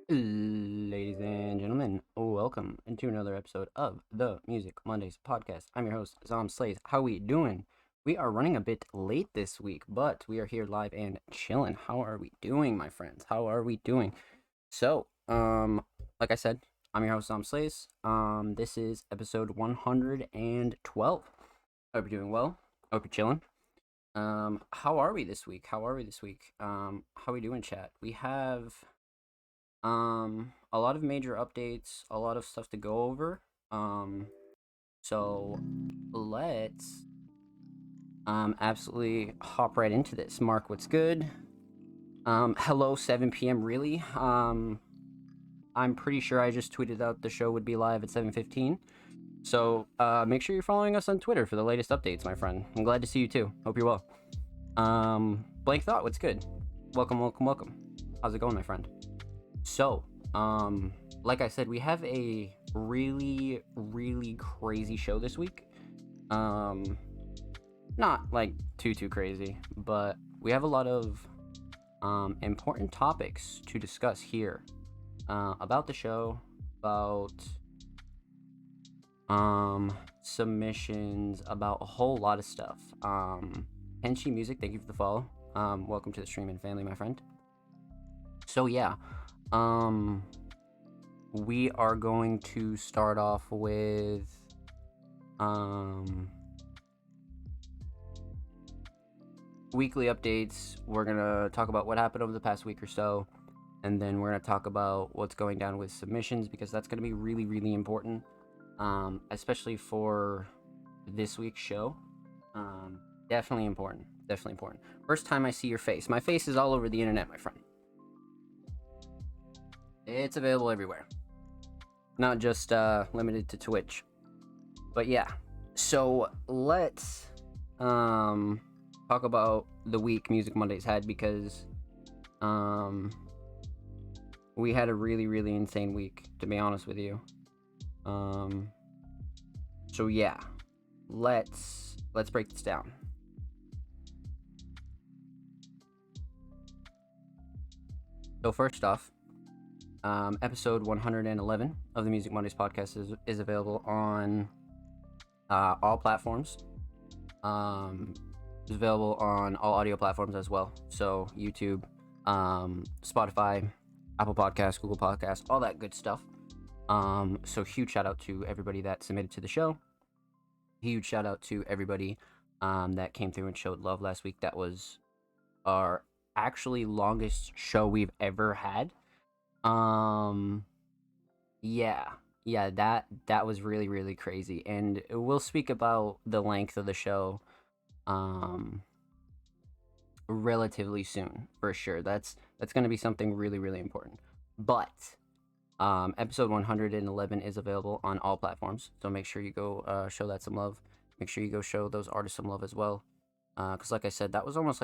Ladies and gentlemen, welcome to another episode of the Music Mondays podcast. I'm your host, Zom Slays. How we doing? We are running a bit late this week, but we are here live and chilling. How are we doing, my friends? How are we doing? So, like I said, I'm your host, Zom Slays. This is episode 112. Hope you're doing well. Hope you're chilling. How are we this week? How are we doing, chat? We have a lot of major updates, a lot of stuff to go over. So let's absolutely hop right into this. Mark, what's good? Hello, 7 p.m. Really? I'm pretty sure I just tweeted out the show would be live at 7:15. So make sure you're following us on Twitter for the latest updates, my friend. I'm glad to see you too. Hope you're well. Blank Thought, what's good? Welcome, welcome, welcome. How's it going, my friend? So, like I said, we have a really, really crazy show this week. Not like too crazy, but we have a lot of important topics to discuss here about the show, about submissions, about a whole lot of stuff. Henshi Music, thank you for the follow. Welcome to the stream and family, my friend. So yeah, we are going to start off with weekly updates. We're gonna talk about what happened over the past week or so, and then we're gonna talk about what's going down with submissions, because that's gonna be really, really important, especially for this week's show. Definitely important. Definitely important. First time I see your face. My face is all over the internet, my friend. It's available everywhere, not just limited to Twitch. But yeah, so let's talk about the week Music Mondays had, because we had a really, really insane week, to be honest with you. So yeah, let's break this down. So first off, episode 111 of the Music Mondays podcast is available on all platforms. It's available on all audio platforms as well. So YouTube, Spotify, Apple Podcasts, Google Podcasts, all that good stuff. So huge shout out to everybody that submitted to the show. Huge shout out to everybody that came through and showed love last week. That was our actually longest show we've ever had. Yeah, that was really, really crazy, and we'll speak about the length of the show relatively soon, for sure. That's going to be something really, really important. But episode 111 is available on all platforms, so make sure you go show that some love. Make sure you go show those artists some love as well, because like I said, that was almost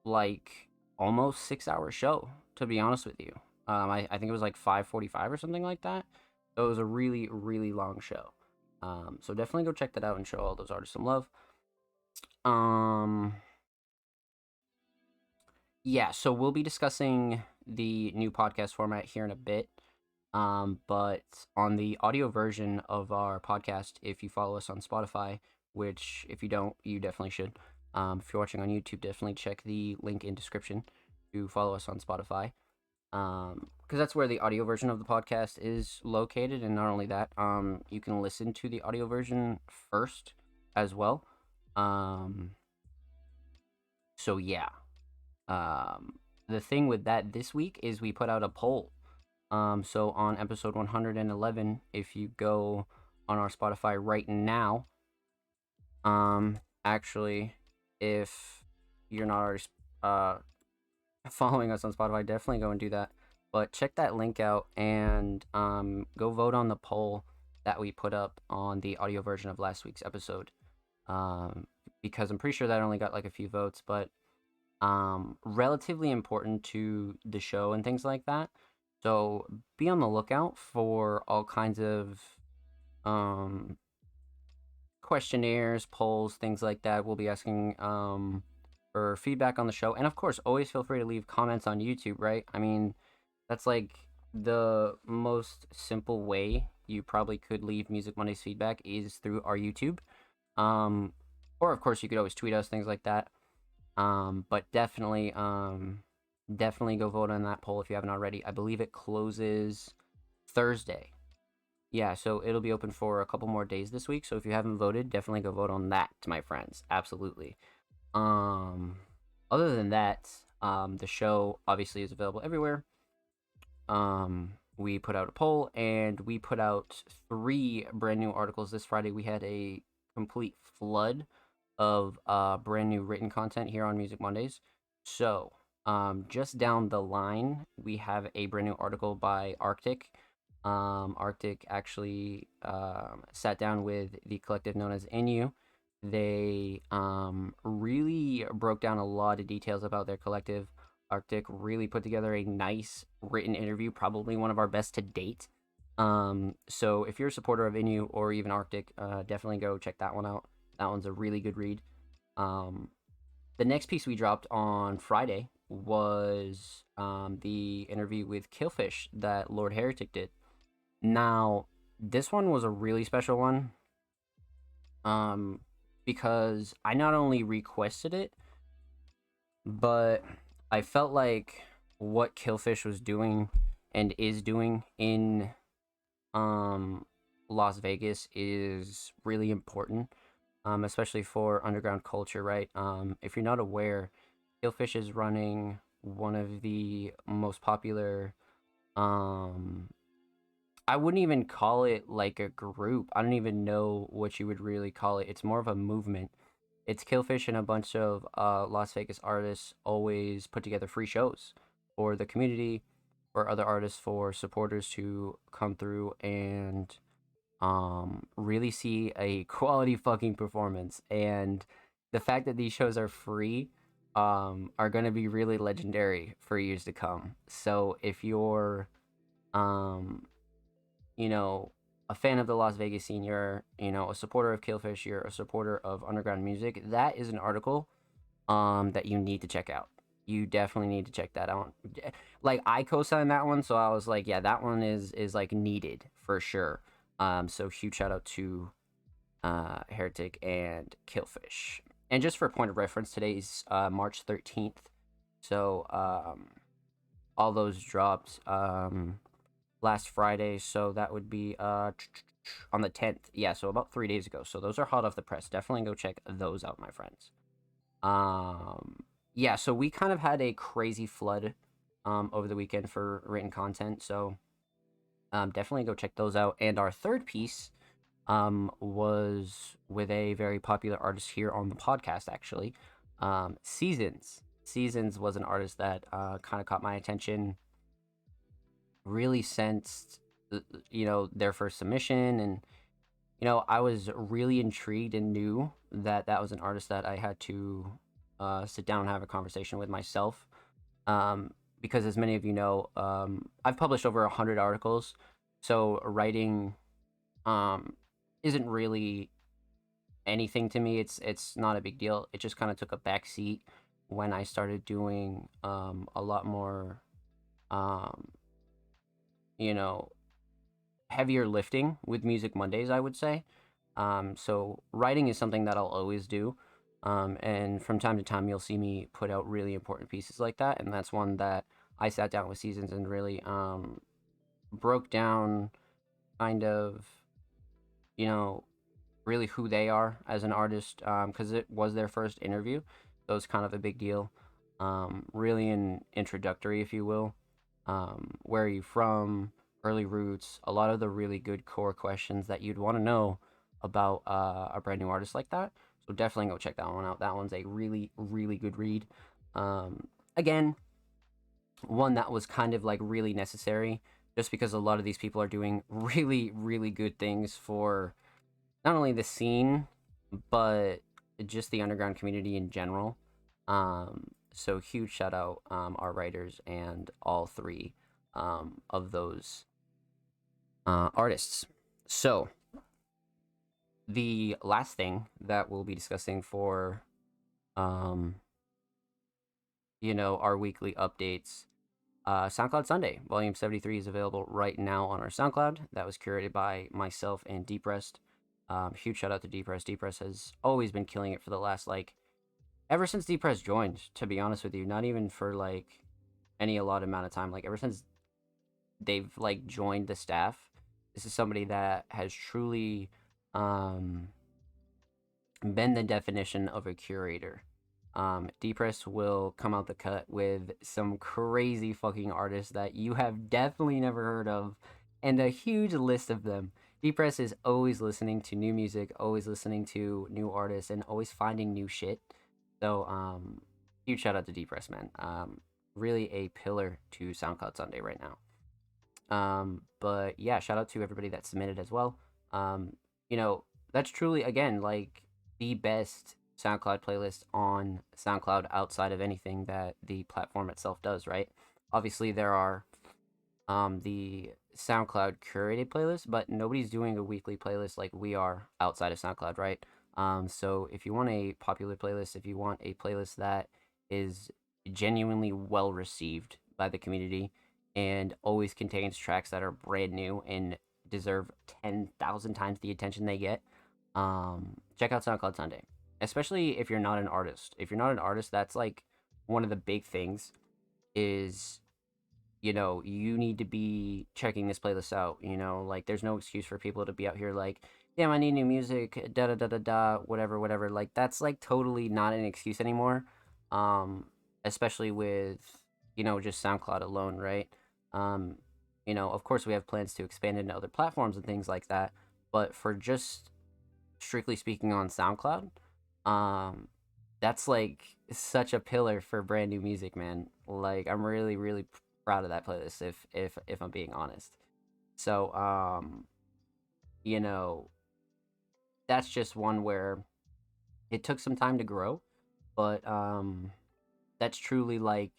like almost 6 hour show, to be honest with you. I think it was like 5:45 or something like that. So it was a really, really long show. So definitely go check that out and show all those artists some love. Yeah, so we'll be discussing the new podcast format here in a bit. But on the audio version of our podcast, if you follow us on Spotify, which if you don't, you definitely should. If you're watching on YouTube, definitely check the link in description to follow us on Spotify. Because that's where the audio version of the podcast is located, and not only that, you can listen to the audio version first as well. So yeah. The thing with that this week is we put out a poll. So on episode 111, if you go on our Spotify right now, actually, if you're not already following us on Spotify, definitely go and do that. But check that link out and go vote on the poll that we put up on the audio version of last week's episode. Because I'm pretty sure that only got like a few votes, but relatively important to the show and things like that. So be on the lookout for all kinds of questionnaires, polls, things like that. We'll be asking for feedback on the show, and of course, always feel free to leave comments on YouTube. Right? I mean, That's like the most simple way you probably could leave Music Mondays feedback is through our YouTube. Um, or of course you could always tweet us, things like that. But definitely go vote on that poll if you haven't already. I believe it closes Thursday. Yeah, so it'll be open for a couple more days this week. So if you haven't voted, definitely go vote on that, my friends. Absolutely. Um, Other than that, the show obviously is available everywhere. We put out a poll and we put out 3 brand new articles this Friday. We had a complete flood of brand new written content here on Music Mondays. So, just down the line, we have a brand new article by Arctic. Arctic actually sat down with the collective known as Inu. They really broke down a lot of details about their collective. Arctic really put together a nice written interview, probably one of our best to date. So if you're a supporter of Inu or even Arctic, definitely go check that one out. That one's a really good read. Um, the next piece we dropped on Friday was the interview with Killfish that Lord Heretic did. Now, this one was a really special one um, because I not only requested it, but I felt like what Killfish was doing and is doing in um, Las Vegas is really important, especially for underground culture, right? If you're not aware, Killfish is running one of the most popular. Um, I wouldn't even call it like a group. I don't even know what you would really call it. It's more of a movement. It's Killfish and a bunch of Las Vegas artists always put together free shows for the community, for other artists, for supporters to come through and really see a quality fucking performance. And the fact that these shows are free are going to be really legendary for years to come. So if you're um you know, a fan of the Las Vegas scene, you're, a supporter of Killfish, you're a supporter of underground music, that is an article that you need to check out. You definitely need to check that out. Like I co-signed that one, so I was like, yeah, that one is like needed for sure. So huge shout out to Heretic and Killfish. And just for a point of reference, today's March 13th. So all those dropped last Friday, so that would be on the 10th. Yeah, so about 3 days ago. So those are hot off the press. Definitely go check those out, my friends. Um, yeah, so we kind of had a crazy flood over the weekend for written content. So definitely go check those out. And our third piece was with a very popular artist here on the podcast, actually. Seasons. Seasons was an artist that kind of caught my attention really sensed their first submission, and I was really intrigued and knew that that was an artist that I had to sit down and have a conversation with myself, because as many of you know, I've published over 100 articles, so writing um, isn't really anything to me. It's not a big deal. It just kind of took a back seat when I started doing a lot more um, you know heavier lifting with Music Mondays, I would say. So writing is something that I'll always do. And from time to time, you'll see me put out really important pieces like that. And that's one that I sat down with Seasons and really broke down kind of, you know, really who they are as an artist, because it was their first interview. So it's kind of a big deal. Really an introductory, if you will. Where are you from? Early roots, a lot of the really good core questions that you'd want to know about a brand new artist like that. So definitely go check that one out. That one's a really, really good read. Again, one that was kind of like really necessary just because a lot of these people are doing really, really good things for not only the scene, but just the underground community in general. So huge shout out our writers and all 3 of those artists. So the last thing that we'll be discussing for um, our weekly updates SoundCloud Sunday, Volume 73 is available right now on our SoundCloud. That was curated by myself and Deeprest. Huge shout out to Deeprest. Deeprest has always been killing it for the last, like, ever since Deeprest joined, to be honest with you. Not even for, like, any allotted amount of time. Like, ever since they've, like, joined the staff, this is somebody that has truly um, been the definition of a curator. Depress will come out the cut with some crazy fucking artists that you have definitely never heard of, and a huge list of them. Depress is always listening to new music, always listening to new artists, and always finding new shit. So, huge shout out to Depress, man. Really a pillar to SoundCloud Sunday right now. But yeah, shout out to everybody that submitted as well. You know, that's truly, again, like, the best SoundCloud playlist on SoundCloud outside of anything that the platform itself does, right? Obviously, there are the SoundCloud curated playlist, but nobody's doing a weekly playlist like we are outside of SoundCloud, right? So if you want a popular playlist, if you want a playlist that is genuinely well received by the community and always contains tracks that are brand new and deserve 10,000 times the attention they get, check out SoundCloud Sunday. Especially if you're not an artist. If you're not an artist, that's like one of the big things is, you know, you need to be checking this playlist out. You know, like, there's no excuse for people to be out here like, damn, I need new music, da da da da da, whatever, whatever. Like, that's like totally not an excuse anymore. Um, Especially with, you know, just SoundCloud alone, right? Um, you know, of course we have plans to expand into other platforms and things like that, but for just strictly speaking on SoundCloud, um, that's like such a pillar for brand new music, man. Like, I'm really, really proud of that playlist. If I'm being honest, so you know, that's just one where it took some time to grow, but that's truly like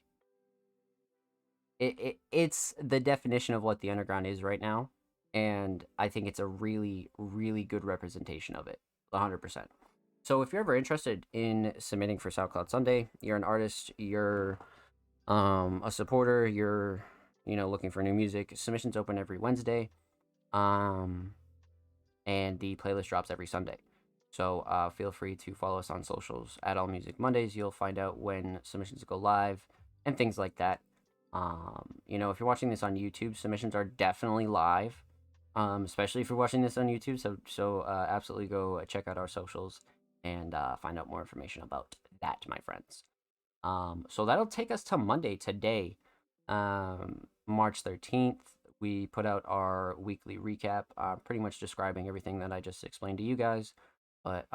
it's the definition of what the underground is right now, and I think it's a really, really good representation of it, 100%. So if you're ever interested in submitting for SoundCloud Sunday, you're an artist, you're a supporter, you're, you know, looking for new music, submissions open every Wednesday, um and the playlist drops every Sunday. So feel free to follow us on socials at All Music Mondays. You'll find out when submissions go live and things like that. You know, if you're watching this on YouTube, submissions are definitely live, especially if you're watching this on YouTube. So absolutely go check out our socials and find out more information about that, my friends. So that'll take us to Monday today, March 13th. We put out our weekly recap, pretty much describing everything that I just explained to you guys, but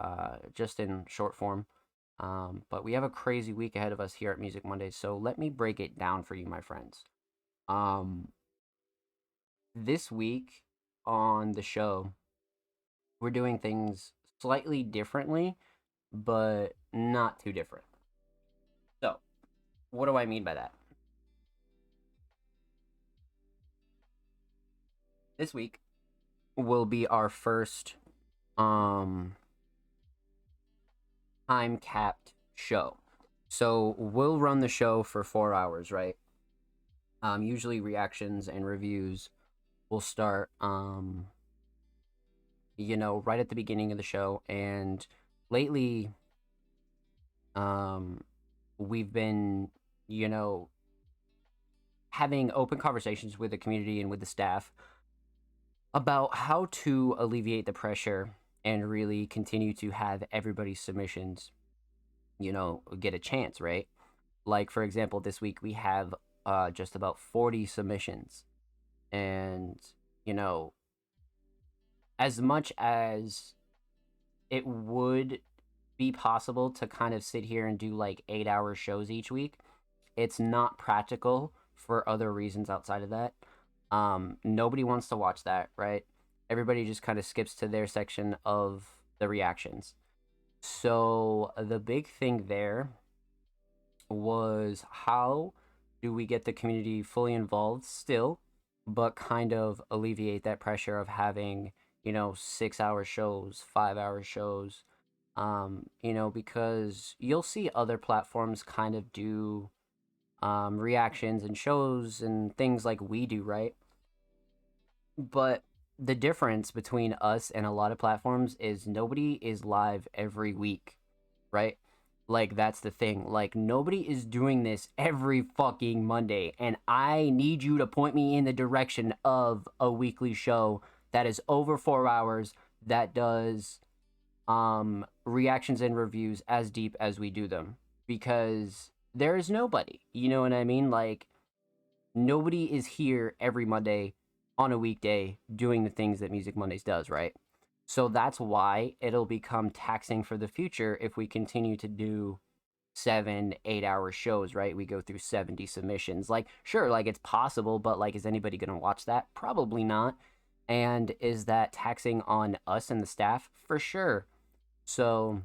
just in short form. But we have a crazy week ahead of us here at Music Mondays, so let me break it down for you, my friends. Um, this week on the show, we're doing things slightly differently, but not too different. So, what do I mean by that? This week will be our first um time capped show. So we'll run the show for 4 hours, right? Usually reactions and reviews will start you know, right at the beginning of the show, and lately um we've been, you know, having open conversations with the community and with the staff about how to alleviate the pressure and really continue to have everybody's submissions, you know, get a chance, right? Like, for example, this week we have just about 40 submissions. And, you know, as much as it would be possible to kind of sit here and do like 8 hour shows each week, it's not practical for other reasons outside of that. Nobody wants to watch that, right? Everybody just kind of skips to their section of the reactions. So the big thing there was, how do we get the community fully involved still, but kind of alleviate that pressure of having, you know, 6 hour shows, 5 hour shows, you know, because you'll see other platforms kind of do reactions and shows and things like we do, right? But the difference between us and a lot of platforms is nobody is live every week, right? Like, that's the thing. Like, nobody is doing this every fucking Monday. And I need you to point me in the direction of a weekly show that is over 4 hours, that does reactions and reviews as deep as we do them. Because there is nobody. You know what I mean? Like, nobody is here every Monday on a weekday doing the things that Music Mondays does, right? So that's why it'll become taxing for the future if we continue to do 7, 8 hour shows, right? We go through 70 submissions. Like, sure, like it's possible, but like, is anybody going to watch that? Probably not. And is that taxing on us and the staff? For sure. So,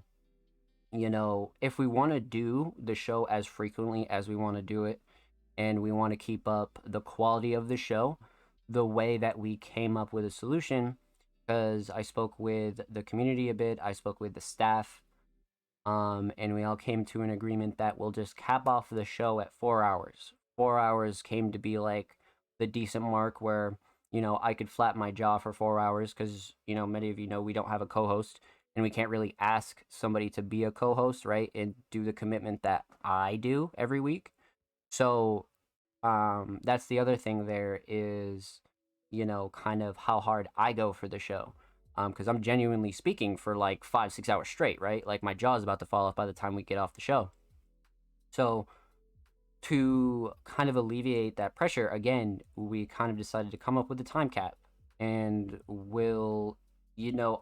if we want to do the show as frequently as we want to do it, and we want to keep up the quality of the show, the way that we came up with a solution, because I spoke with the community a bit, I spoke with the staff, and we all came to an agreement that we'll just cap off the show at 4 hours. 4 hours came to be like the decent mark where, I could flap my jaw for 4 hours because, many of you know we don't have a co host and we can't really ask somebody to be a co host, right? And do the commitment that I do every week. So that's the other thing there is, kind of how hard I go for the show. Because I'm genuinely speaking for like 5, 6 hours straight, right? Like my jaw is about to fall off by the time we get off the show. So to kind of alleviate that pressure, again, we kind of decided to come up with a time cap, and we'll,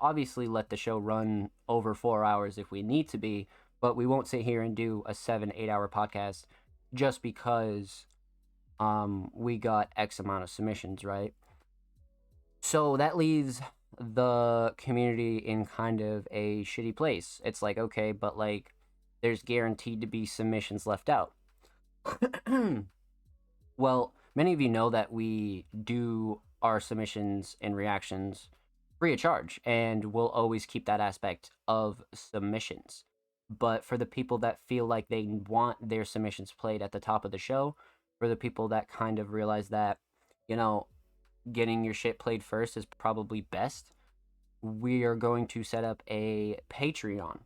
obviously let the show run over 4 hours if we need to be, but we won't sit here and do a 7, 8 hour podcast just because we got X amount of submissions, right? So that leaves the community in kind of a shitty place. It's like, okay, but like there's guaranteed to be submissions left out. Well, many of you know that we do our submissions and reactions free of charge, and we'll always keep that aspect of submissions. But for the people that feel like they want their submissions played at the top of the show, for the people that kind of realize that, you know, getting your shit played first is probably best, we are going to set up a Patreon.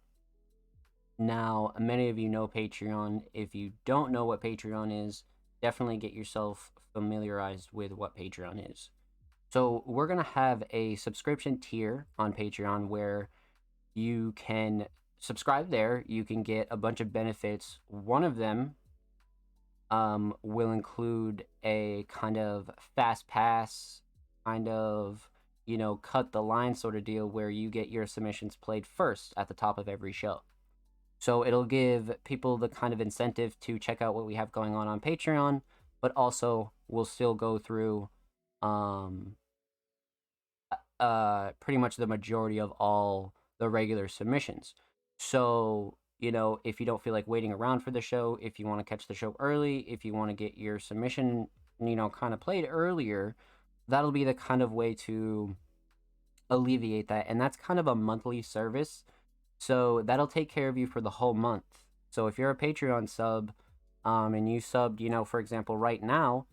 Now, many of you know Patreon. If you don't know what Patreon is, definitely get yourself familiarized with what Patreon is. So, we're going to have a subscription tier on Patreon where you can subscribe there. You can get a bunch of benefits. One of them will include a kind of fast pass, kind of, cut the line sort of deal where you get your submissions played first at the top of every show. So it'll give people the kind of incentive to check out what we have going on Patreon, but also we'll still go through pretty much the majority of all the regular submissions. So, if you don't feel like waiting around for the show, if you want to catch the show early, if you want to get your submission, kind of played earlier, that'll be the kind of way to alleviate that. And that's kind of a monthly service. So that'll take care of you for the whole month. So if you're a Patreon sub, and you subbed, for example, right now,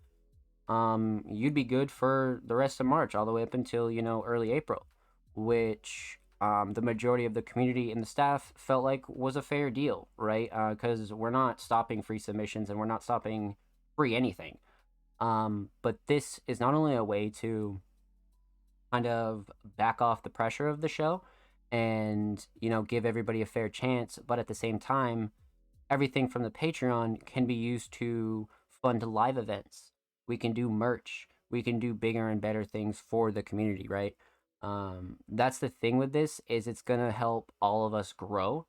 you'd be good for the rest of March, all the way up until, early April, which the majority of the community and the staff felt like was a fair deal, right? Because we're not stopping free submissions and we're not stopping free anything. But this is not only a way to kind of back off the pressure of the show and, give everybody a fair chance, but at the same time, everything from the Patreon can be used to fund live events. We can do merch. We can do bigger and better things for the community, right? That's the thing with this, is it's gonna help all of us grow.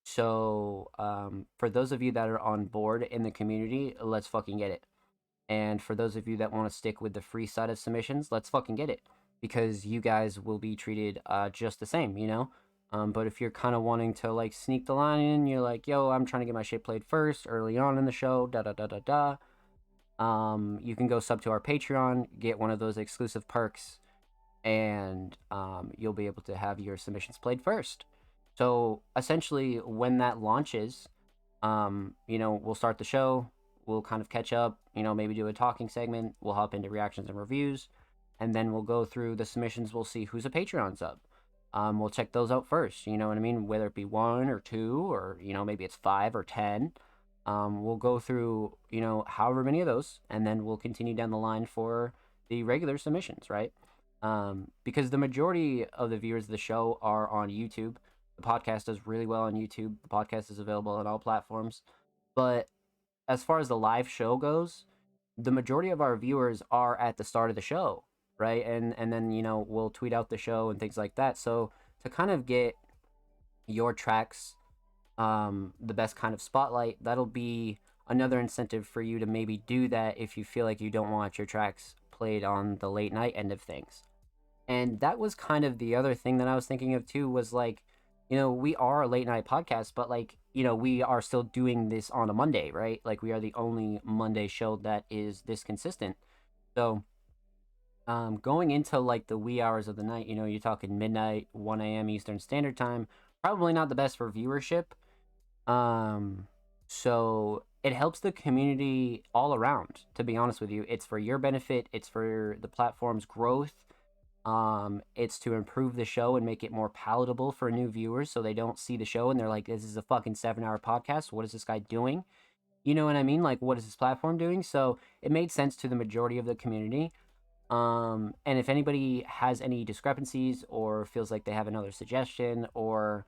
So for those of you that are on board in the community, let's fucking get it. And for those of you that want to stick with the free side of submissions, let's fucking get it, because you guys will be treated just the same, but if you're kind of wanting to like sneak the line in, you're like, yo, I'm trying to get my shit played first early on in the show, da da da da da. You can go sub to our Patreon, get one of those exclusive perks, and you'll be able to have your submissions played first. So essentially, when that launches, we'll start the show. we'll kind of catch up, maybe do a talking segment. We'll hop into reactions and reviews, and then we'll go through the submissions. We'll see who's a Patreon sub. We'll check those out first. You know what I mean? Whether it be one or two, or maybe it's 5 or 10. We'll go through however many of those, and then we'll continue down the line for the regular submissions, right? Because the majority of the viewers of the show are on YouTube. The podcast does really well on YouTube. The podcast is available on all platforms. But as far as the live show goes, the majority of our viewers are at the start of the show, right? And then we'll tweet out the show and things like that. So to kind of get your tracks the best kind of spotlight, that'll be another incentive for you to maybe do that if you feel like you don't want your tracks played on the late night end of things. And that was kind of the other thing that I was thinking of too, was like, we are a late night podcast, but like, we are still doing this on a Monday, right? Like, we are the only Monday show that is this consistent. So going into like the wee hours of the night, you're talking midnight, 1 a.m. Eastern Standard Time, probably not the best for viewership. So it helps the community all around, to be honest with you. It's for your benefit, it's for the platform's growth. It's to improve the show and make it more palatable for new viewers, so they don't see the show and they're like, this is a fucking 7-hour podcast. What is this guy doing? You know what I mean? Like, what is this platform doing? So it made sense to the majority of the community. And if anybody has any discrepancies or feels like they have another suggestion, or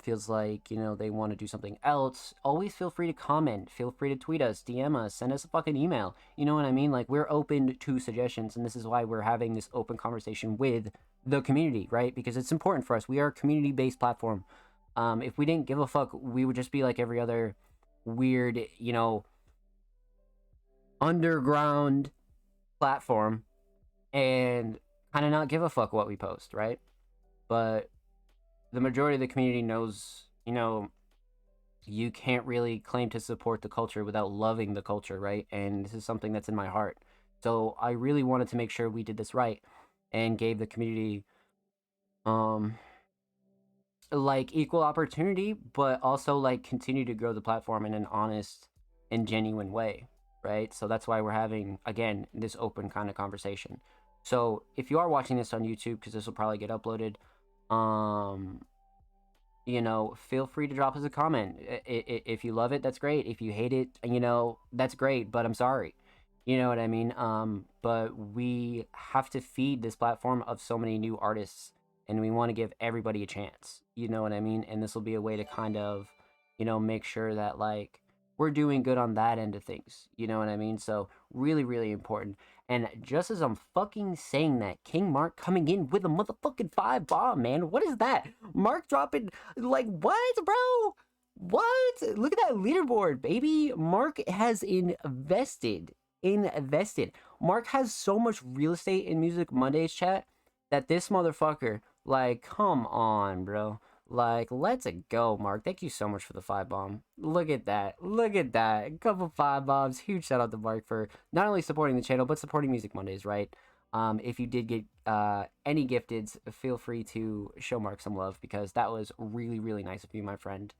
feels like they want to do something else, always feel free to comment, feel free to tweet us, DM us, send us a fucking email. You know what I mean? Like, we're open to suggestions, and this is why we're having this open conversation with the community, right? Because it's important for us. We are a community-based platform. If we didn't give a fuck, we would just be like every other weird underground platform and kind of not give a fuck what we post, right? But the majority of the community knows, you can't really claim to support the culture without loving the culture, right? And this is something that's in my heart. So I really wanted to make sure we did this right and gave the community like equal opportunity, but also like continue to grow the platform in an honest and genuine way, right? So that's why we're having, again, this open kind of conversation. So if you are watching this on YouTube, because this will probably get uploaded, feel free to drop us a comment. If you love it, that's great. If you hate it, that's great, but I'm sorry. You know what I mean? But we have to feed this platform of so many new artists, and we want to give everybody a chance. You know what I mean? And this will be a way to kind of, make sure that like we're doing good on that end of things. You know what I mean? So really, really important. And just as I'm fucking saying that, King Mark coming in with a motherfucking 5-bomb, man. What is that? Mark dropping, like, what, bro? What? Look at that leaderboard, baby. Mark has invested. Mark has so much real estate in Music Mondays chat that this motherfucker, like, come on, bro. Like, let's go, Mark. Thank you so much for the 5-bomb. Look at that. Look at that. A couple 5-bombs. Huge shout out to Mark for not only supporting the channel, but supporting Music Mondays, right? If you did get any gifteds, feel free to show Mark some love, because that was really, really nice of you, my friend.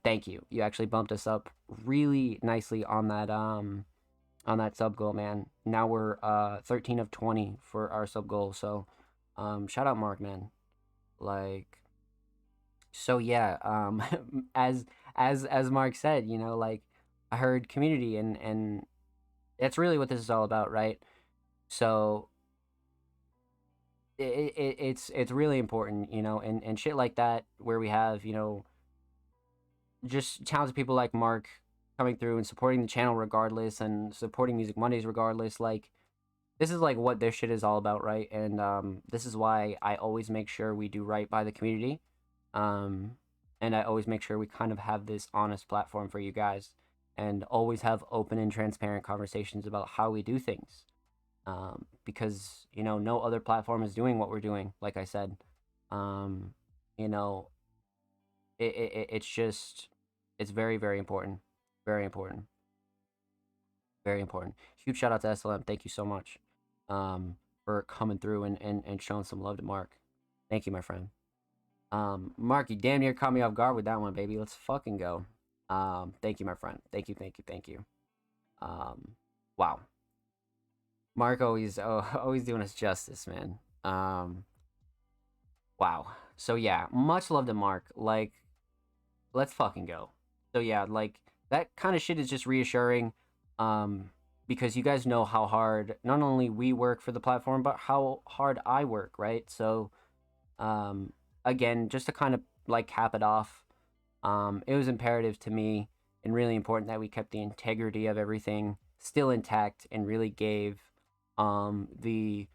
Thank you. You actually bumped us up really nicely on that sub goal, man. Now we're 13 of 20 for our sub goal. So shout out Mark, man. Like, so yeah, as Mark said, like, I heard community, and that's really what this is all about, right? So it's really important, and shit like that, where we have, just talented people like Mark coming through and supporting the channel regardless, and supporting Music Mondays regardless. Like, this is like what this shit is all about, right? And this is why I always make sure we do right by the community. And I always make sure we kind of have this honest platform for you guys, and always have open and transparent conversations about how we do things. Because, no other platform is doing what we're doing, like I said. It's just, it's very, very important. Very important. Very important. Huge shout out to SLM. Thank you so much for coming through and showing some love to Mark. Thank you, my friend. Mark, you damn near caught me off guard with that one, baby. Let's fucking go. Thank you, my friend. Thank you, thank you, thank you. Um, wow. Mark always always doing us justice, man. Wow. So yeah, much love to Mark. Like, let's fucking go. So yeah, like that kind of shit is just reassuring, um, because you guys know how hard not only we work for the platform, but how hard I work, right? So, um, again, just to kind of like cap it off, it was imperative to me and really important that we kept the integrity of everything still intact and really gave, the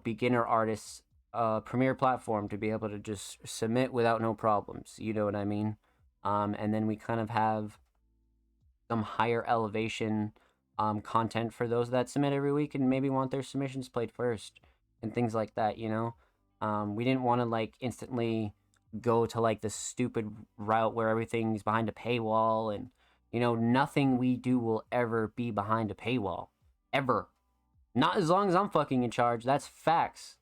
beginner artists a premier platform to be able to just submit without no problems. You know what I mean? And then we kind of have some higher elevation, content for those that submit every week and maybe want their submissions played first and things like that. We didn't want to like instantly go to like the stupid route where everything's behind a paywall, and nothing we do will ever be behind a paywall, ever. Not as long as I'm fucking in charge. That's facts.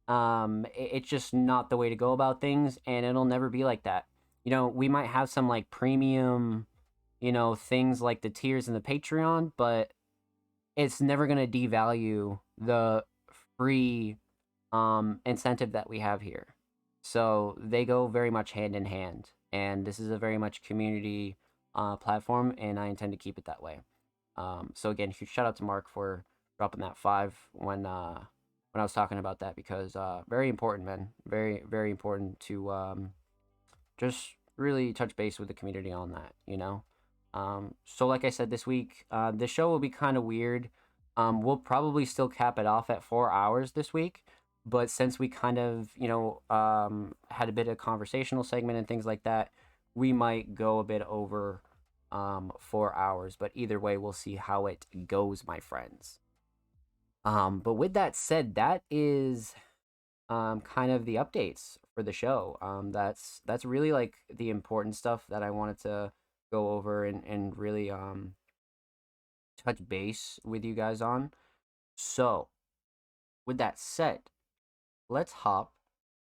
It's just not the way to go about things, and it'll never be like that. We might have some like premium, things like the tiers in the Patreon, but it's never gonna devalue the free incentive that we have here. So they go very much hand in hand, and this is a very much community platform, and I intend to keep it that way. So again, huge shout out to Mark for dropping that 5 when I was talking about that, because very important, man. Very very important to just really touch base with the community on that. So like I said, this week, the show will be kind of weird. We'll probably still cap it off at 4 hours this week, but since we kind of had a bit of conversational segment and things like that, we might go a bit over 4 hours. But either way, we'll see how it goes, my friends. But with that said, that is kind of the updates for the show. That's really like the important stuff that I wanted to go over and really touch base with you guys on. So, with that said, let's hop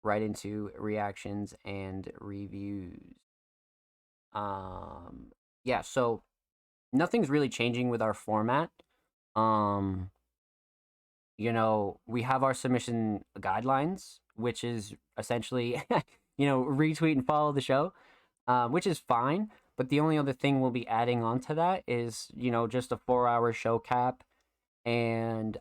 right into reactions and reviews. Um, yeah, so nothing's really changing with our format. Um, we have our submission guidelines, which is essentially, retweet and follow the show, which is fine. But the only other thing we'll be adding on to that is, just a 4 hour show cap, and,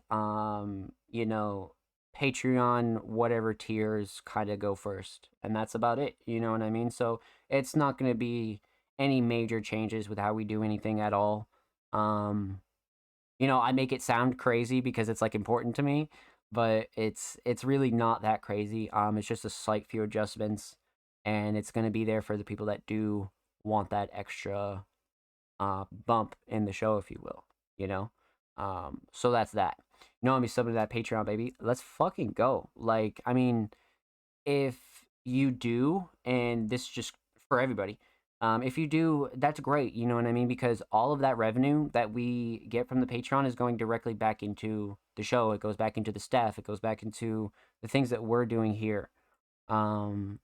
Patreon, whatever tiers kind of go first. And that's about it. You know what I mean? So it's not going to be any major changes with how we do anything at all. Um, I make it sound crazy because it's like important to me, but it's really not that crazy. It's just a slight few adjustments, and it's gonna be there for the people that do want that extra bump in the show, if you will. You know, so that's that. I'm be subbing to that Patreon, baby. Let's fucking go. Like, I mean, if you do, and this is just for everybody, if you do, that's great. You know what I mean? Because all of that revenue that we get from the Patreon is going directly back into the show. It goes back into the staff. It goes back into the things that we're doing here. Um,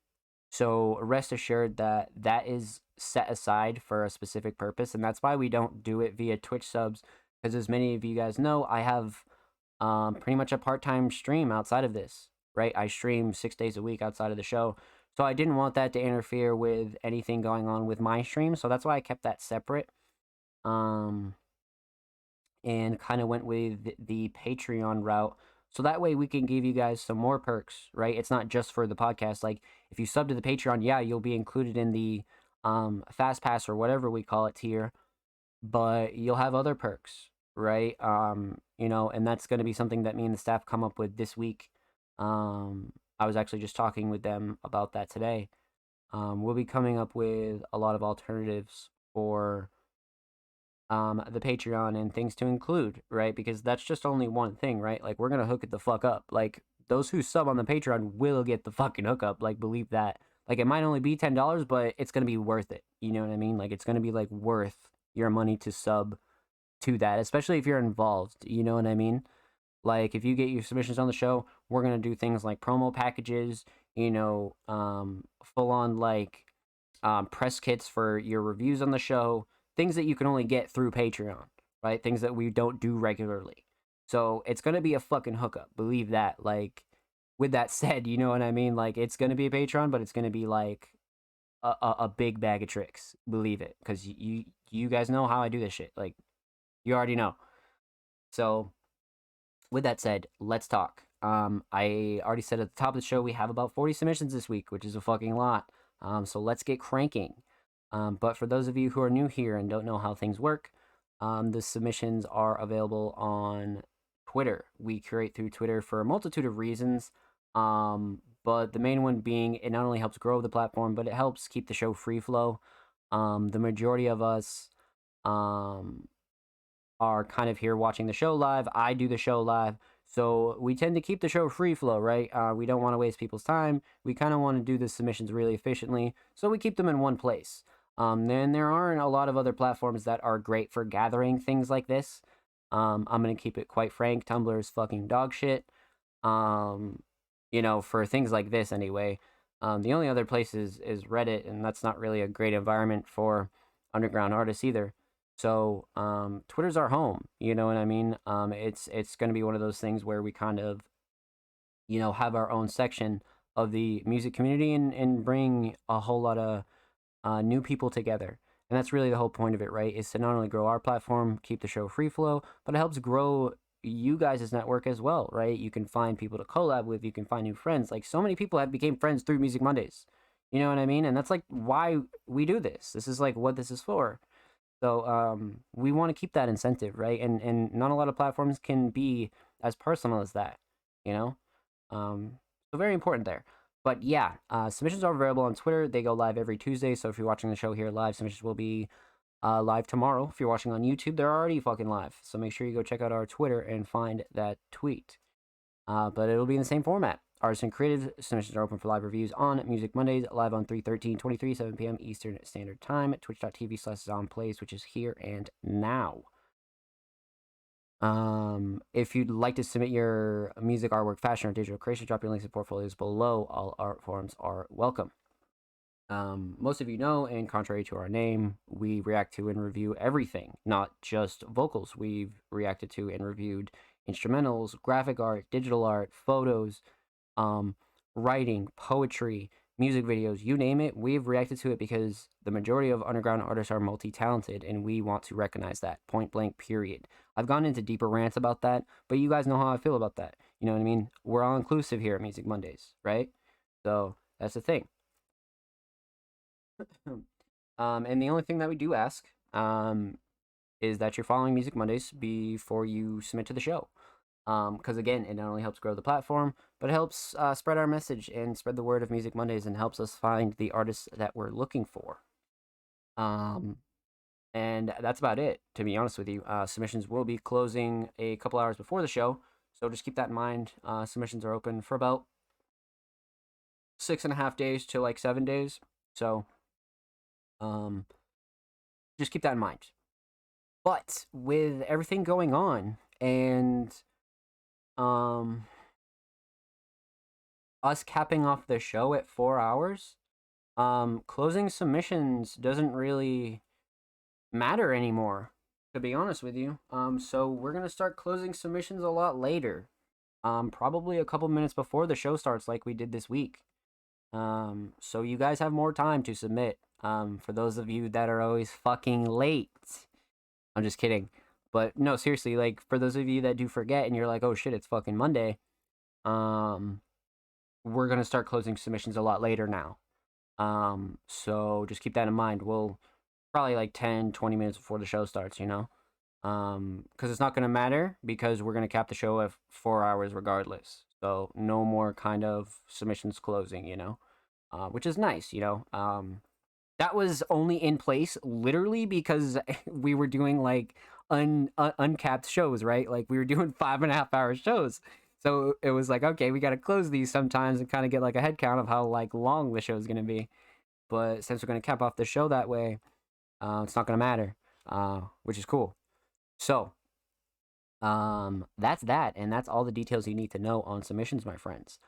so rest assured that that is set aside for a specific purpose, and that's why we don't do it via Twitch subs. Because as many of you guys know, I have pretty much a part-time stream outside of this, right? I stream 6 days a week outside of the show. So I didn't want that to interfere with anything going on with my stream. So that's why I kept that separate. Um, and kind of went with the Patreon route. So that way we can give you guys some more perks, right? It's not just for the podcast. Like if you sub to the Patreon, yeah, you'll be included in the fast pass or whatever we call it tier, but you'll have other perks, right? And that's going to be something that me and the staff come up with this week. I was actually just talking with them about that today. We'll be coming up with a lot of alternatives for the Patreon and things to include, right? Because that's just only one thing, right? Like we're gonna hook it the fuck up. Like those who sub on the Patreon will get the fucking hookup. Like believe that. Like it might only be $10, but it's gonna be worth it. You know what I mean? Like it's gonna be like worth your money to sub to that, especially if you're involved. You know what I mean? Like if you get your submissions on the show, we're gonna do things like promo packages, full on like press kits for your reviews on the show, things that you can only get through Patreon, right? Things that we don't do regularly. So it's gonna be a fucking hookup, believe that. Like, with that said, you know what I mean? Like, it's gonna be a Patreon, but it's gonna be like a big bag of tricks, believe it, because you guys know how I do this shit. Like, you already know. So with that said, let's talk. I already said at the top of the show we have about 40 submissions this week, which is a fucking lot. So let's get cranking. But for those of you who are new here and don't know how things work, the submissions are available on Twitter. We curate through Twitter for a multitude of reasons. But the main one being it not only helps grow the platform, but it helps keep the show free flow. The majority of us are kind of here watching the show live. I do the show live. So we tend to keep the show free flow, right? We don't want to waste people's time. We kind of want to do the submissions really efficiently. So we keep them in one place. Then there aren't a lot of other platforms that are great for gathering things like this. I'm going to keep it quite frank. Tumblr is fucking dog shit. For things like this anyway. The only other place is Reddit, and that's not really a great environment for underground artists either. So Twitter's our home, you know what I mean? It's going to be one of those things where we kind of, have our own section of the music community and bring a whole lot of new people together. And that's really the whole point of it, right? Is to not only grow our platform, keep the show free flow, but it helps grow you guys' network as well, right? You can find people to collab with, you can find new friends. Like, so many people have became friends through Music Mondays. You know what I mean? And that's like why we do this. This is like what this is for. So we want to keep that incentive, right? And not a lot of platforms can be as personal as that, you know? So very important there. But yeah, submissions are available on Twitter. They go live every Tuesday. So if you're watching the show here live, submissions will be live tomorrow. If you're watching on YouTube, they're already fucking live. So make sure you go check out our Twitter and find that tweet. But it'll be in the same format. Artists and creative submissions are open for live reviews on Music Mondays, live on 3/13/23, 7 p.m. Eastern Standard Time at twitch.tv/ZomPlays, which is here and now. If you'd like to submit your music, artwork, fashion, or digital creation, drop your links and portfolios below. All art forms are welcome. Most of you know, and contrary to our name, we react to and review everything, not just vocals. We've reacted to and reviewed instrumentals, graphic art, digital art, photos, writing, poetry, music videos, you name it. We've reacted to it because the majority of underground artists are multi-talented, and we want to recognize that, point blank, period. I've gone into deeper rants about that, but you guys know how I feel about that. You know what I mean? We're all inclusive here at Music Mondays, right? So that's the thing. And the only thing that we do ask is that you're following Music Mondays before you submit to the show. Because again, it not only helps grow the platform, but it helps spread our message and spread the word of Music Mondays and helps us find the artists that we're looking for. And that's about it, to be honest with you. Submissions will be closing a couple hours before the show, so just keep that in mind. Submissions are open for about 6.5 days to like 7 days. So just keep that in mind. But with everything going on and us capping off the show at 4 hours, closing submissions doesn't really matter anymore, to be honest with you. So we're gonna start closing submissions a lot later. Probably a couple minutes before the show starts, like we did this week. So you guys have more time to submit. For those of you that are always fucking late. I'm just kidding. But no, seriously, like, for those of you that do forget and you're like, oh shit, it's fucking Monday, we're gonna start closing submissions a lot later now. So just keep that in mind. We'll probably like 10-20 minutes before the show starts, you know? Because it's not gonna matter, because we're gonna cap the show at 4 hours regardless. So no more kind of submissions closing, you know? Which is nice, you know? That was only in place literally because we were doing like uncapped shows, right? Like, we were doing 5.5 hour shows. So it was like, okay, we got to close these sometimes and kind of get like a head count of how like long the show is going to be. But since we're going to cap off the show that way, it's not going to matter, which is cool. So that's that. And that's all the details you need to know on submissions, my friends.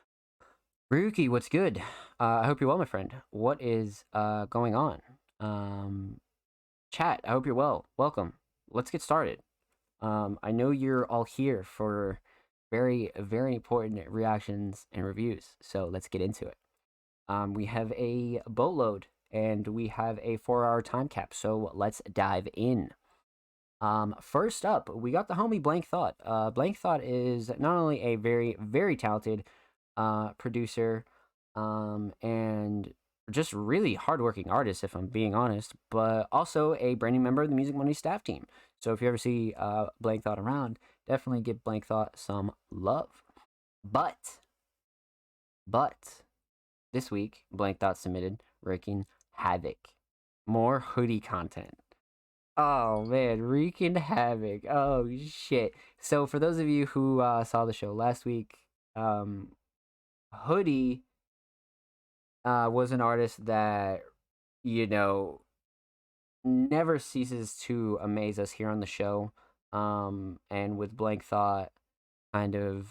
Ryuki, what's good? I hope you're well, my friend. What is going on? Um, Chat, I hope you're well. Welcome. Let's get started. I know you're all here for very, very important reactions and reviews, so let's get into it. We have a boatload and we have a 4 hour time cap, so let's dive in. First up, we got the homie Blank Thought. Blank Thought is not only a very, very talented producer, and just really hardworking artist, if I'm being honest, but also a brand new member of the Music Money staff team. So if you ever see Blank Thought around, definitely give Blank Thought some love. But this week, Blank Thought submitted Wreaking Havoc. More hoodie content. Oh man, Wreaking Havoc. Oh shit. So for those of you who saw the show last week, Hoodie was an artist that, you know, never ceases to amaze us here on the show. And with Blank Thought kind of,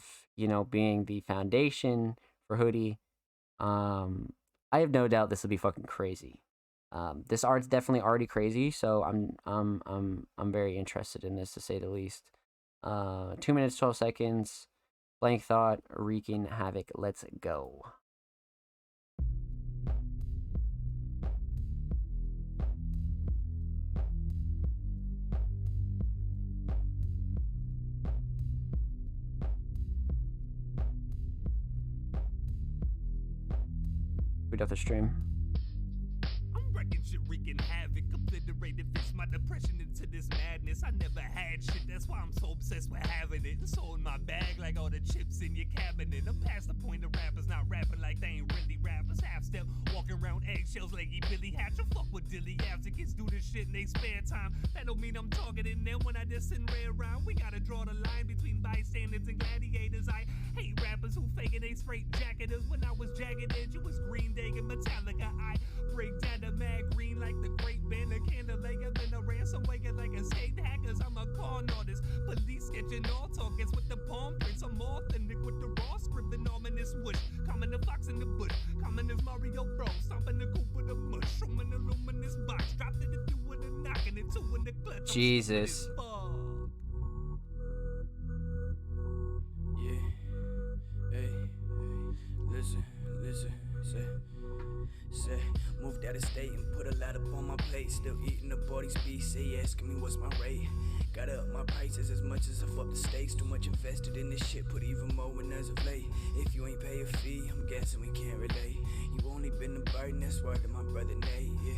being the foundation for Hoodie, I have no doubt this will be fucking crazy. This art's definitely already crazy, so I'm very interested in this, to say the least. 2 minutes 12 seconds. Blank Thought, Wreaking Havoc. Let's go. We'd have to stream. I'm wrecking shit, wreaking havoc, obliterated this my depression into this madness. I never had shit, that's why I'm so obsessed with having it. So in my bag like all the chips in your cabinet. I'm past the point of rappers not rapping like they ain't really rappers. Half step, walking around eggshells like Billy Hatch. I fuck with dilly after kids do this shit in they spare time. That don't mean I'm targeting them when I just sit and lay around. We gotta draw the line between bystanders and gladiators. I hate rappers who faking they straight jacketers. When I was jagged edge, it was Green Day and Metallica. I break down the mad green like the great band of Candelaria. Then a ransom wagon like escaped hackers. I'm a con artist. Police sketching all targets with the palm prints. I'm authentic with the raw script and ominous whoosh. Common the fox in the bush. Common as Mario Bros. Stomping the coop with a mush. Showing the luminous box. Dropped it if you would've knocking it two in the clutch. Jesus. Yeah. Hey. Listen. Say, moved out of state and put a lot up on my plate. Still eating the body's beef. Say, asking me what's my rate. Gotta up my prices as much as I fuck the stakes. Too much invested in this shit, put even more in as of late. If you ain't pay a fee, I'm guessing we can't relate. You only been a burden, that's word to my brother Nate, yeah.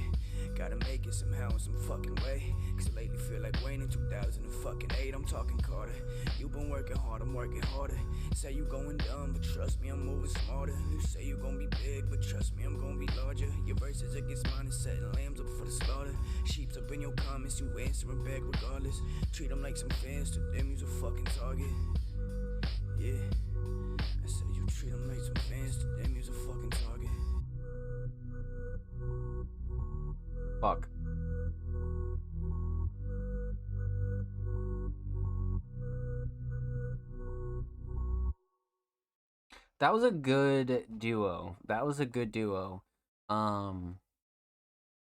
Gotta make it somehow in some fucking way. Cause lately feel like Wayne in 2008. I'm talking Carter. You been working hard, I'm working harder. Say you going dumb, but trust me, I'm moving smarter. You say you gon' be big, but trust me, I'm gon' be larger. Your verses against mine is setting lambs up for the slaughter. Sheep's up in your comments, you answering back regardless. Treat them like some fans, to them you's a fucking target. Yeah, I said you treat them like some fans, to them you's a fucking target. Fuck. That was a good duo. Um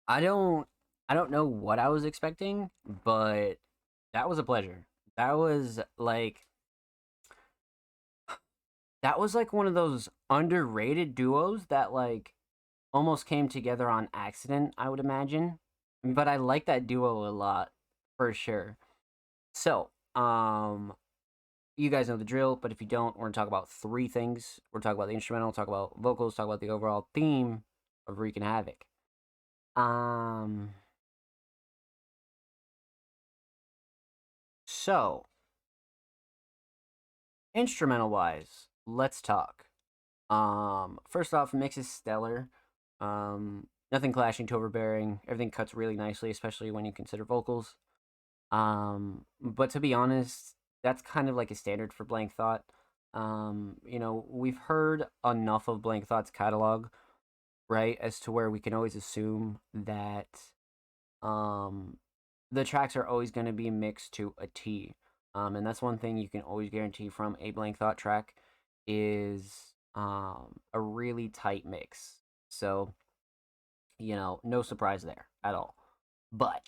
I don't know what I was expecting, but that was a pleasure. That was like one of those underrated duos that like almost came together on accident, I would imagine. But I like that duo a lot, for sure. So, you guys know the drill, but if you don't, we're gonna talk about three things. We're talking about the instrumental, talk about vocals, talk about the overall theme of Wreaking Havoc. So, instrumental wise, let's talk. First off, mix is stellar. Nothing clashing to overbearing. Everything cuts really nicely, especially when you consider vocals. But to be honest, that's kind of like a standard for Blank Thought. We've heard enough of Blank Thought's catalog, right, as to where we can always assume that the tracks are always going to be mixed to a T. And that's one thing you can always guarantee from a Blank Thought track is a really tight mix. So, no surprise there at all. But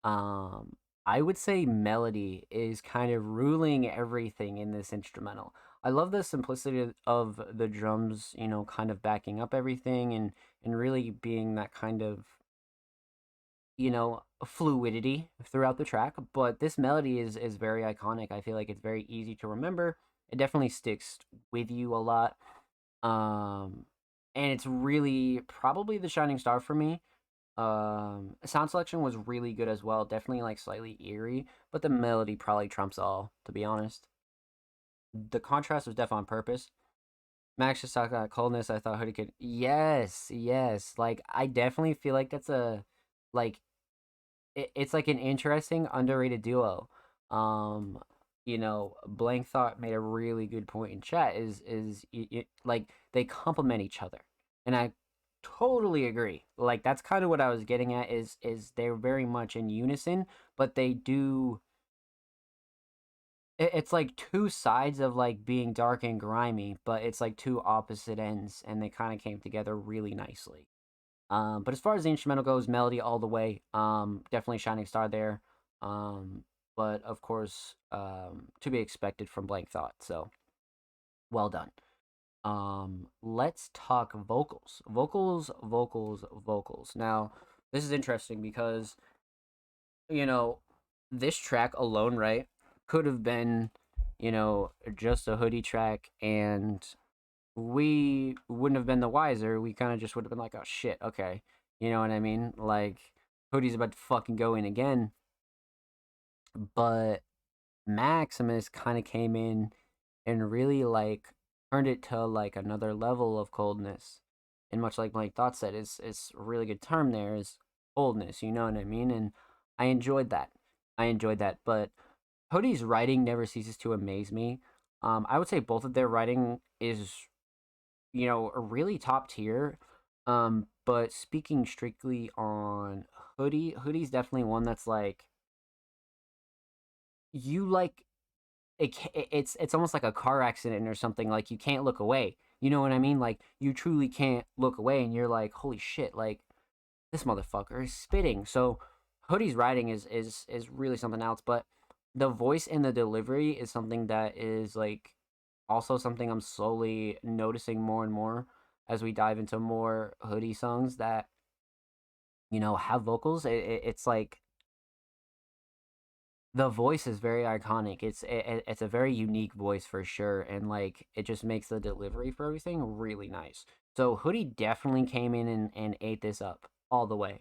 um I would say melody is kind of ruling everything in this instrumental. I love the simplicity of the drums, kind of backing up everything and really being that kind of, fluidity throughout the track, but this melody is very iconic. I feel like it's very easy to remember. It definitely sticks with you a lot. Um and it's really probably the shining star for me. Sound selection was really good as well, definitely like slightly eerie, but the melody probably trumps all, to be honest. The contrast was definitely on purpose. Max just talked about coldness. I thought Hoodie could. Yes, yes. Like I definitely feel like that's a like it's like an interesting underrated duo. Um, Blank Thought made a really good point in chat. Like they complement each other, and I totally agree. Like that's kind of what I was getting at. Is they're very much in unison, but they do. It's like two sides of like being dark and grimy, but it's like two opposite ends, and they kind of came together really nicely. But as far as the instrumental goes, melody all the way. Definitely shining star there. Um, but of course, to be expected from Blank Thought. So well done. Let's talk vocals. Vocals, vocals, vocals. Now, this is interesting because you know this track alone, right, could have been, just a Hoodie track, and we wouldn't have been the wiser. We kind of just would have been like, oh shit, okay. You know what I mean? Like, Hoodie's about to fucking go in again. But Maximus kind of came in and really, like, turned it to, like, another level of coldness. And much like Blake Thought said, it's a really good term there is coldness, you know what I mean? And I enjoyed that. I enjoyed that. But Hoodie's writing never ceases to amaze me. I would say both of their writing is, a really top tier. But speaking strictly on Hoodie's definitely one that's like you like it's almost like a car accident or something. Like you can't look away. You know what I mean? Like you truly can't look away, and you're like, holy shit! Like this motherfucker is spitting. So Hoodie's writing is really something else. But the voice and the delivery is something that is like also something I'm slowly noticing more and more as we dive into more Hoodie songs that have vocals. It's like the voice is very iconic. It's a very unique voice for sure, and like it just makes the delivery for everything really nice. So Hoodie definitely came in and ate this up all the way.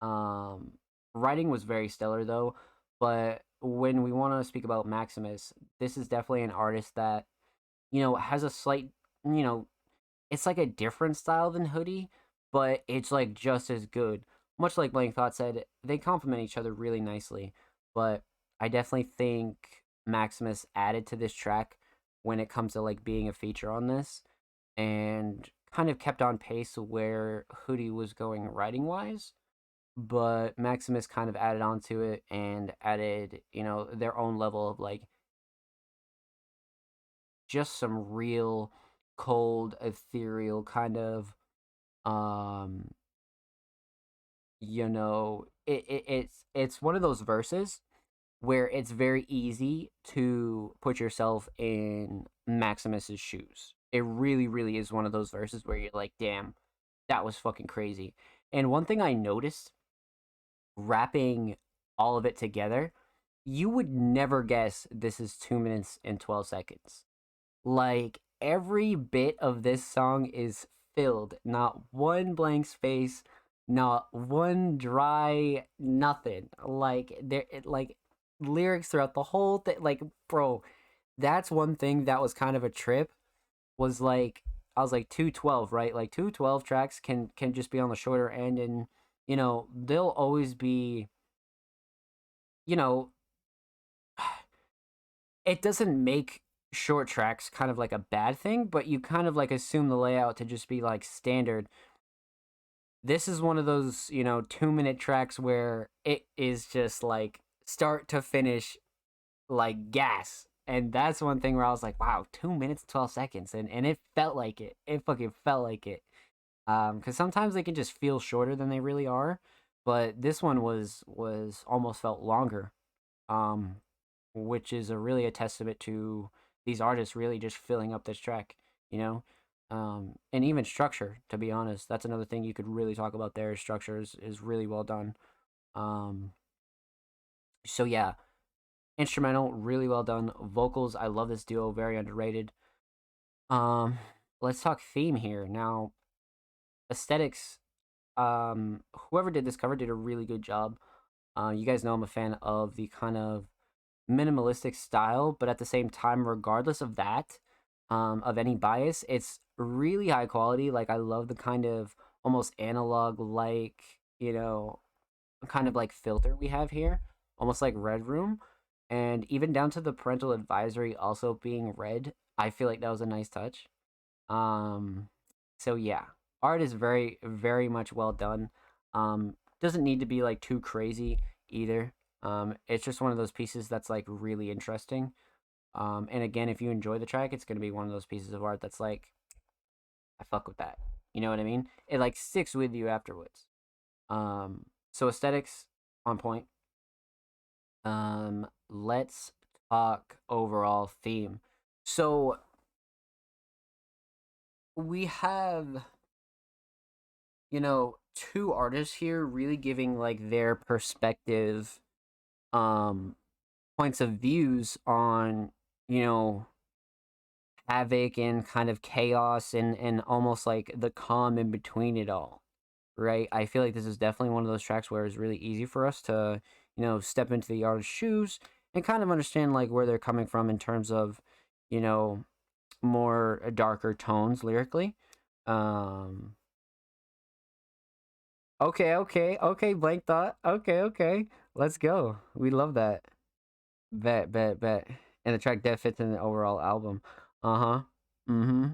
Um, Writing was very stellar though, but when we want to speak about Maximus, this is definitely an artist that has a slight, you know, it's like a different style than Hoodie, but it's like just as good. Much like Blank Thought said, they complement each other really nicely. But I definitely think Maximus added to this track when it comes to like being a feature on this, and kind of kept on pace where Hoodie was going writing wise. But Maximus kind of added on to it and added, their own level of like just some real cold, ethereal kind of um it's one of those verses where it's very easy to put yourself in Maximus's shoes. It really, really is one of those verses where you're like, damn, that was fucking crazy. And one thing I noticed wrapping all of it together, you would never guess this is 2 minutes and 12 seconds. Like every bit of this song is filled, not one blank space, not one dry nothing. Like like lyrics throughout the whole thing. Like, bro, that's one thing that was kind of a trip. Was like I was like 212, right? Like 212 tracks can just be on the shorter end, and they'll always be, you know, it doesn't make short tracks kind of like a bad thing, but you kind of like assume the layout to just be like standard. This is one of those, 2 minute tracks where it is just like start to finish, like gas. And that's one thing where I was like, wow, 2 minutes, 12 seconds. And it felt like it. It fucking felt like it. Because sometimes they can just feel shorter than they really are. But this one was almost felt longer. Um, which is really a testament to these artists really just filling up this track, you know? And even structure, to be honest. That's another thing you could really talk about there. Structure is really well done. Um, so yeah, instrumental, really well done. Vocals, I love this duo, very underrated. Um, let's talk theme here. Now, aesthetics, whoever did this cover did a really good job. You guys know I'm a fan of the kind of minimalistic style, but at the same time, regardless of that, of any bias, it's really high quality. Like I love the kind of almost analog like, you know, kind of like filter we have here, almost like Red Room. And even down to the parental advisory also being red, I feel like that was a nice touch. Um, so yeah, art is very, very much well done. Doesn't need to be like too crazy either. It's just one of those pieces that's like really interesting. And again, if you enjoy the track, it's gonna be one of those pieces of art that's like, I fuck with that. You know what I mean? It like sticks with you afterwards. So aesthetics on point. Let's talk overall theme. So we have, you know, two artists here really giving like their perspective, um, points of views on, you know, havoc and kind of chaos and almost like the calm in between it all, right? I feel like this is definitely one of those tracks where it's really easy for us to, you know, step into the artist's shoes and kind of understand like where they're coming from in terms of, you know, more darker tones lyrically. Um okay, blank thought. Okay. Let's go. We love that. Bet. And the track that fits in the overall album. Uh-huh. Mm-hmm.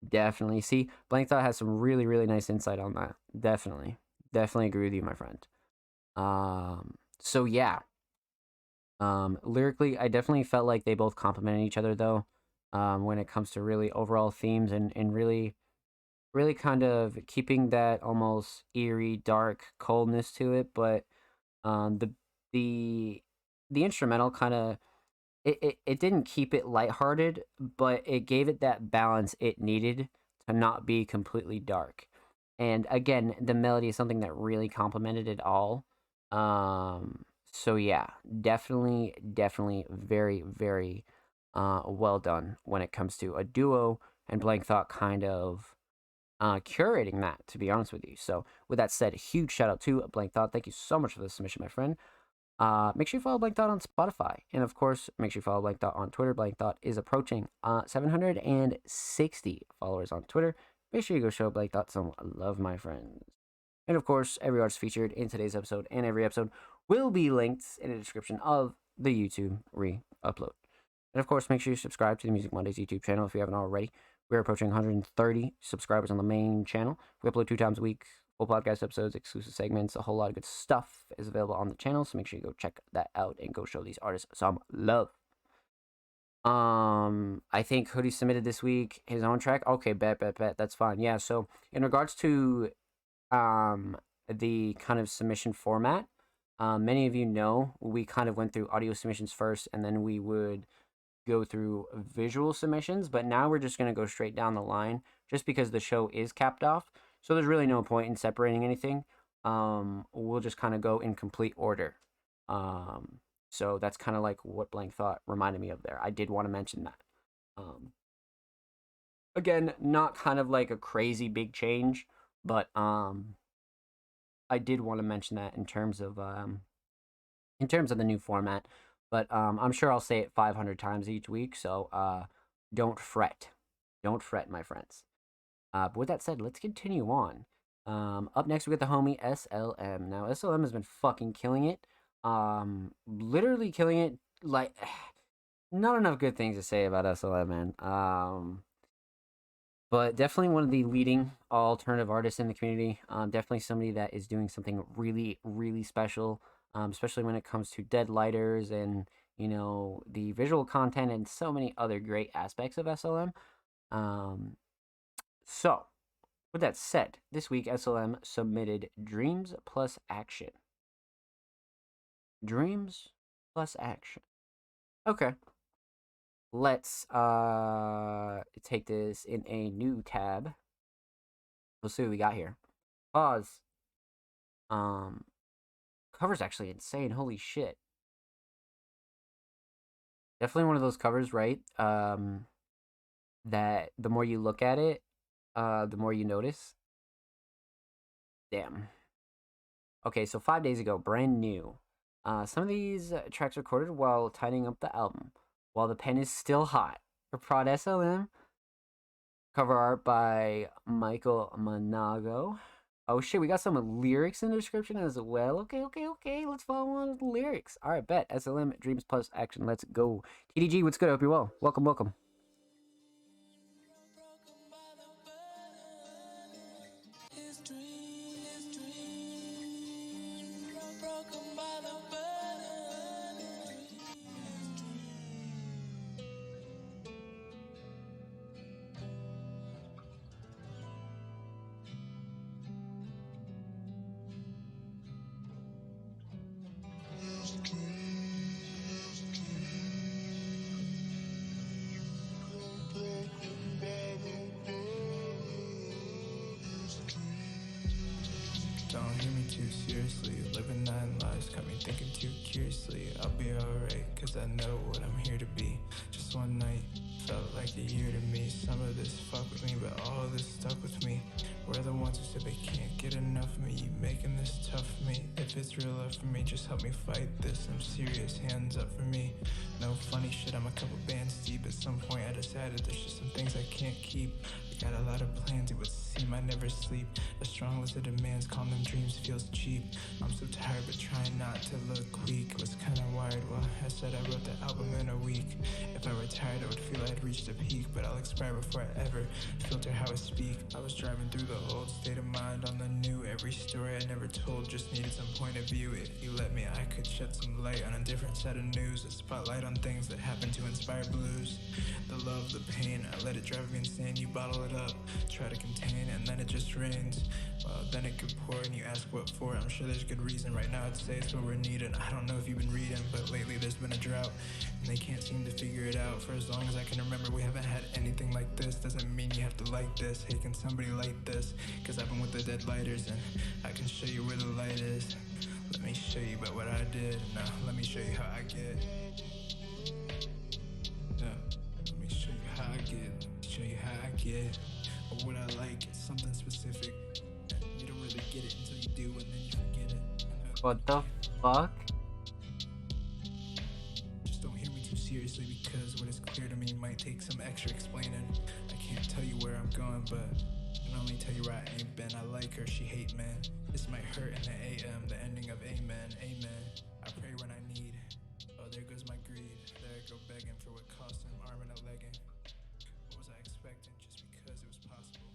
Definitely. See, Blank Thought has some really, really nice insight on that. Definitely agree with you, my friend. So yeah. Lyrically, I definitely felt like they both complemented each other though. When it comes to really overall themes and really, really kind of keeping that almost eerie, dark coldness to it, but the the the instrumental kind of it didn't keep it lighthearted, but it gave it that balance it needed to not be completely dark. And again, the melody is something that really complemented it all. So yeah, definitely very, very well done when it comes to a duo and Blank Thought kind of curating that, to be honest with you. So with that said, a huge shout out to Blank Thought. Thank you so much for the submission, my friend. Make sure you follow Blank Thought on Spotify. And of course, make sure you follow Blank Thought on Twitter. Blank Thought is approaching 760 followers on Twitter. Make sure you go show Blank Thought some love, my friends. And of course, every artist featured in today's episode and every episode will be linked in the description of the YouTube re-upload. And of course, make sure you subscribe to the Music Mondays YouTube channel if you haven't already. We're approaching 130 subscribers on the main channel. We upload 2 times a week. Full podcast episodes, exclusive segments, a whole lot of good stuff is available on the channel. So make sure you go check that out and go show these artists some love. I think Hoodie submitted this week his own track. Okay, bet. That's fine. Yeah. So in regards to the kind of submission format, many of you know we kind of went through audio submissions first, and then we would go through visual submissions. But now we're just gonna go straight down the line, just because the show is capped off. So there's really no point in separating anything. We'll just kind of go in complete order. So that's kind of like what Blank Thought reminded me of there. I did want to mention that. Again, not kind of like a crazy big change, but I did want to mention that in terms of the new format. But I'm sure I'll say it 500 times each week. So don't fret, my friends. But with that said, let's continue on. Up next, we got the homie SLM. Now, SLM has been fucking killing it. Literally killing it. Like, not enough good things to say about SLM, man. But definitely one of the leading alternative artists in the community. Definitely somebody that is doing something really, really special. Especially when it comes to Dead Lighters and the visual content, and so many other great aspects of SLM. So, with that said, this week SLM submitted Dreams plus Action. Dreams plus Action. Okay. Let's take this in a new tab. We'll see what we got here. Pause. Cover's actually insane. Holy shit. Definitely one of those covers, right? That the more you look at it, the more you notice. Damn. Okay, so 5 days ago, brand new. Some of these tracks recorded while tidying up the album, while the pen is still hot. For Prod SLM, cover art by Michael Manago. Oh shit, we got some lyrics in the description as well. Okay. Let's follow on with the lyrics. All right, bet. SLM, Dreams plus Action. Let's go. TDG, what's good? I hope you're well. Welcome. Don't hear me too seriously. Living 9 lives got me thinking too curiously. I'll be alright, cause I know what I'm here to be. Just one night felt like a year to me. Some of this fuck with me, but all of this stuck with me. We're the ones who said they can't get enough of me. You making this tough for me. If it's real love for me, just help me fight this. I'm serious, hands up for me. No funny shit, I'm a couple bands deep. At some point I decided there's just some things I can't keep. I got a lot of plans, it would seem I never sleep. As strong as the demands, calm them dreams feels cheap. I'm so tired but trying not to look weak. It was kinda wired, well, I said I wrote the album in a week. If I retired I would feel I'd reached a peak. But I'll expire before I ever filter how I speak. I was driving through the old, state of mind on the new. Every story I never told just needed some point of view. If you let me, I could shed some light on a different set of news. A spotlight on things that happen to inspire blues. The love, the pain, I let it drive me insane. You bottle it up, try to contain, and then it just rains. Well, then it could pour and you ask what for. I'm sure there's good reason. Right now I'd say it's what we're needing. I don't know if you've been reading, but lately there's been a drought and they can't seem to figure it out. For as long as I can remember, we haven't had anything like this. Doesn't mean you have to like this. Hey, can somebody light this? Cause I've been with the dead lighters and I can show you where the light is. Let me show you about what I did. Now let me show you how I get. Yeah, let me show you how I get. Show you how I get. Or what I like, it's something specific. You don't really get it until you do, and then you forget it. What the fuck? Just don't hear me too seriously, because what is clear to me might take some extra explaining. I can't tell you where I'm going, but I can only tell you where I ain't been. I like her, she hate man. This might hurt in the AM, the ending of amen, amen. I pray when I need. Oh, there goes my greed. There I go begging for what cost an arm and a legging. What was I expecting just because it was possible?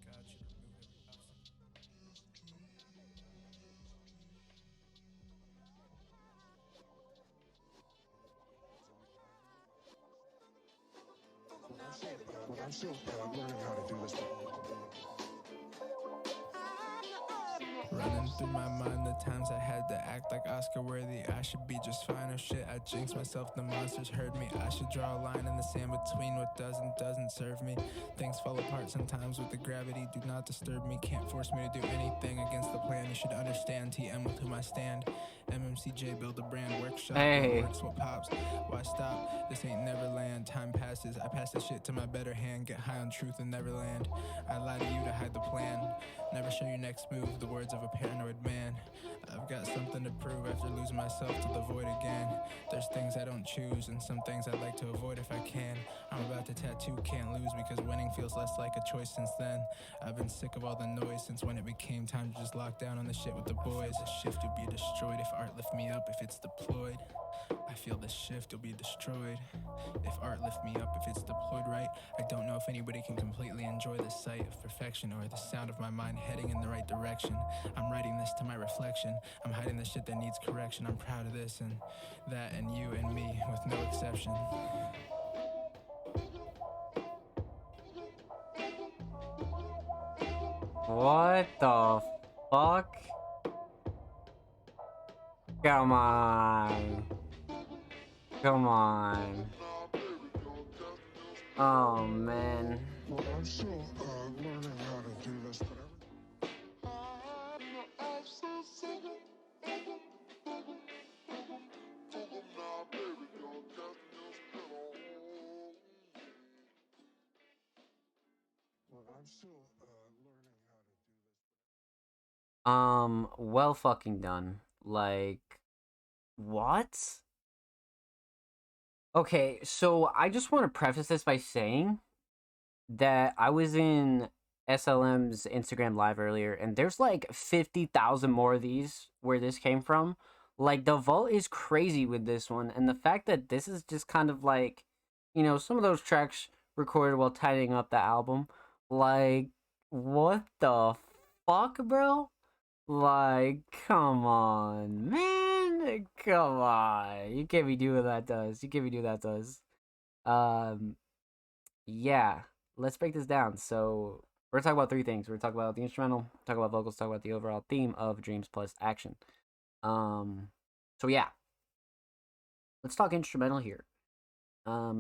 God should remove every obstacle. I'm still learning how to do this. Running through my mind the times I had to act like Oscar worthy. I should be just fine. Oh shit, I jinxed myself, the monsters heard me. I should draw a line in the sand between what does and doesn't serve me. Things fall apart sometimes with the gravity. Do not disturb me, can't force me to do anything against the plan. You should understand TM with whom I stand. MMCJ build a brand workshop. Hey. Works what pops. Why stop? This ain't Neverland. Time passes. I pass the shit to my better hand. Get high on truth in Neverland. I lie to you to hide the plan. Never show your next move. The words of a paranoid man. I've got something to prove after losing myself to the void again. There's things I don't choose and some things I'd like to avoid if I can. I'm about the tattoo can't lose because winning feels less like a choice since then. I've been sick of all the noise since when it became time to just lock down on the shit with the boys. The shift will be destroyed if art lift me up, if it's deployed. I feel the shift will be destroyed if art lift me up, if it's deployed right. I don't know if anybody can completely enjoy the sight of perfection or the sound of my mind heading in the right direction. I'm writing this to my reflection. I'm hiding the shit that needs correction. I'm proud of this and that and you and me with no exception. What the fuck? Come on. Come on. Oh, man. Well, I'm still learning how to do this, but I'm still learning how to do this. Well fucking done. Like, what? Okay, so I just want to preface this by saying that I was in SLM's Instagram live earlier, and there's like 50,000 more of these where this came from. Like, the vault is crazy with this one, and the fact that this is just kind of like, you know, some of those tracks recorded while tidying up the album. Like, what the fuck, bro? Like, come on, man. Come on. You can't be doing that to us. You can't be doing that to us. Yeah. Let's break this down. So, we're talking about three things. We're talking about the instrumental, talk about vocals, talk about the overall theme of Dreams plus action. So yeah. Let's talk instrumental here.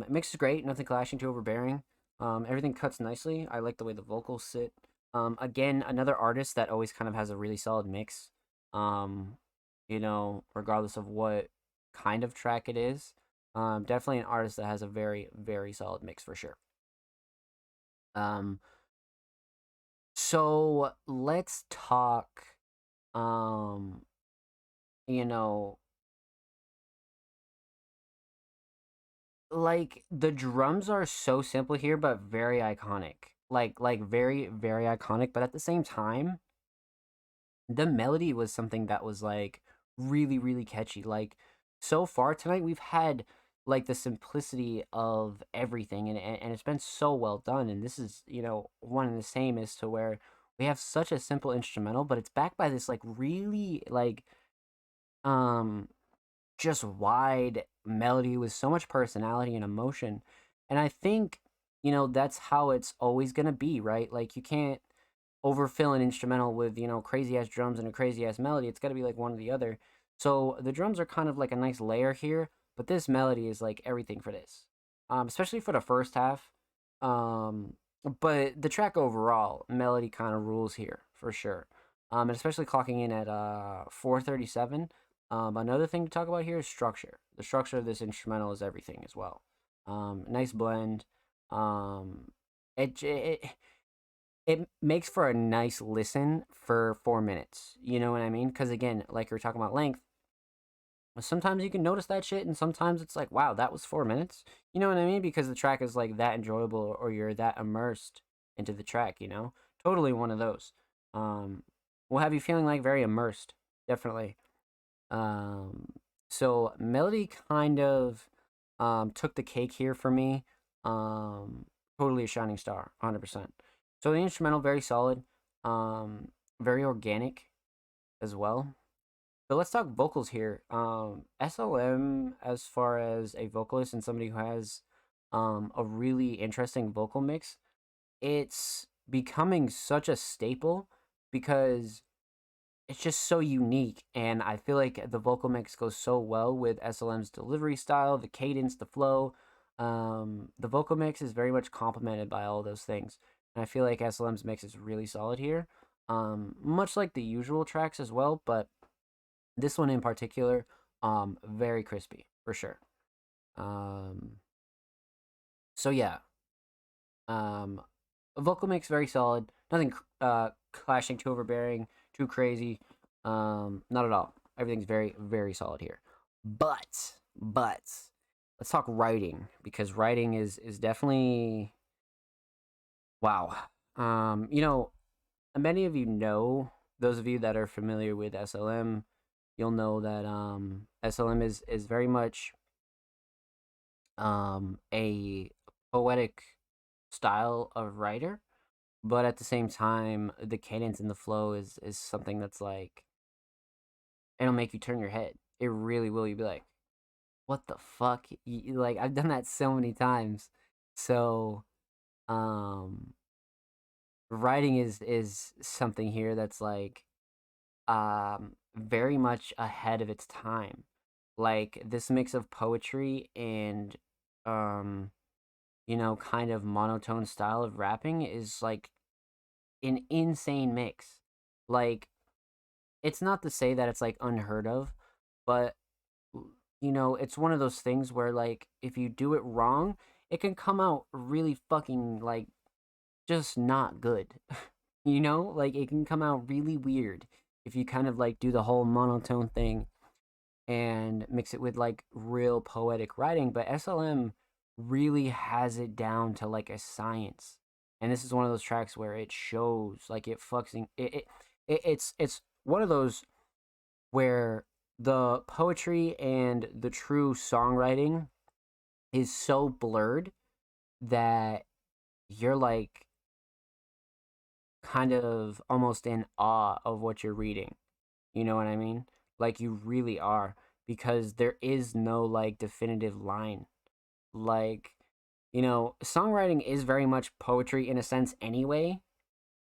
Mix is great, nothing clashing, too overbearing. Everything cuts nicely. I like the way the vocals sit. Again, another artist that always kind of has a really solid mix. You know, regardless of what kind of track it is. Definitely an artist that has a very, very solid mix for sure. So let's talk, you know, like the drums are so simple here, but very iconic. Like very, very iconic. But at the same time, the melody was something that was like really, really catchy. Like so far tonight, we've had like the simplicity of everything, and it's been so well done. And this is, you know, one and the same as to where we have such a simple instrumental, but it's backed by this like really like um just wide melody with so much personality and emotion. And I think, you know, that's how it's always gonna be, right? Like you can't overfill an instrumental with, you know, crazy ass drums and a crazy ass melody. It's gotta be like one or the other. So the drums are kind of like a nice layer here, but this melody is like everything for this. Especially for the first half. Um but the track overall, melody kind of rules here for sure. And especially clocking in at 4:37. Another thing to talk about here is structure. The structure of this instrumental is everything as well. Nice blend. Um, it it makes for a nice listen for 4 minutes. You know what I mean? Because again, like you're talking about length, sometimes you can notice that shit, and sometimes it's like, wow, that was 4 minutes. You know what I mean? Because the track is like that enjoyable, or you're that immersed into the track. You know, totally one of those. Um, will have you feeling like very immersed. Definitely. Um, so melody kind of took the cake here for me. Um, totally a shining star, 100%. So the instrumental very solid, very organic as well. But let's talk vocals here. SLM, as far as a vocalist and somebody who has a really interesting vocal mix, it's becoming such a staple because it's just so unique, and I feel like the vocal mix goes so well with SLM's delivery style, the cadence, the flow. The vocal mix is very much complemented by all those things, and I feel like SLM's mix is really solid here. Much like the usual tracks as well, but this one in particular, very crispy for sure. Um, so yeah, vocal mix very solid. Nothing clashing, too overbearing, too crazy. Not at all. Everything's very, very solid here. But let's talk writing, because writing is definitely wow. You know, many of you know, those of you that are familiar with SLM, you'll know that SLM is very much a poetic style of writer, but at the same time, the cadence and the flow is something that's like it'll make you turn your head. It really will. You'll be like, "What the fuck?" Like I've done that so many times. So, um, writing is something here that's like very much ahead of its time. Like this mix of poetry and um kind of monotone style of rapping is like an insane mix. Like it's not to say that it's like unheard of, but it's one of those things where like if you do it wrong, it can come out really fucking like just not good. Like it can come out really weird if you kind of like do the whole monotone thing and mix it with like real poetic writing. But SLM really has it down to like a science. And this is one of those tracks where it shows like it's one of those where the poetry and the true songwriting is so blurred that you're like kind of almost in awe of what you're reading. You know what I mean? Like you really are, because there is no like definitive line. Like, songwriting is very much poetry in a sense anyway.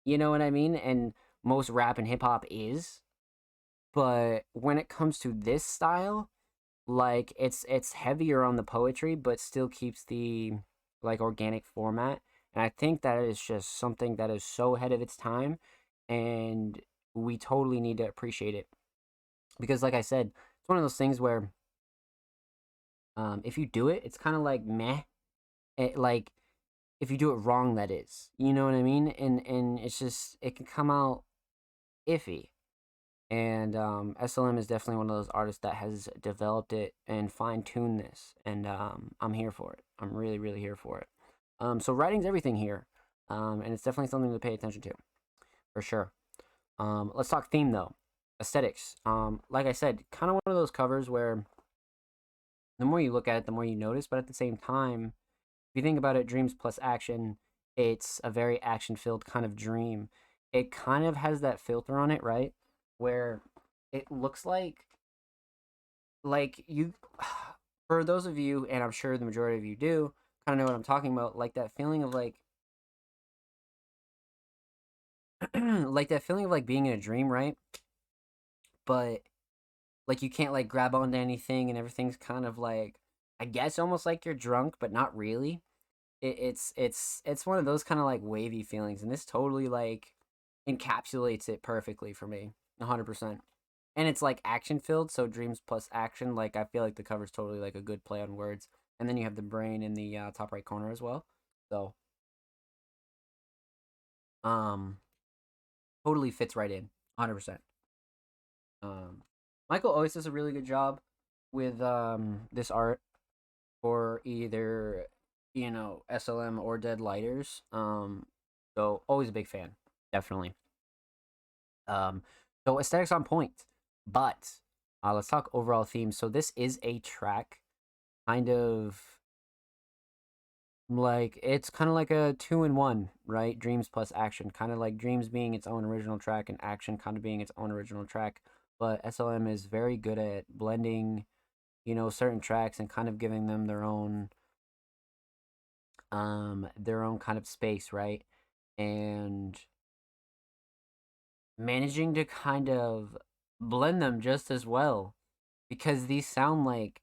You know what I mean? And most rap and hip hop is. But when it comes to this style, like it's heavier on the poetry but still keeps the like organic format. And I think that is just something that is so ahead of its time, and we totally need to appreciate it. Because like I said, it's one of those things where if you do it, it's kind of like meh. Like if you do it wrong, that is, you know what I mean. And it's just it can come out iffy. And SLM is definitely one of those artists that has developed it and fine tuned this, and I'm here for it. I'm really really here for it. So writing's everything here, and it's definitely something to pay attention to, for sure. Let's talk theme though, aesthetics. Like I said, kind of one of those covers where the more you look at it, the more you notice. But at the same time, if you think about it, dreams plus action, it's a very action filled kind of dream. It kind of has that filter on it, right? Where it looks like you for those of you, and I'm sure the majority of you do, kind of know what I'm talking about, like that feeling of like like that feeling of like being in a dream, right? But like you can't like grab onto anything and everything's kind of like, I guess almost like you're drunk, but not really. It's one of those kind of like wavy feelings, and this totally like encapsulates it perfectly for me, 100%. And it's like action filled, so dreams plus action. Like I feel like the cover's totally like a good play on words, and then you have the brain in the top right corner as well. So um, totally fits right in, 100%. Um, Michael always does a really good job with this art for either SLM or Dead Lighters. So always a big fan, definitely. Um, so aesthetics on point, but let's talk overall theme. So this is a track, kind of like it's kind of like a two in one, right? Dreams plus action, kind of like Dreams being its own original track and Action kind of being its own original track. But SLM is very good at blending, certain tracks and kind of giving them their own kind of space, right? And managing to kind of blend them just as well, because these sound like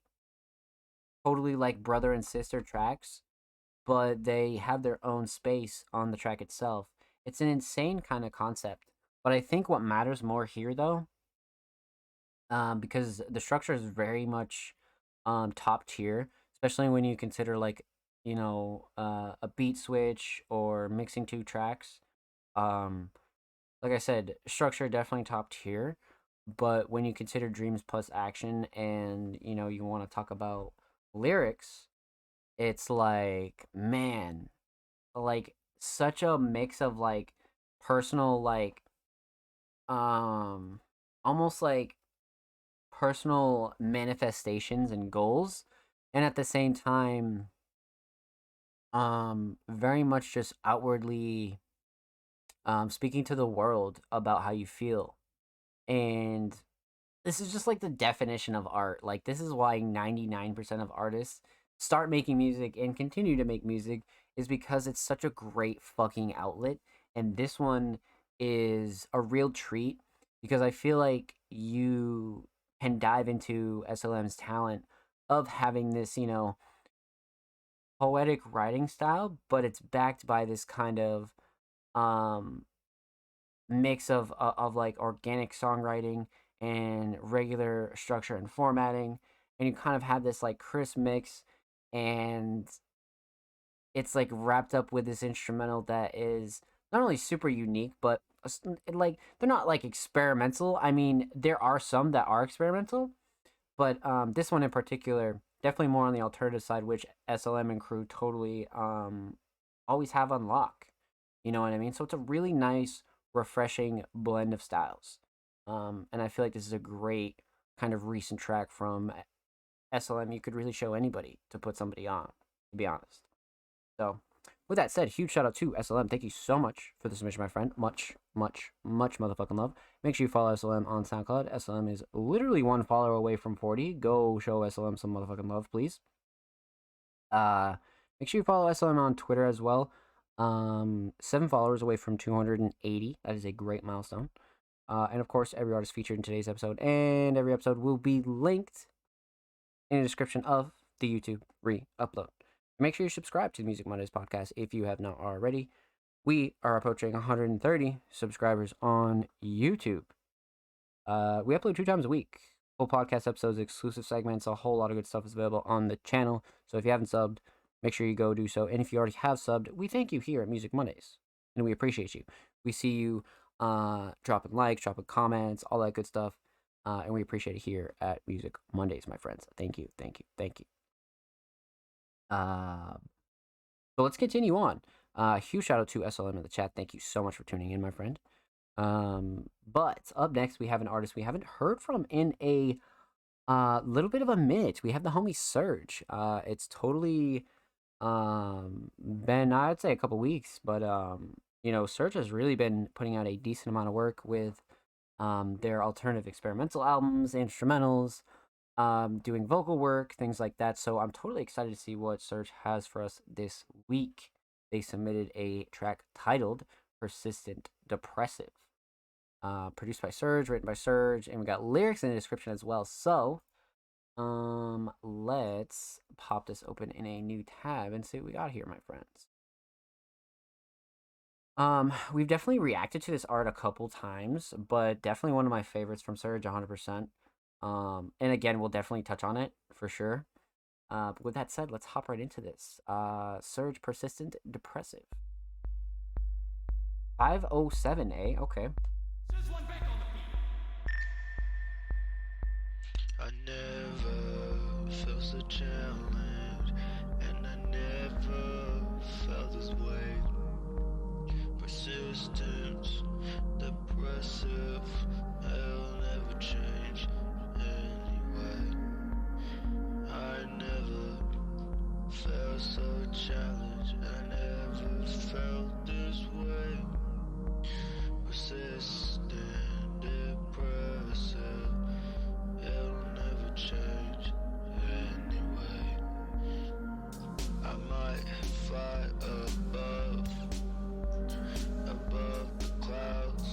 totally like brother and sister tracks, but they have their own space on the track itself. It's an insane kind of concept. But I think what matters more here, though, because the structure is very much top tier, especially when you consider like a beat switch or mixing two tracks. Um, like I said, structure definitely top tier, but when you consider dreams plus action, and you want to talk about lyrics, it's like, man, like such a mix of like personal, like almost like personal manifestations and goals, and at the same time very much just outwardly speaking to the world about how you feel. And this is just like the definition of art. Like, this is why 99% of artists start making music and continue to make music, is because it's such a great fucking outlet. And this one is a real treat because I feel like you can dive into SLM's talent of having this, you know, poetic writing style, but it's backed by this kind of um mix of like organic songwriting and regular structure and formatting, and you kind of have this like crisp mix, and it's like wrapped up with this instrumental that is not only super unique, but like they're not like experimental. I mean, there are some that are experimental, but this one in particular definitely more on the alternative side, which SLM and crew totally always have on lock. You know what I mean? So it's a really nice, refreshing blend of styles. And I feel like this is a great kind of recent track from SLM. You could really show anybody to put somebody on, to be honest. So, with that said, huge shout out to SLM. Thank you so much for the submission, my friend. Much, much, much motherfucking love. Make sure you follow SLM on SoundCloud. SLM is literally one follower away from 40. Go show SLM some motherfucking love, please. Make sure you follow SLM on Twitter as well. 7 followers away from 280. That is a great milestone. And of course, every artist featured in today's episode and every episode will be linked in the description of the YouTube re-upload. Make sure you subscribe to the Music Mondays podcast if you have not already. We are approaching 130 subscribers on YouTube. We upload 2 times a week. Full podcast episodes, exclusive segments, a whole lot of good stuff is available on the channel. So if you haven't subbed, make sure you go do so. And if you already have subbed, we thank you here at Music Mondays. And we appreciate you. We see you dropping likes, dropping comments, all that good stuff. And we appreciate it here at Music Mondays, my friends. Thank you, thank you, thank you. So let's continue on. Huge shout out to SLM in the chat. Thank you so much for tuning in, my friend. But up next, we have an artist we haven't heard from in a little bit of a minute. We have the homie Surge. It's totally been, I'd say, a couple weeks, but you know, Surge has really been putting out a decent amount of work with their alternative experimental albums, instrumentals, doing vocal work, things like that. So I'm totally excited to see what Surge has for us this week. They submitted a track titled Persistent Depressive. Produced by Surge, written by Surge, and we got lyrics in the description as well. So let's pop this open in a new tab and see what we got here, my friends. We've definitely reacted to this art a couple times, but definitely one of my favorites from Surge, 100%. And again, we'll definitely touch on it for sure. But with that said, let's hop right into this. Surge, Persistent Depressive. 507, okay. I never felt so challenged, and I never felt this way. Persistence, depressive, I'll never change anyway. I never felt so challenged, I never felt this way. Persistent, depressive, it'll never change anyway. I might fly above the clouds.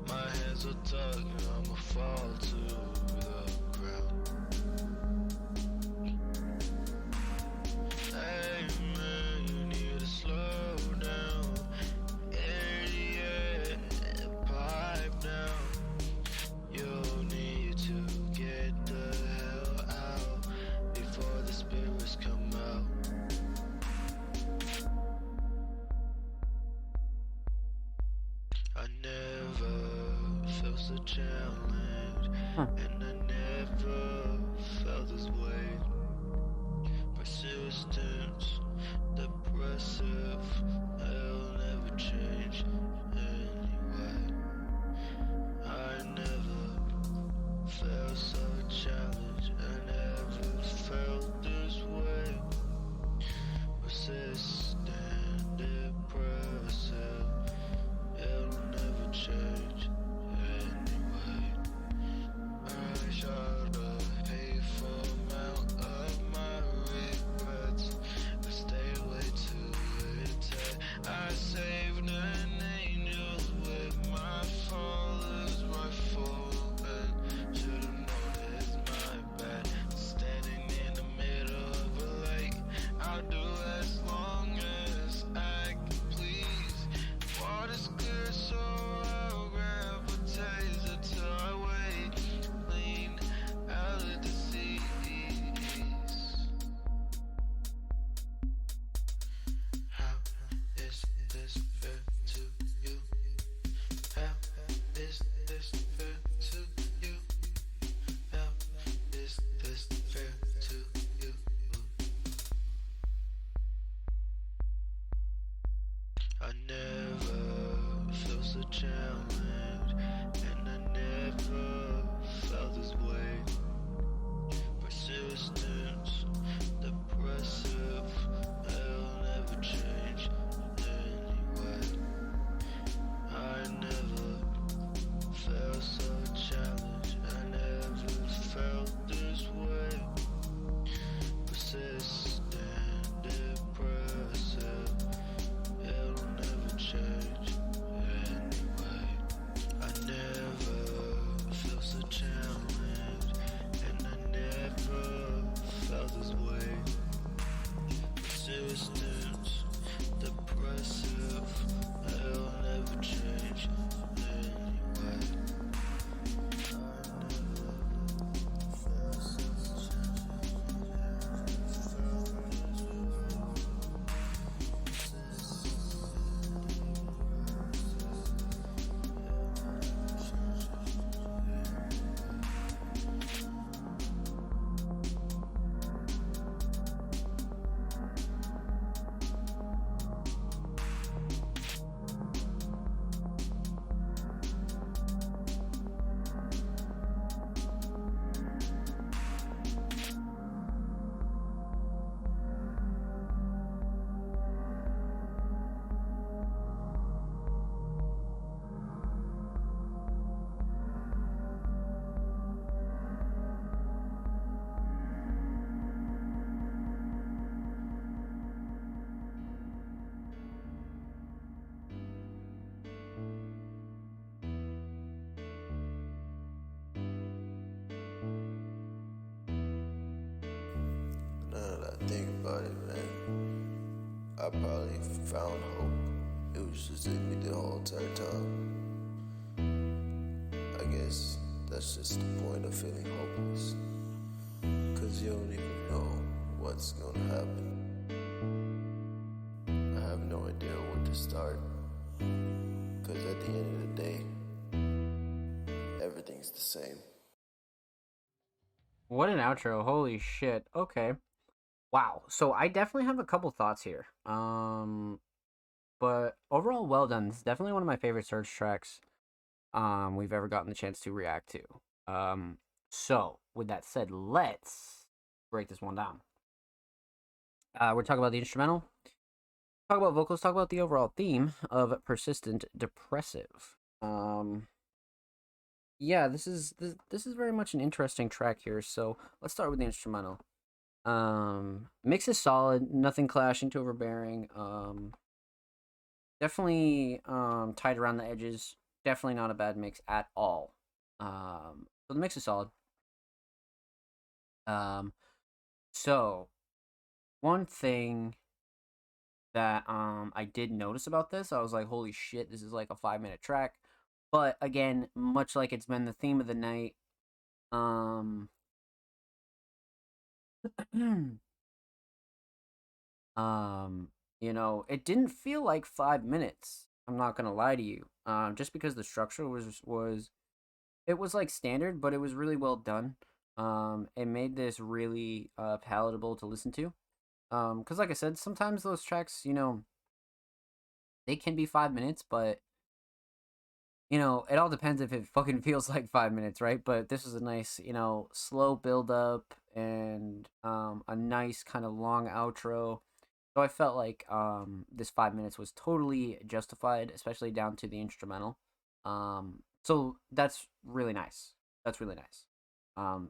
My hands are tugging, I'ma fall to the ground. Hey man, you need to slow down. Pipe down. You'll need to get the hell out before the spirits come out. I never felt so challenged, and I never felt this way. Persistence, depressive, I'll never change anyway. I never felt so challenged, I never felt this way. Persistent, depressive, it'll never change anyway. I shot a hateful amount of my regrets, but stay way too late. I saved an angel with my father's rifle, and should've known it's my bad. Standing in the middle of a lake, I'll do as long as I can please. Water's clear, so I'll grab a taser till I wait. Lean out of the seas. How is this fair to you? How is this fair to you? How is this fair to you? I never felt so challenged, and I never felt this way. Persistence, depressive, I'll never change anyway. I never felt so challenged, I never felt this way. Persistent, depressive, it'll never change anyway. I never felt so challenged, and I never felt this way. Persistence, depressive, it'll never change anyway. I never felt so Now that I think about it, man, I probably found hope. It was just in me the whole entire time. I guess that's just the point of feeling hopeless. Cause you don't even know what's gonna happen. I have no idea where to start. Cause at the end of the day, everything's the same. What an outro. Holy shit. Okay. Wow. So I definitely have a couple thoughts here. But overall, well done. This is definitely one of my favorite Surge tracks we've ever gotten the chance to react to. So with that said, let's break this one down. We're talking about the instrumental, talk about vocals, talk about the overall theme of Persistent Depressive. Yeah, this is very much an interesting track here. So let's start with the instrumental. Mix is solid, nothing clashing to overbearing. Definitely tight around the edges. Definitely not a bad mix at all. So the mix is solid. So one thing that I did notice about this, I was like, holy shit, this is like a 5-minute track. But again, much like it's been the theme of the night, you know, it didn't feel like 5 minutes. I'm not gonna lie to you. Just because the structure was it was like standard, but it was really well done. It made this really palatable to listen to. Because like I said, sometimes those tracks, they can be 5 minutes, but it all depends if it fucking feels like 5 minutes, right? But this was a nice, slow build up and a nice kind of long outro. So I felt like this 5 minutes was totally justified, especially down to the instrumental. So that's really nice. That's really nice.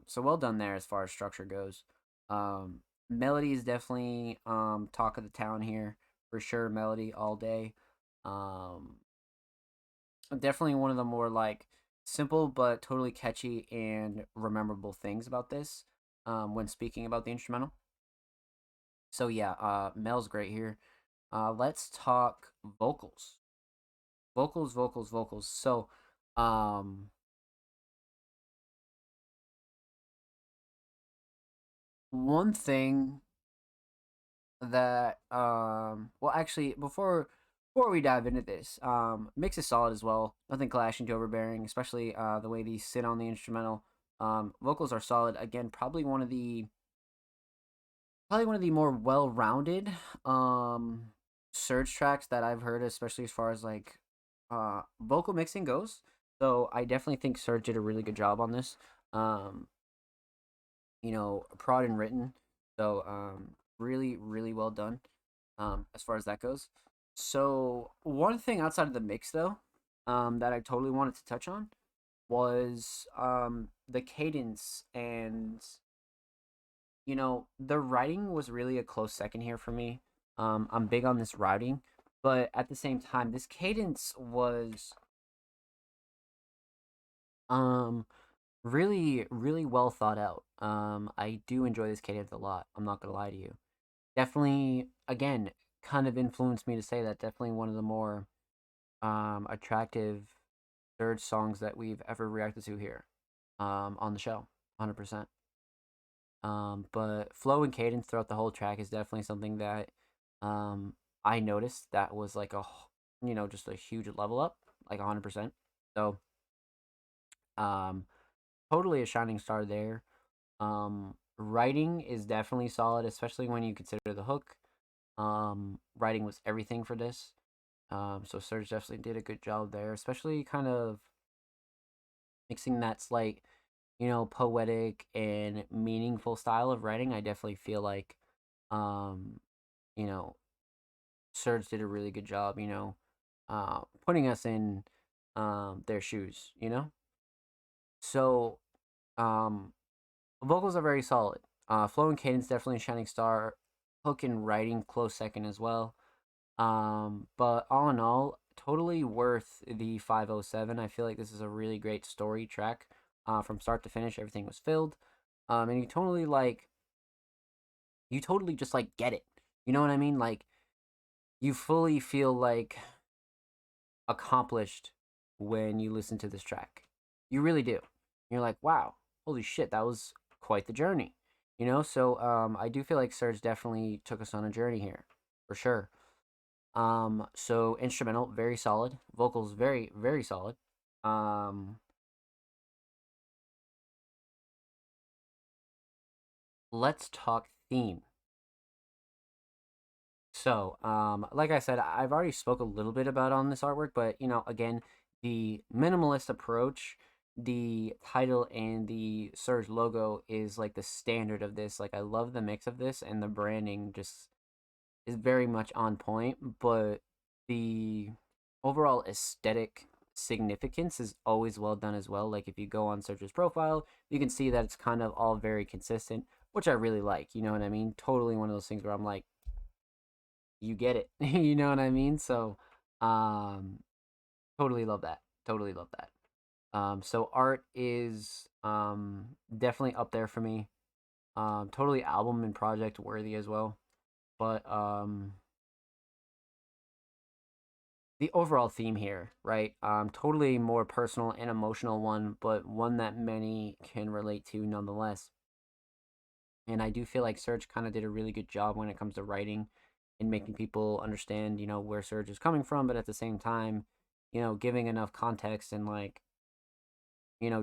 So well done there as far as structure goes. Melody is definitely talk of the town here for sure. Melody all day. Um, Definitely one of the more like simple but totally catchy and rememberable things about this. When speaking about the instrumental. So yeah, Mel's great here. Let's talk vocals. Vocals. So, um, one thing that well actually before we dive into this, mix is solid as well. Nothing clashing to overbearing, especially the way these sit on the instrumental. Vocals are solid. Again, probably one of the more well-rounded Surge tracks that I've heard, especially as far as like vocal mixing goes. So I definitely think Surge did a really good job on this. Um, prod and written. So really, really well done. As far as that goes. So one thing outside of the mix though, that I totally wanted to touch on was the cadence and the writing was really a close second here for me. I'm big on this writing, but at the same time, this cadence was um really, really well thought out. I do enjoy this cadence a lot. I'm not gonna lie to you. Definitely, again, kind of influenced me to say that. Definitely one of the more attractive third songs that we've ever reacted to here, on the show, 100%. But flow and cadence throughout the whole track is definitely something that I noticed that was like just a huge level up, like 100%. So, um, totally a shining star there. Writing is definitely solid, especially when you consider the hook. Writing was everything for this. So Serge definitely did a good job there, especially kind of mixing that slight, poetic and meaningful style of writing. I definitely feel like, um, you know, Serge did a really good job, putting us in their shoes, So, um, vocals are very solid. Flow and cadence definitely a shining star. Hook and writing close second as well. But all in all, totally worth the 507. I feel like this is a really great story track. From start to finish, everything was filled. And you totally just like get it. You know what I mean? Like you fully feel like accomplished when you listen to this track. You really do. You're like, wow, holy shit, that was quite the journey. So I do feel like Serge definitely took us on a journey here, for sure. So instrumental, very solid. Vocals, very, very solid. Um, let's talk theme. So, like I said, I've already spoke a little bit about on this artwork, but again, the minimalist approach, the title and the Surge logo is like the standard of this. Like I love the mix of this and the branding just is very much on point, but the overall aesthetic significance is always well done as well. Like if you go on Surge's profile, you can see that it's kind of all very consistent, which I really like. You know what I mean? Totally one of those things where I'm like, you get it. You know what I mean? So, um, totally love that. Totally love that. So art is definitely up there for me. Totally album and project worthy as well. But the overall theme here, right? Totally more personal and emotional one, but one that many can relate to nonetheless. And I do feel like Serge kind of did a really good job when it comes to writing and making people understand, where Serge is coming from, but at the same time, giving enough context and like,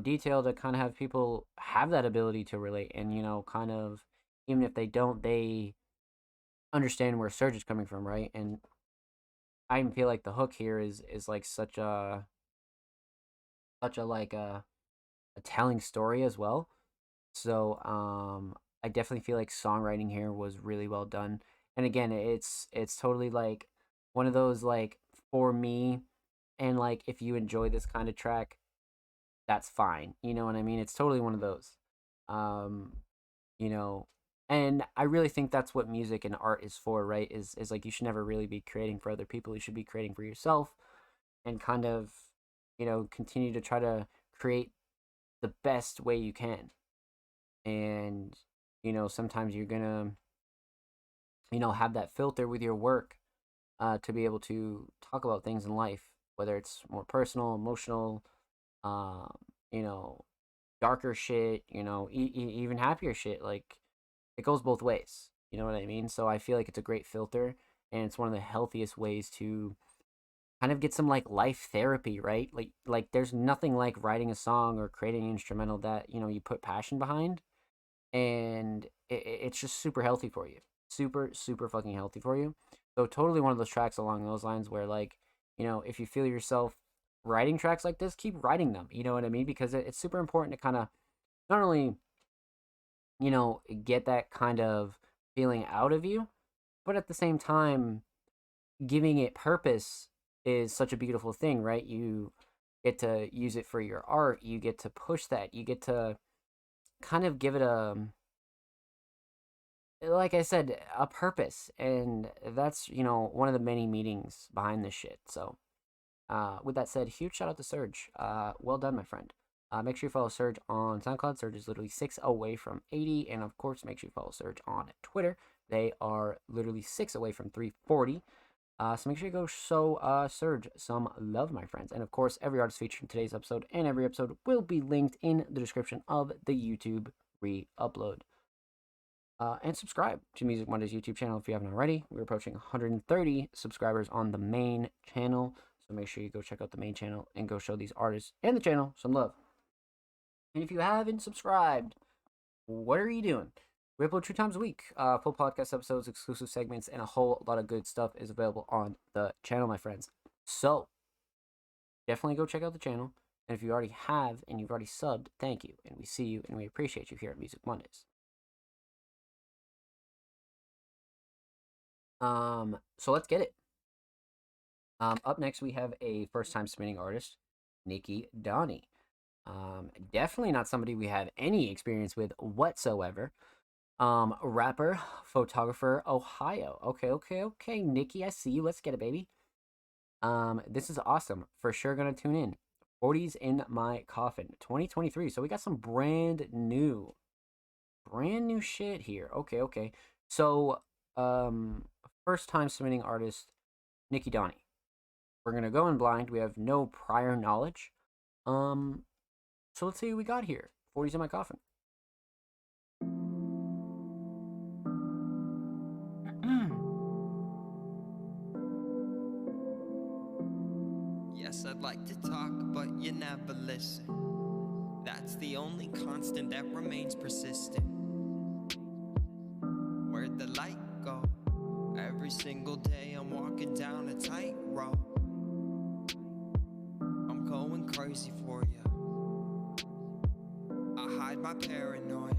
detail to kind of have people have that ability to relate and, kind of, even if they don't, they understand where Surge is coming from, right? And I even feel like the hook here is like such a like a telling story as well. So I definitely feel like songwriting here was really well done. And again, it's totally like one of those like for me, and like if you enjoy this kind of track, that's fine. You know what I mean? It's totally one of those. Um you know, and I really think that's what music and art is for, right? Is like you should never really be creating for other people. You should be creating for yourself and kind of, continue to try to create the best way you can. And sometimes you're gonna have that filter with your work, to be able to talk about things in life, whether it's more personal, emotional, um you know darker shit, even happier shit. Like, it goes both ways, you know what I mean? So I feel like it's a great filter, and it's one of the healthiest ways to kind of get some like life therapy, right? Like there's nothing like writing a song or creating an instrumental that you put passion behind, and it's just super healthy for you, super super fucking healthy for you. So totally one of those tracks along those lines where, like, if you feel yourself writing tracks like this, keep writing them, you know what I mean? Because it's super important to kind of not only get that kind of feeling out of you, but at the same time giving it purpose is such a beautiful thing, right? You get to use it for your art, you get to push that, you get to kind of give it a, like I said, a purpose. And that's one of the many meanings behind this shit. So with that said, huge shout out to Surge. Well done, my friend. Make sure you follow Surge on SoundCloud. Surge is literally 6 away from 80. And of course, make sure you follow Surge on Twitter. They are literally 6 away from 340. So make sure you go show Surge some love, my friends. And of course, every artist featured in today's episode and every episode will be linked in the description of the YouTube re-upload. And subscribe to Music Mondays YouTube channel if you haven't already. We're approaching 130 subscribers on the main channel. So make sure you go check out the main channel and go show these artists and the channel some love. And if you haven't subscribed, what are you doing? We upload 2 times a week. Full podcast episodes, exclusive segments, and a whole lot of good stuff is available on the channel, my friends. So definitely go check out the channel. And if you already have and you've already subbed, thank you. And we see you and we appreciate you here at Music Mondays. So let's get it. Up next we have a first-time submitting artist, Nikki Donnie. Definitely not somebody we have any experience with whatsoever. Rapper, photographer, Ohio. Okay, Nikki, I see you. Let's get it, baby. This is awesome. For sure gonna tune in. 40s in my coffin, 2023. So we got some brand new shit here. Okay. So, first time submitting artist, Nikki Donnie. We're gonna go in blind. We have no prior knowledge. So let's see what we got here. 40s in my coffin. Yes, I'd like to talk, but you never listen. That's the only constant that remains persistent. Where'd the light go? Every single day I'm walking down a tightrope. I'm going crazy for you. I hide my paranoia.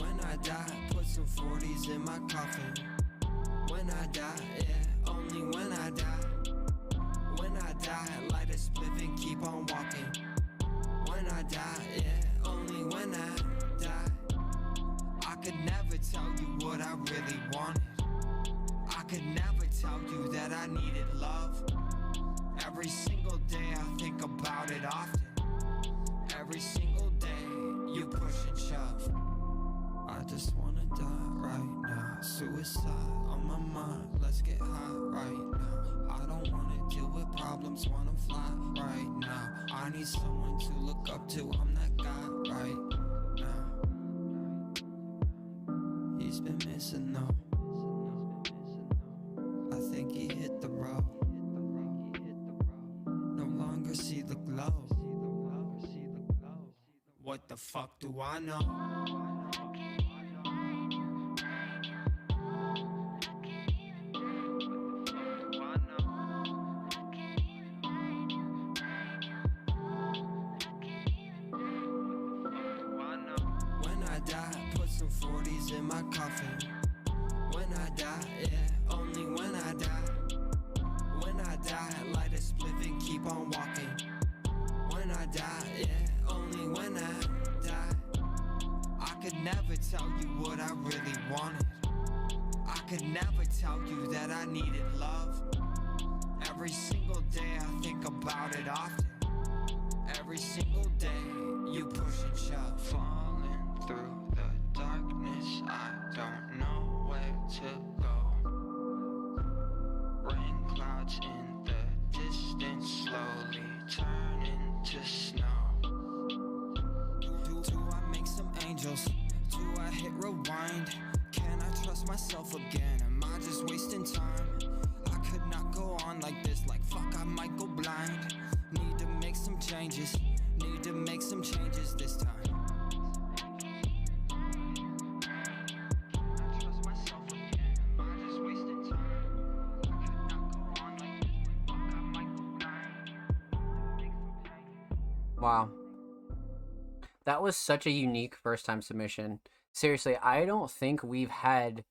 When I die, put some 40s in my coffin. When I die, yeah, only when I die. When I die, light a spliff and keep on walking. When I die, yeah, only when I die. I could never tell you what I really wanted. I could never tell you that I needed love. Every single day I think about it often. Every single day you push and shove. I just wanna die right now. Suicide on my mind, let's get high right now. I don't wanna deal with problems, wanna fly right now. I need someone to look up to, I'm that guy right now. He's been missing though. I think he hit the road. No longer see the glow. What the fuck do I know? When I die, put some 40s in my coffin. When I die, yeah, only when I die. When I die, light a spliff and keep on walking. When I die, yeah, only when I die. I could never tell you what I really wanted. I could never tell you that I needed love. Every single day I think about it often. Every single day you push and shove. Falling through the darkness, I don't know where to go. Rain clouds in the distance slowly turning to snow. Do I make some angels? Do I hit rewind? Can I trust myself again? Am I just wasting time? I could not go on like this, like fuck, I might go blind. Need to make some changes. Need to make some changes this time. I trust myself again. Am I just wasting time? I could not go on like this, like fuck, I might go blind. Make some changes. Wow. That was such a unique first time submission. Seriously, I don't think we've had,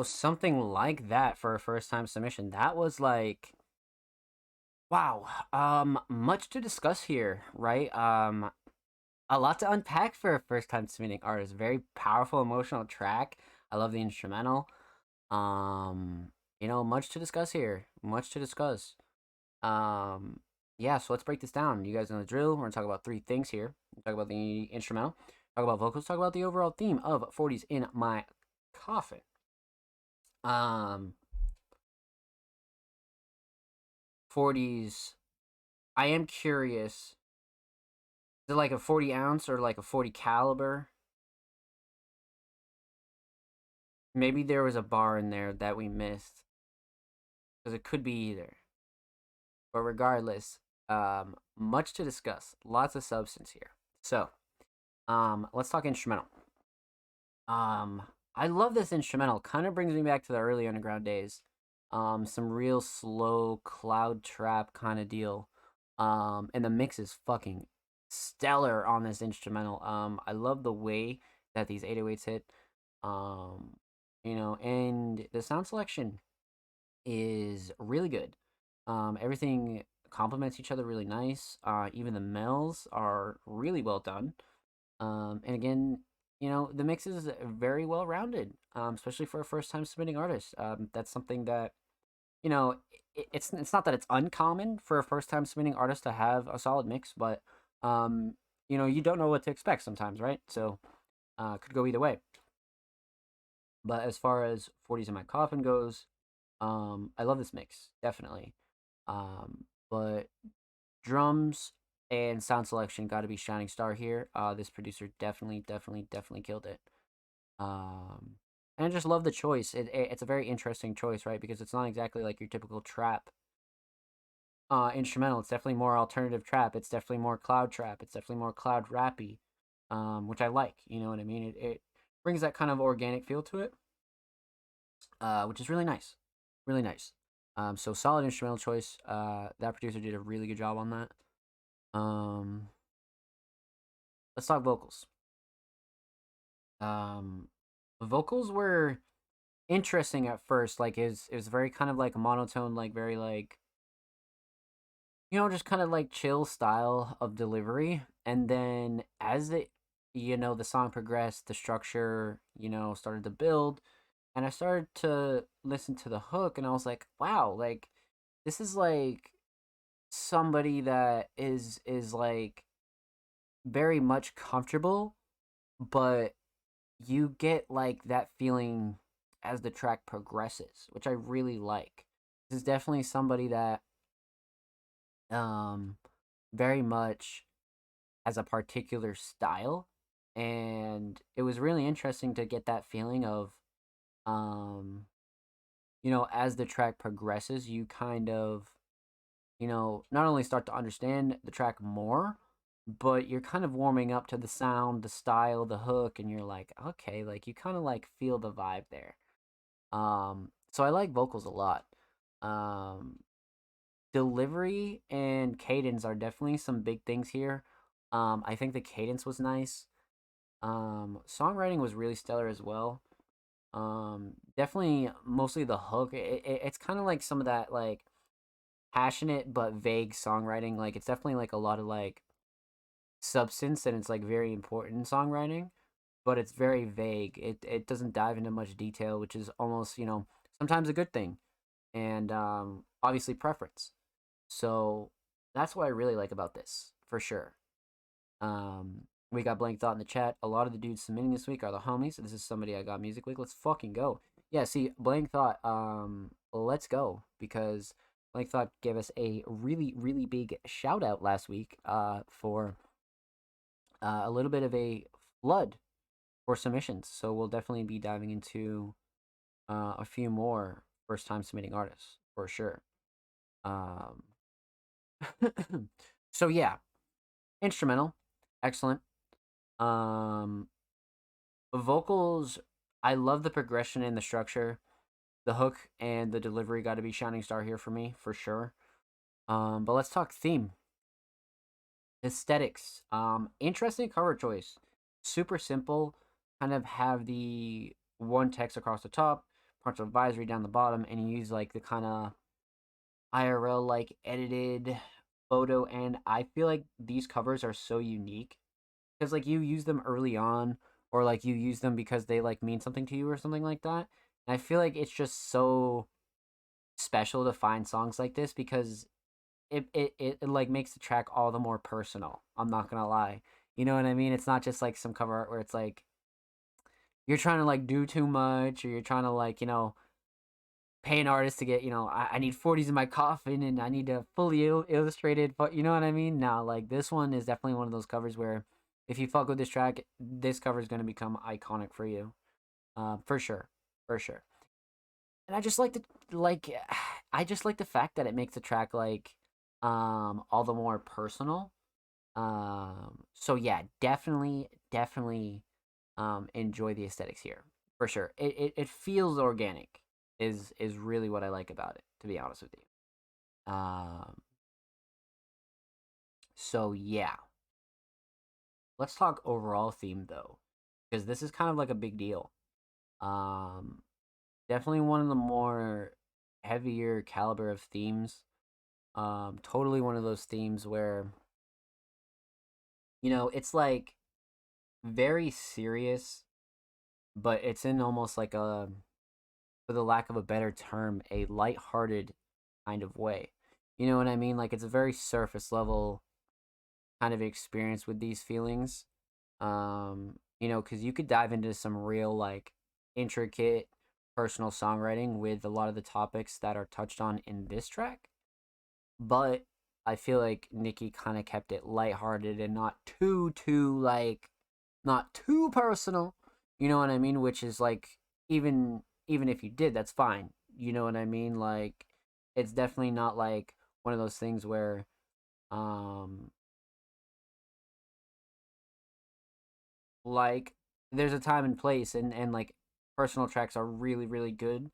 something like that for a first time submission. That was like, wow. Much to discuss here, right? A lot to unpack for a first time submitting artist. Very powerful emotional track. I love the instrumental. Much to discuss here. Much to discuss. Yeah, so let's break this down. You guys know the drill. We're gonna talk about three things here. Talk about the instrumental, talk about vocals, talk about the overall theme of 40s in my coffin. 40s. I am curious. Is it like a 40 ounce or like a 40 caliber? Maybe there was a bar in there that we missed. Because it could be either. But regardless, much to discuss. Lots of substance here. So, let's talk instrumental. I love this instrumental. Kind of brings me back to the early underground days. Some real slow cloud trap kind of deal. And the mix is fucking stellar on this instrumental. I love the way that these 808s hit. And the sound selection is really good. Everything complements each other really nice. Even the mells are really well done. And again, the mix is very well rounded, especially for a first time submitting artist. That's something that, it's not that it's uncommon for a first time submitting artist to have a solid mix, but you don't know what to expect sometimes, right? So could go either way. But as far as 40s in my coffin goes, I love this mix, definitely. But drums and sound selection got to be shining star here. This producer definitely killed it. And I just love the choice. It's a very interesting choice, right? Because it's not exactly like your typical trap instrumental. It's definitely more alternative trap. It's definitely more cloud trap. It's definitely more cloud rappy, which I like. You know what I mean? It brings that kind of organic feel to it, which is really nice. Really nice. So solid instrumental choice. That producer did a really good job on that. Let's talk vocals. Vocals were interesting at first. Like it was very kind of like a monotone, like very like just kind of like chill style of delivery. And then as the song progressed, the structure, started to build. And I started to listen to the hook and I was like, wow, like this is like somebody that is like very much comfortable, but you get like that feeling as the track progresses, which I really like. This is definitely somebody that very much has a particular style, and it was really interesting to get that feeling of as the track progresses, you kind of, not only start to understand the track more, but you're kind of warming up to the sound, the style, the hook, and you're like, okay, like you kind of like feel the vibe there. So I like vocals a lot. Um, Delivery and cadence are definitely some big things here. I think the cadence was nice. Songwriting was really stellar as well. Definitely mostly the hook. It's kind of like some of that like passionate but vague songwriting. Like it's definitely like a lot of like substance and it's like very important songwriting, but it's very vague. It doesn't dive into much detail, which is almost, sometimes a good thing. And obviously preference. So that's what I really like about this, for sure. We got Blank Thought in the chat. A lot of the dudes submitting this week are the homies. This is somebody I got music with. Let's fucking go. Yeah, see, Blank Thought, let's go. Because Blank Thought gave us a really, really big shout out last week for a little bit of a flood for submissions. So we'll definitely be diving into a few more first time submitting artists, for sure. Um, so yeah, instrumental, excellent. Um, Vocals, I love the progression and the structure. The hook and the delivery got to be shining star here for me, for sure. But let's talk theme. Aesthetics. Interesting cover choice. Super simple. Kind of have the one text across the top, parts of advisory down the bottom, and you use like the kind of IRL like edited photo. And I feel like these covers are so unique because like you use them early on, or like you use them because they like mean something to you or something like that. And I feel like it's just so special to find songs like this because it like makes the track all the more personal. I'm not gonna lie. You know what I mean? It's not just like some cover art where it's like you're trying to like do too much, or you're trying to like, pay an artist to get, I need 40s in my coffin and I need a fully illustrated, but you know what I mean? Now, like this one is definitely one of those covers where if you fuck with this track, this cover is going to become iconic for you. For sure. For sure. And I just like the like I just like the fact that it makes the track like all the more personal. So yeah, definitely enjoy the aesthetics here. For sure. It feels organic is really what I like about it, to be honest with you. So yeah. Let's talk overall theme though, because this is kind of like a big deal. Um Definitely one of the more heavier caliber of themes. Totally one of those themes where, it's like very serious, but it's in almost like a, for the lack of a better term, a lighthearted kind of way. You know what I mean? Like it's a very surface level kind of experience with these feelings. Because you could dive into some real like intricate personal songwriting with a lot of the topics that are touched on in this track. But I feel like Nicki kind of kept it lighthearted and not too like not too personal. You know what I mean? Which is like even if you did, that's fine. You know what I mean? Like it's definitely not like one of those things where um like there's a time and place, and like personal tracks are really really good,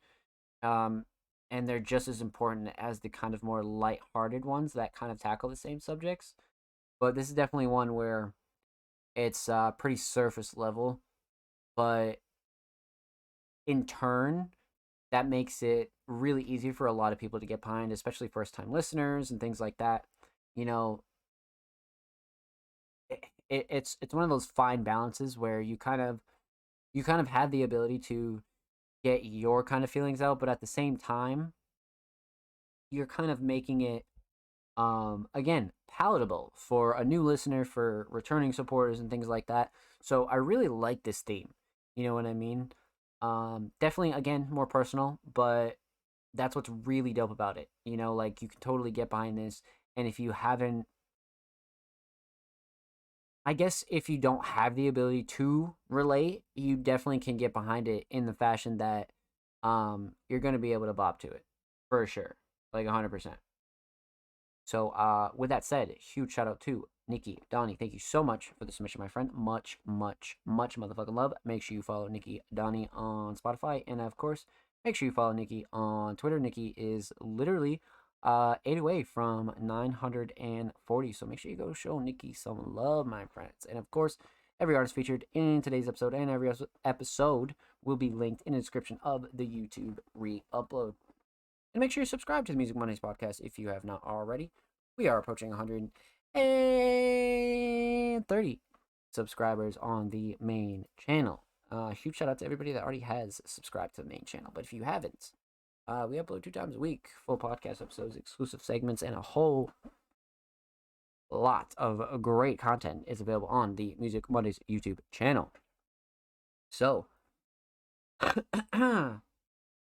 um and they're just as important as the kind of more light-hearted ones that kind of tackle the same subjects. But this is definitely one where it's pretty surface level, but in turn that makes it really easy for a lot of people to get behind, especially first time listeners and things like that. you know it's one of those fine balances where you kind of have the ability to get your kind of feelings out, but at the same time, you're kind of making it again palatable for a new listener, for returning supporters and things like that. So I really like this theme. You know what I mean? Definitely again more personal, but that's what's really dope about it. Like you can totally get behind this, and if you haven't, I guess if you don't have the ability to relate, you definitely can get behind it in the fashion that you're gonna be able to bop to it for sure, like 100%. So, with that said, huge shout out to Nikki Donnie. Thank you so much for the submission, my friend. Much motherfucking love. Make sure you follow Nikki Donnie on Spotify, and of course, make sure you follow Nikki on Twitter. Nikki is literally 8 away from 940. So make sure you go show Nikki some love, my friends. And of course, every artist featured in today's episode and every episode will be linked in the description of the YouTube re-upload. And make sure you subscribe to the Music Mondays podcast if you have not already. We are approaching 130 subscribers on the main channel. Huge shout out to everybody that already has subscribed to the main channel. But if you haven't, we upload 2 times a week, full podcast episodes, exclusive segments, and a whole lot of great content is available on the Music Mondays YouTube channel. So,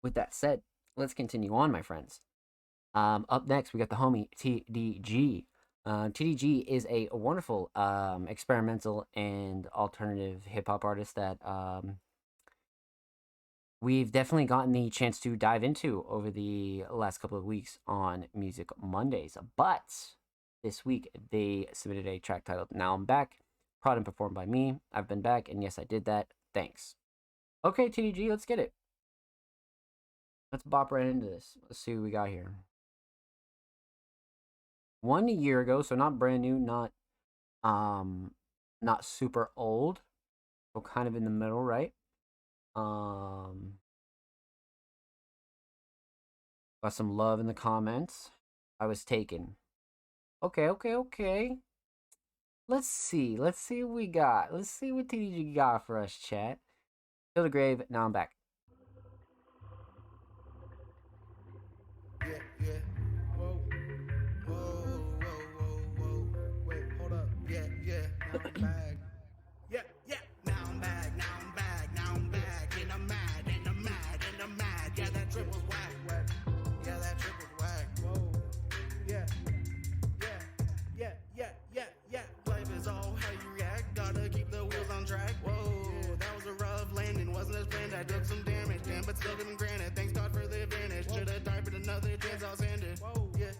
with that said, let's continue on, my friends. Up next, we got the homie TDG. TDG is a wonderful experimental and alternative hip-hop artist that we've definitely gotten the chance to dive into over the last couple of weeks on Music Mondays. But this week, they submitted a track titled Now I'm Back, prod and performed by me. I've been back, and yes, I did that. Thanks. Okay, TDG, let's get it. Let's bop right into this. Let's see what we got here. 1 year ago, so not brand new, not super old. So kind of in the middle, right? Got some love in the comments. I was taken. Okay. Let's see what we got. Let's see what TDG got for us, chat. Kill the Grave, Now I'm Back. Yeah. Whoa. Wait, hold up. Yeah. Now I'm back. Yeah. Now I'm back. Now I'm back. And I'm mad. Yeah, that trip was whack. Whoa. Yeah. Life is all how you react. Gotta keep the wheels on track. Whoa. That was a rough landing. Wasn't as planned. I took some damage. Damn, but still giving granted. Thanks God for the advantage. Should've died for another chance. I'll send it. Whoa. Yeah.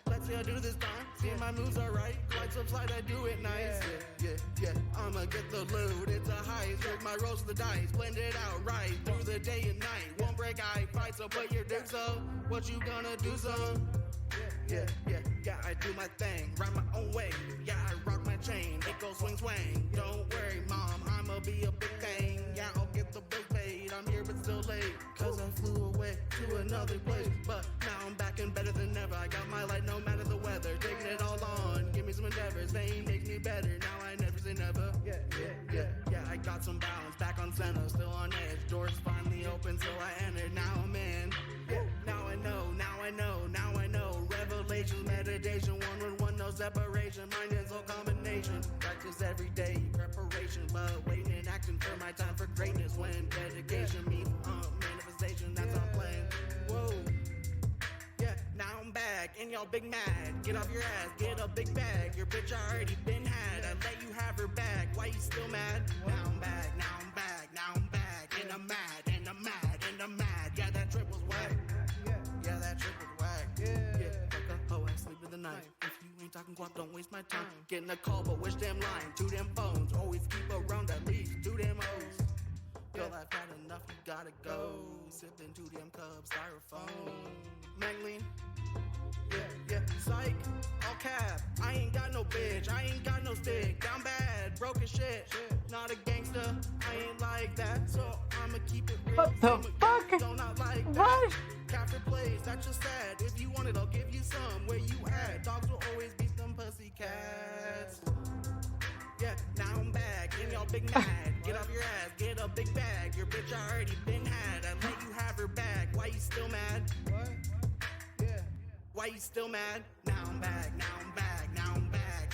Let's see how I do this time. See my moves are right. Glide subslide, I do it nice. Yeah. I'ma get the loot. It's a heist. Take my rolls to the dice. Blend it out right through the day and night. Won't break eye fight, so put your dicks up. What you gonna do, son? Yeah, I do my thing, ride my own way. Yeah, I rock my chain, it goes swing. Don't worry, mom, I'ma be a big thing. Yeah, I'll get the bills paid, I'm here but still late. Cause I flew away to another place. But now I'm back and better than ever. I got my light no matter the weather. Taking it all on, give me some endeavors. Fame makes me better, now I never say never. Yeah, I got some balance, back on center, still on edge. Doors finally open, so I entered, now I'm in. Yeah, now I know. Revelations, meditation, 1-1, no separation. Mind and soul combination. Practice every day, preparation, but waiting in action for my time for greatness. When dedication meets manifestation, that's our plan. Whoa. Yeah, now I'm back, and y'all big mad. Get off your ass, get a big bag. Your bitch already been had. I let you have her back. Why you still mad? Now I'm back. And I'm mad. Yeah, that trip was whack. Yeah, that trip was whack. Yeah. Fuck a hoe, I sleep in the night. If you ain't talking guap, don't waste my time. Getting a call, but which damn line? 2 damn phones. Always keep around at least 2 damn hoes. Girl, I've had enough, you gotta go. Sipping 2 damn cups, styrofoam. Mangling. Yeah, psych, all cap. I ain't got no bitch, I ain't got no stick. Down bad, broke as shit. Not a gangster, I ain't like that. So I'ma keep it real. What the fuck? Don't not like that. What? Capture plays, that's just sad. If you want it, I'll give you some. Where you at? Dogs will always beat them pussy cats. Yeah, now I'm back, and y'all big mad. Get off your ass, get a big bag. Your bitch already been had. I let you have her back. Why you still mad? What? Yeah. Why you still mad? Now I'm back.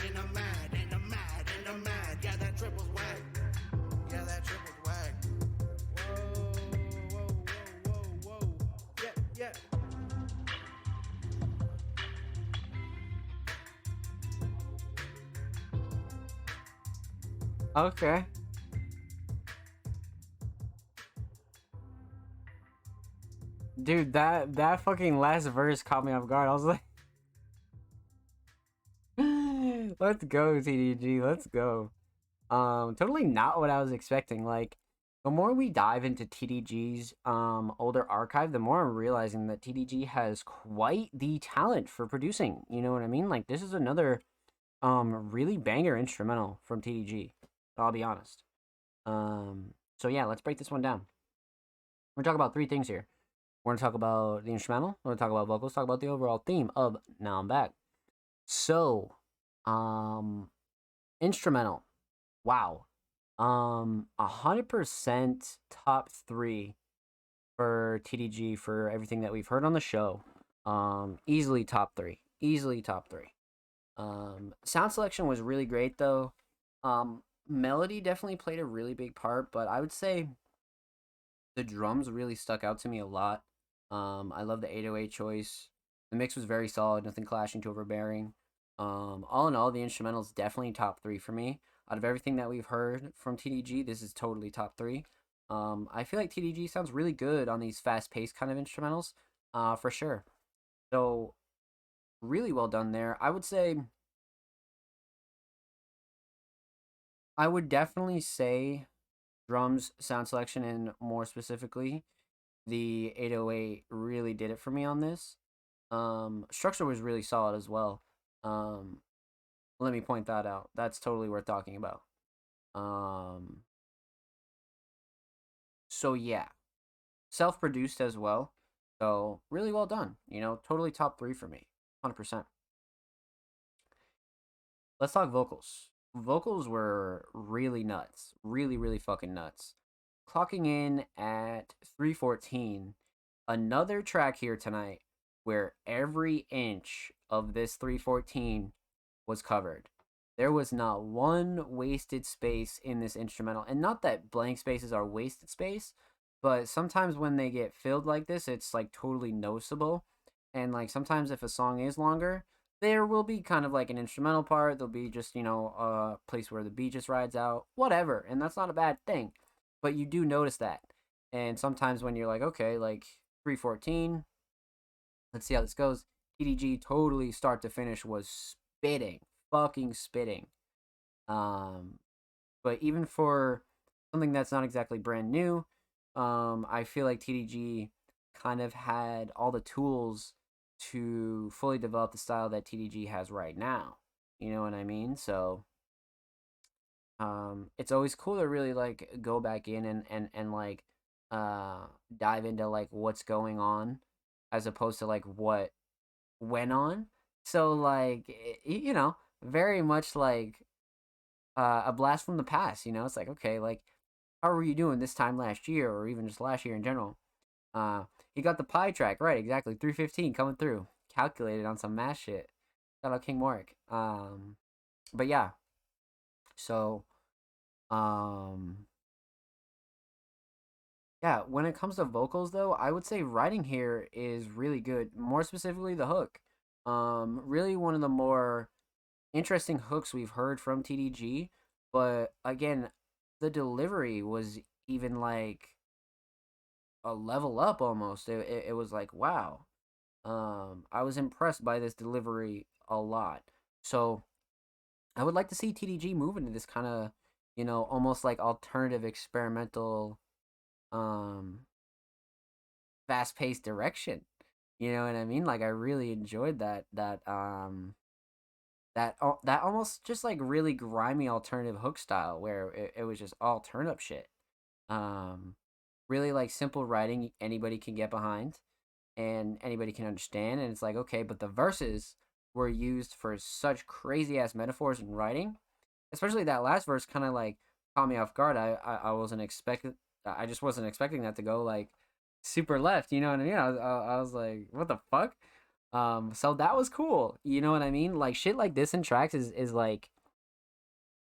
And I'm mad. Yeah, that trip was whack. Whoa. Yeah. Okay. Dude, that fucking last verse caught me off guard. I was like, let's go, TDG, let's go. Totally not what I was expecting. Like, the more we dive into TDG's older archive, the more I'm realizing that TDG has quite the talent for producing. You know what I mean? Like, this is another really banger instrumental from TDG. I'll be honest. So yeah, let's break this one down. We're gonna talk about three things here. We're gonna talk about the instrumental. We're gonna talk about vocals. Talk about the overall theme of Now I'm Back. So, instrumental. Wow. 100% top 3 for TDG for everything that we've heard on the show. Easily top 3. Easily top 3. Sound selection was really great though. Melody definitely played a really big part, but I would say the drums really stuck out to me a lot. I love the 808 choice. The mix was very solid, nothing clashing too overbearing. All in all, the instrumental's definitely top 3 for me. Out of everything that we've heard from TDG, this is totally top 3. I feel like TDG sounds really good on these fast-paced kind of instrumentals, for sure. So, really well done there. I would say, I would definitely say drums, sound selection, and more specifically, the 808 really did it for me on this. Structure was really solid as well. Let me point that out. That's totally worth talking about. So yeah, self-produced as well. So really well done. You know, totally top 3 for me, 100%. Let's talk vocals. Vocals were really nuts, really fucking nuts. Clocking in at 314. Another track here tonight where every inch of this 314 was covered. There was not one wasted space in this instrumental. And not that blank spaces are wasted space, but sometimes when they get filled like this, it's like totally noticeable. And like sometimes if a song is longer, there will be kind of like an instrumental part. There'll be just, you know, a place where the beat just rides out, whatever. And that's not a bad thing. But you do notice that. And sometimes when you're like, okay, like 314, let's see how this goes. TDG totally start to finish was spitting, fucking spitting. But even for something that's not exactly brand new, I feel like TDG kind of had all the tools to fully develop the style that TDG has right now. You know what I mean? So it's always cool to really like go back in and like dive into like what's going on as opposed to like what went on. So like you know, very much like a blast from the past, you know? It's like, okay, like how were you doing this time last year or even just last year in general? He got the pie track right, exactly. 315 coming through. Calculated on some math shit. Shout out King Mark. But yeah. So yeah, when it comes to vocals though, I would say writing here is really good. More specifically the hook. Really one of the more interesting hooks we've heard from TDG, but again, the delivery was even like a level up almost. It was like, wow. I was impressed by this delivery a lot. So I would like to see TDG move into this kind of, you know, almost like alternative experimental fast-paced direction. You know what I mean? Like I really enjoyed that almost just like really grimy alternative hook style where it was just all turn up shit. Really like simple writing anybody can get behind and anybody can understand, and it's like, okay, but the verses were used for such crazy ass metaphors in writing, especially that last verse kind of like caught me off guard. I wasn't expecting, I just wasn't expecting that to go like super left, you know what I mean? I was like, what the fuck? So that was cool, you know what I mean? Like shit like this in tracks is like,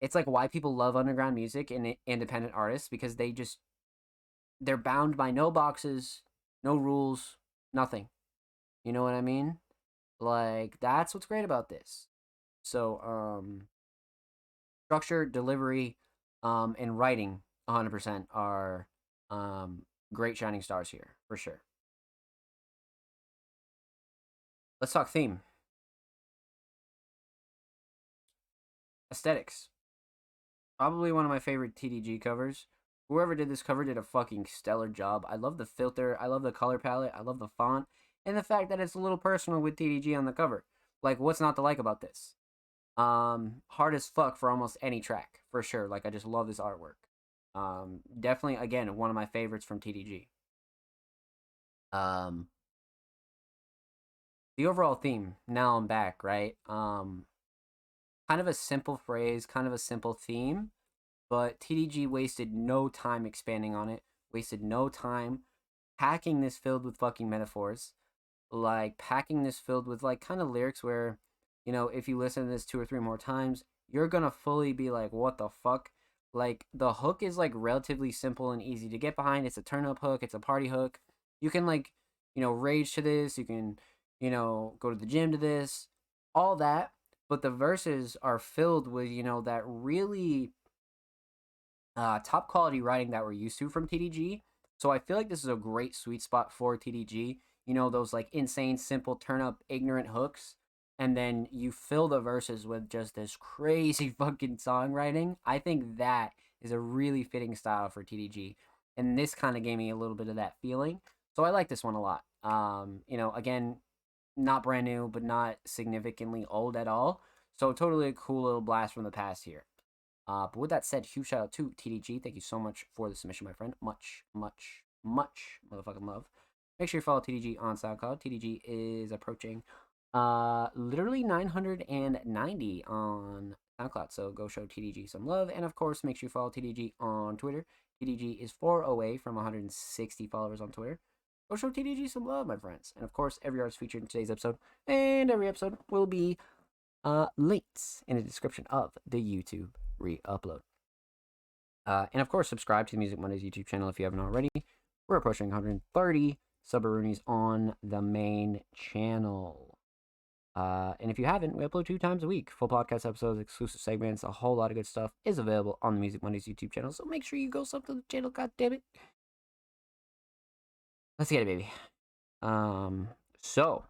it's like why people love underground music and independent artists, because they're bound by no boxes, no rules, nothing. You know what I mean? Like that's what's great about this. So structure, delivery, and writing 100% are great shining stars here for sure. Let's talk theme. Aesthetics. Probably one of my favorite TDG covers. Whoever did this cover did a fucking stellar job. I love the filter, I love the color palette, I love the font, and the fact that it's a little personal with TDG on the cover. Like, what's not to like about this? Hard as fuck for almost any track, for sure. Like, I just love this artwork. Definitely, again, one of my favorites from TDG. The overall theme, now I'm back, right? Kind of a simple phrase, kind of a simple theme, but TDG wasted no time expanding on it, wasted no time packing this filled with fucking metaphors, like packing this filled with like kind of lyrics where, you know, if you listen to this 2 or 3 more times, you're gonna fully be like, what the fuck? Like, the hook is like relatively simple and easy to get behind. It's a turn up hook, it's a party hook. You can like, you know, rage to this, you can, you know, go to the gym to this, all that. But the verses are filled with, you know, that really top quality writing that we're used to from TDG. So I feel like this is a great sweet spot for TDG. You know, those like insane, simple, turn up, ignorant hooks. And then you fill the verses with just this crazy fucking songwriting. I think that is a really fitting style for TDG. And this kind of gave me a little bit of that feeling. So I like this one a lot. You know, again, not brand new, but not significantly old at all. So totally a cool little blast from the past here. But with that said, huge shout out to TDG. Thank you so much for the submission, my friend. Much, much, much motherfucking love. Make sure you follow TDG on SoundCloud. TDG is approaching literally 990 on SoundCloud. So go show TDG some love. And of course, make sure you follow TDG on Twitter. TDG is 4 away from 160 followers on Twitter. Go show TDG some love, my friends. And of course, every artist featured in today's episode and every episode will be links in the description of the YouTube re-upload. And of course, subscribe to the Music Mondays YouTube channel if you haven't already. We're approaching 130 Subaroonies on the main channel. And if you haven't, we upload 2 times a week. Full podcast episodes, exclusive segments, a whole lot of good stuff is available on the Music Mondays YouTube channel. So make sure you go sub to the channel, god damn it. Let's get it, baby. So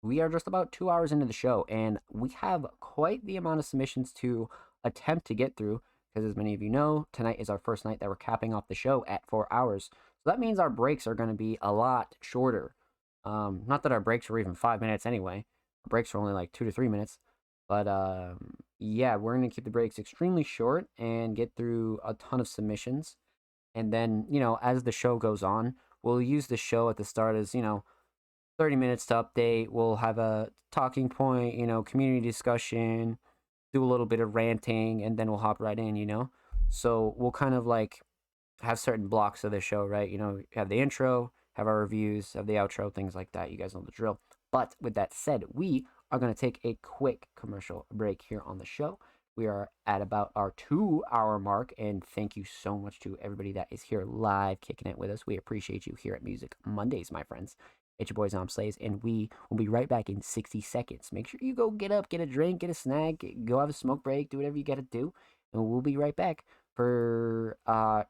we are just about 2 hours into the show, and we have quite the amount of submissions to attempt to get through, because as many of you know, tonight is our first night that we're capping off the show at 4 hours. So that means our breaks are going to be a lot shorter. Not that our breaks are even 5 minutes anyway. Our breaks are only like 2 to 3 minutes. But yeah, we're going to keep the breaks extremely short and get through a ton of submissions. And then, you know, as the show goes on, we'll use the show at the start as, you know, 30 minutes to update. We'll have a talking point, you know, community discussion, do a little bit of ranting, and then we'll hop right in, you know? So we'll kind of like have certain blocks of the show, right? You know, have the intro, have our reviews, have the outro, things like that. You guys know the drill. But with that said, we are going to take a quick commercial break here on the show. We are at about our 2-hour mark, and thank you so much to everybody that is here live kicking it with us. We appreciate you here at Music Mondays, my friends. It's your boy Zom Slays, and we will be right back in 60 seconds. Make sure you go get up, get a drink, get a snack, go have a smoke break, do whatever you got to do, and we'll be right back for,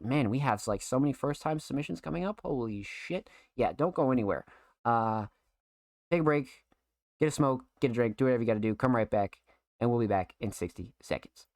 man, we have like so many first-time submissions coming up. Holy shit. Yeah, don't go anywhere. Take a break, get a smoke, get a drink, do whatever you got to do, come right back, and we'll be back in 60 seconds.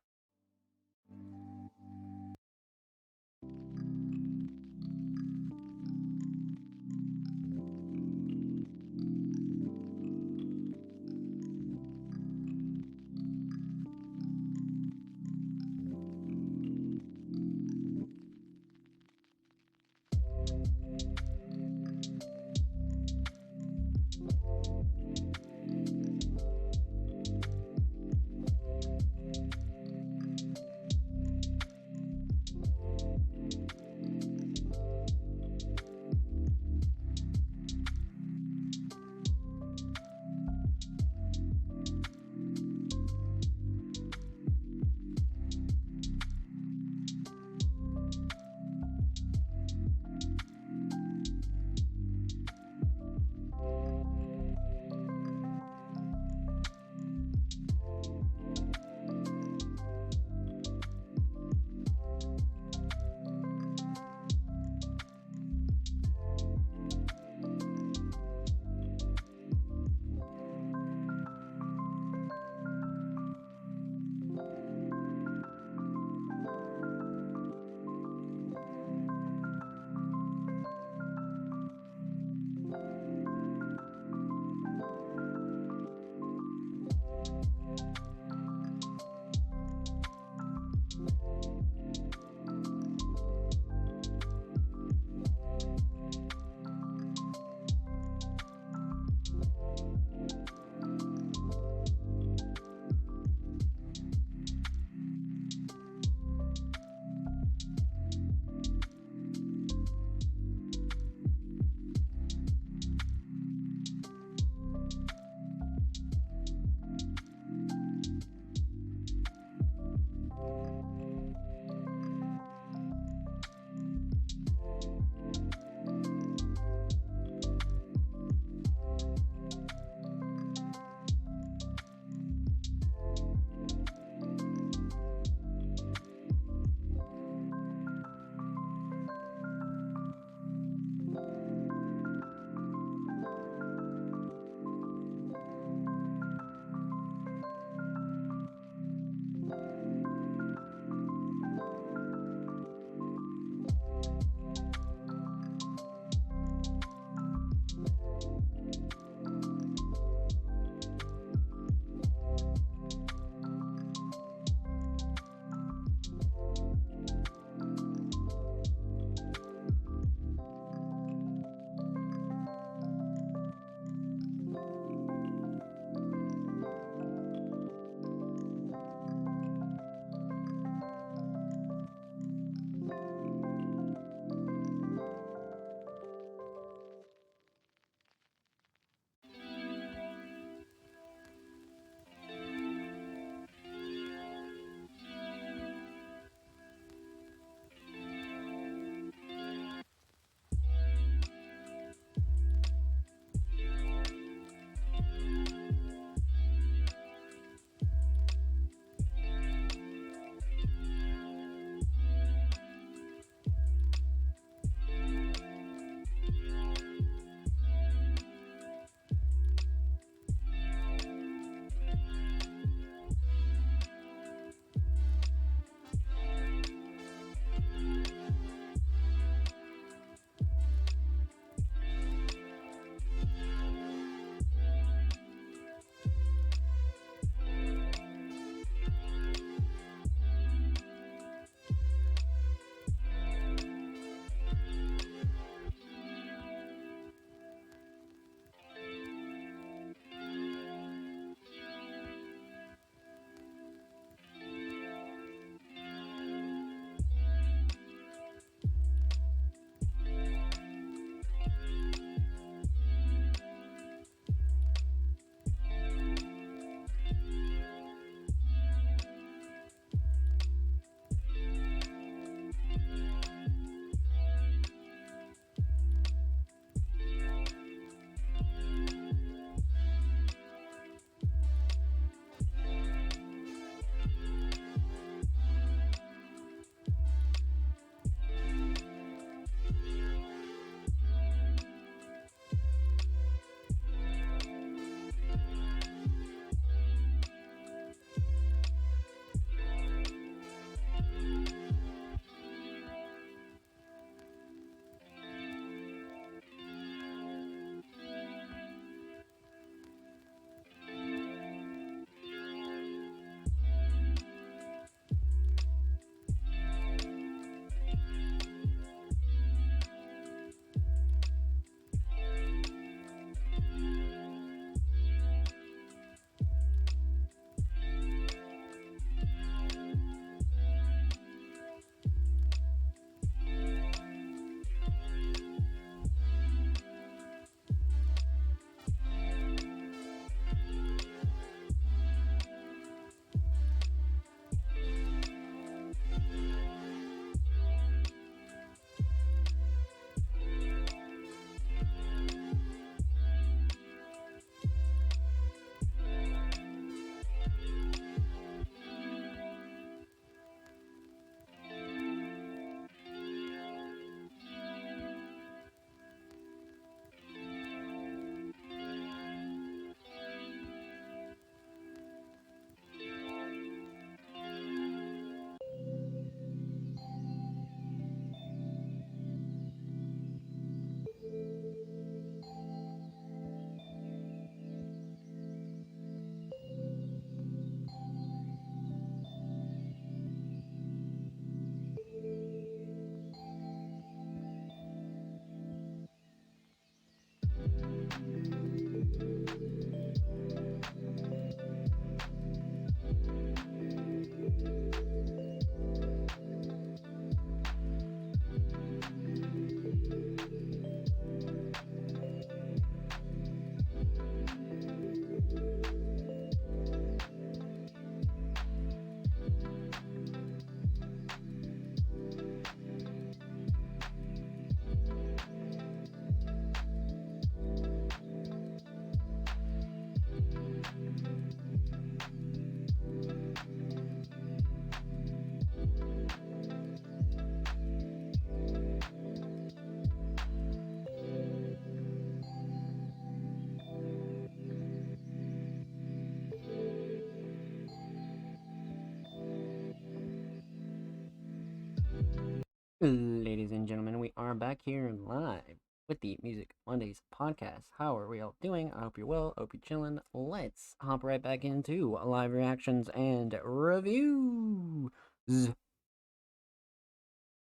Ladies and gentlemen, we are back here live with the Music Mondays podcast. How are we all doing? I hope you're well. I hope you're chilling. Let's hop right back into live reactions and reviews.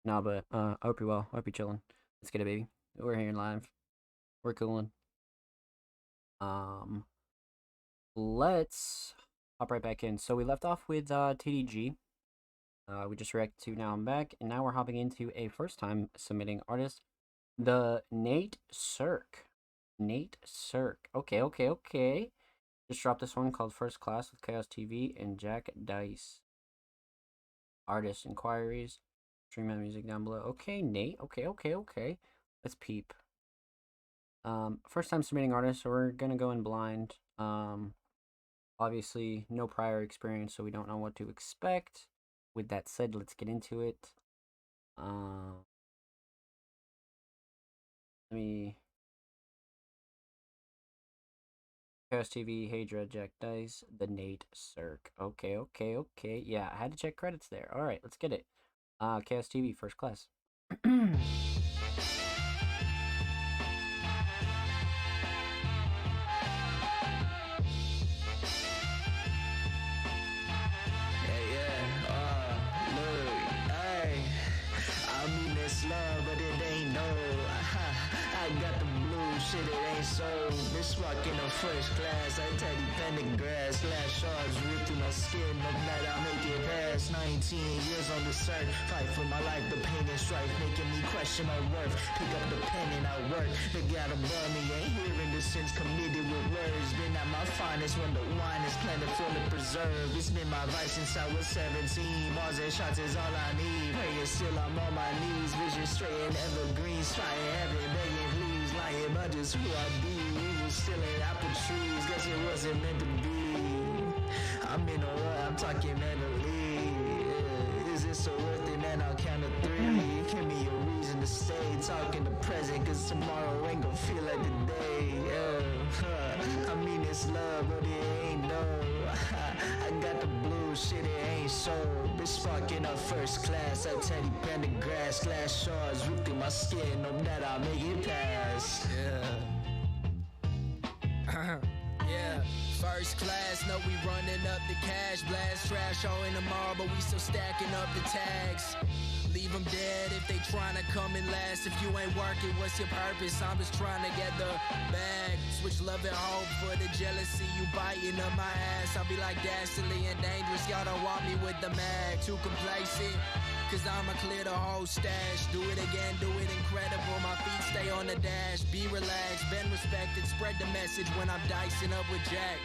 Nah, but I hope you're well. I hope you're chilling. Let's get it, baby. We're here live. We're cooling. Let's hop right back in. So we left off with TDG. We just reacted to Now I'm Back, and now we're hopping into a first time submitting artist, the Nate Cirque. Nate Cirque. Okay. Just dropped this one called First Class with Chaos TV and Jack Dice. Artist inquiries. Stream my music down below. Okay, Nate. Okay. Let's peep. First time submitting artist, so we're gonna go in blind. Obviously, no prior experience, so we don't know what to expect. With that said, let's get into it. Let me. Chaos TV, Hadra, Jack Dice, the Nate Cirque. Okay. Yeah, I had to check credits there. Alright, let's get it. Chaos TV, First Class. Love, but it ain't no. I got the blue shit, it ain't so. This walking in first class, I tell you, Pendergrass, slash shards rip through my skin. No matter I make it past 19 years on the cert. Fight for my life, the pain and strife making me question my worth. Pick up the pen and I work. The God above me ain't hearing the sins committed with words. Been at my finest when the wine is plentiful and preserved. It's been my vice since I was 17. Bars and shots is all I need. Praying still, I'm on my knees. Vision straight and evergreens. Trying heaven, begging please. Lying about just who I be. We was still in apple trees. Guess it wasn't meant to be. I'm in a war, I'm talking mentally. Is it so worth it? And I'll count to 3. Give me a reason to stay. Talking the present, cause tomorrow ain't gonna feel like the day. I mean it's love, but it ain't no. I got the blue shit, it ain't so. Bitch sparking up first class. I Teddy Pendergrass, slash shards rip through my skin. No matter I make it pass. Yeah, first class, know we running up the cash. Blast trash all in the mall, but we still stacking up the tags. Leave them dead if they tryna come in last. If you ain't working, what's your purpose? I'm just trying to get the bag. Switch love and hope for the jealousy. You biting up my ass. I'll be like dastardly and dangerous. Y'all don't want me with the mag. Too complacent, cause I'ma clear the whole stash. Do it again, do it incredible. My feet stay on the dash. Be relaxed, been respected. Spread the message when I'm dicing up with Jack.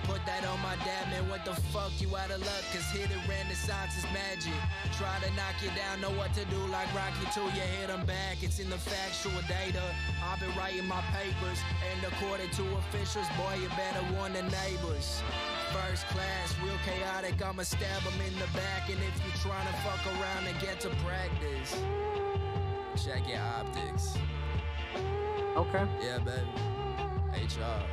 Put that on my dad, man, what the fuck, you out of luck, cause hidden renaissance is magic. Try to knock you down, know what to do, like Rocky till you hit them back. It's in the factual data, I've been writing my papers. And according to officials, boy, you better warn the neighbors. First class, real chaotic, I'ma stab them in the back. And if you trying to fuck around and get to practice, check your optics. Okay. Yeah, baby. HR.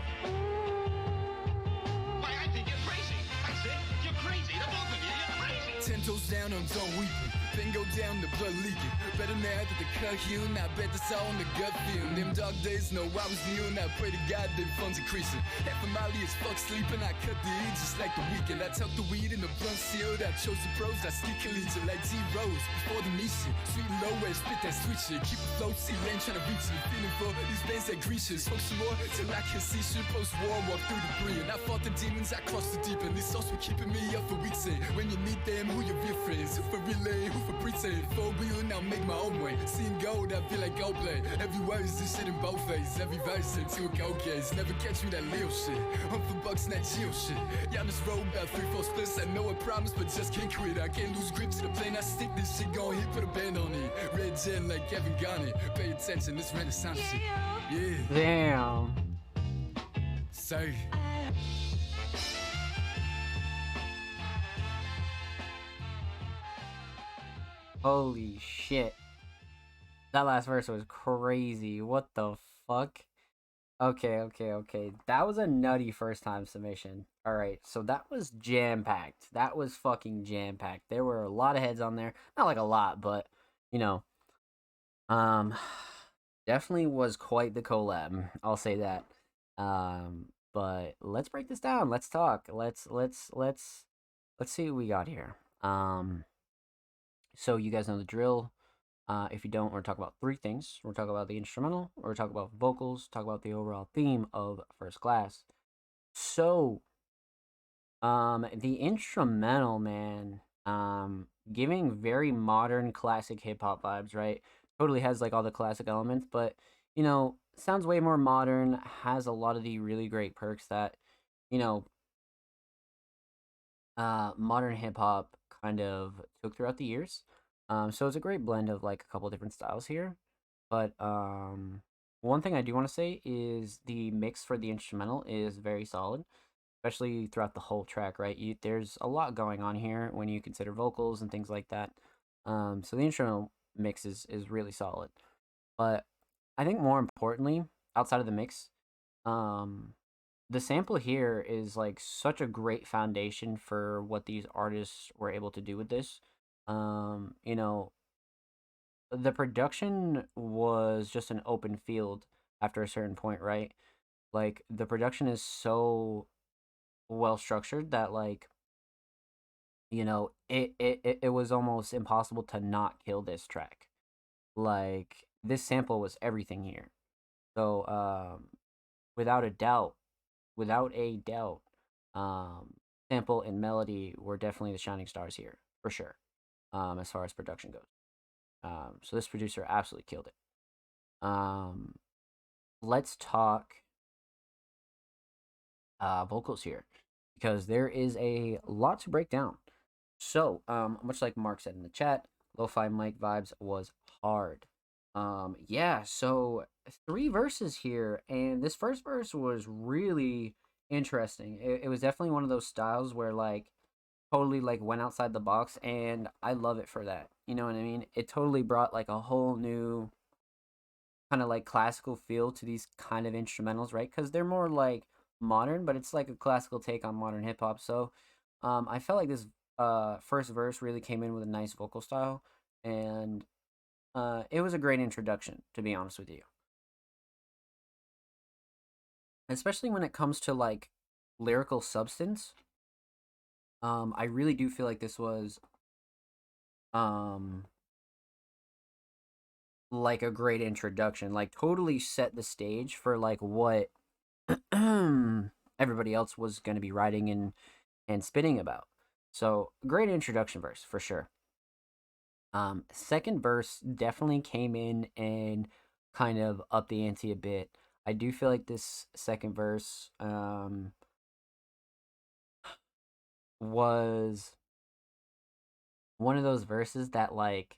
Why, I think you're crazy. I said you're crazy. The both of you, you're crazy. 10 toes down, I'm done weeping. Then go down, the blood leaking. Better now that the cut healing. I bet that's all on the gut feeling. Them dark days, no, I was kneeling. I pray to God that funds increasing. Half a mile as fuck sleeping. I cut the heat just like the weekend. I tuck the weed in the blunt sealed. I chose the pros. I ski collegiate like D-Rose. Before the mission, sweet and low way, spit that sweet shit. Keep it flow, see lane trying to reach it. Feeling for these bands that greases. Smoke some more till I can see shit. Post-war, walk through the brie. And I fought the demons, I crossed the deep end. These sauce were keeping me up for weeks. When you meet them, who your real friends? Who for relay, who for pretend? For real, now make my own way. Seeing gold, I feel like gold play. Every word is this shit in both ways. Every verse into a go case. Never catch me that little shit. I'm for bucks, not chill shit. Yeah, I'm just roll about 3-4 splits. I know I promise, but just can't quit. I can't lose grip to the plane. I stick this shit gon' hit, put a band on it. Red jet like Kevin Garnett. Pay attention, this renaissance shit. Yeah. Damn. Say. Holy shit. That last verse was crazy. What the fuck? Okay. That was a nutty first time submission. Alright, so that was jam-packed. That was fucking jam-packed. There were a lot of heads on there. Not like a lot, but, you know, Um, definitely was quite the collab. I'll say that. But let's break this down. Let's talk. Let's see what we got here. So you guys know the drill. If you don't, we're talking about three things. We're talking about the instrumental. We're talking about vocals. Talk about the overall theme of First Class. So, the instrumental, man, giving very modern classic hip hop vibes, right? Totally has like all the classic elements, but sounds way more modern, has a lot of the really great perks that, you know, modern hip hop kind of took throughout the years. So it's a great blend of like a couple different styles here. But one thing I do want to say is the mix for the instrumental is very solid, especially throughout the whole track, right? There's a lot going on here when you consider vocals and things like that. So the instrumental mix is really solid. But I think more importantly, outside of the mix, um, the sample here is like such a great foundation for what these artists were able to do with this. You know, the production was just an open field after a certain point, right? Like the production is so well structured that like it was almost impossible to not kill this track. Like this sample was everything here. So without a doubt, without a doubt, um sample and melody were definitely the shining stars here for sure. As far as production goes. So this producer absolutely killed it. Um let's talk vocals here because there is a lot to break down. So, much like Mark said in the chat, Lo-Fi Mike Vibes was hard. Yeah, so three verses here, and this first verse was really interesting. It was definitely one of those styles where like totally like went outside the box, and I love it for that. You know what I mean? It totally brought like a whole new kind of like classical feel to these kind of instrumentals, right? Because they're more like modern, but it's like a classical take on modern hip hop. So, I felt like this first verse really came in with a nice vocal style, and it was a great introduction, to be honest with you. Especially when it comes to like lyrical substance. I really do feel like this was um like a great introduction. Like totally set the stage for like what everybody else was going to be writing and spitting about. So great introduction verse for sure. Second verse definitely came in and kind of up the ante a bit. I do feel like this second verse was one of those verses that like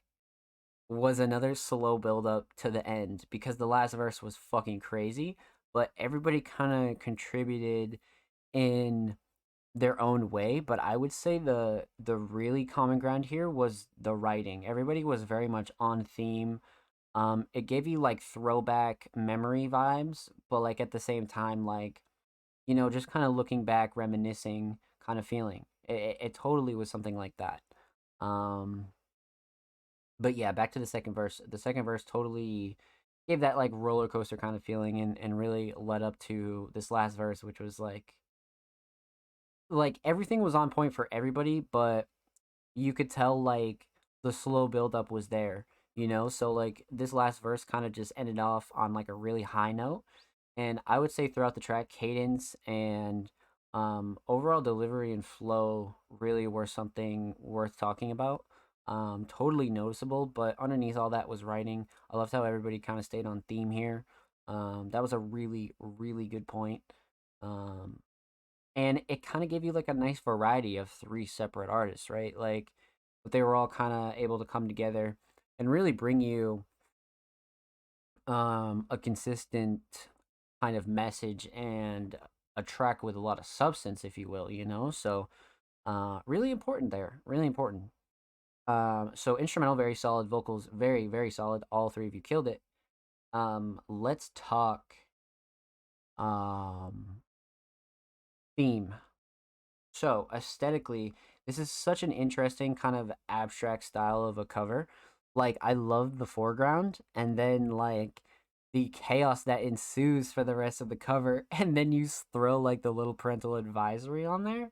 was another slow build up to the end because the last verse was fucking crazy, but everybody kind of contributed in their own way. But I would say the really common ground here was the writing. Everybody was very much on theme. It gave you like throwback memory vibes, but like at the same time, like just kind of looking back, reminiscing kind of feeling. It totally was something like that. Um, but yeah, back to the second verse. The second verse totally gave that like roller coaster kind of feeling and really led up to this last verse, which was like everything was on point for everybody, but you could tell like the slow build up was there, So like this last verse kind of just ended off on like a really high note. And I would say throughout the track, cadence and overall delivery and flow really were something worth talking about. Totally noticeable, but underneath all that was writing. I loved how everybody kind of stayed on theme here. That was a really, really good point. Um, and it kind of gave you like a nice variety of three separate artists, right? Like, but they were all kind of able to come together and really bring you a consistent kind of message and a track with a lot of substance, if you will. So really important there, really important. So instrumental very solid, vocals very very solid, all three of you killed it. Let's talk um theme. So aesthetically, this is such an interesting kind of abstract style of a cover. like I love the foreground, and then like the chaos that ensues for the rest of the cover, and then you throw like the little parental advisory on there.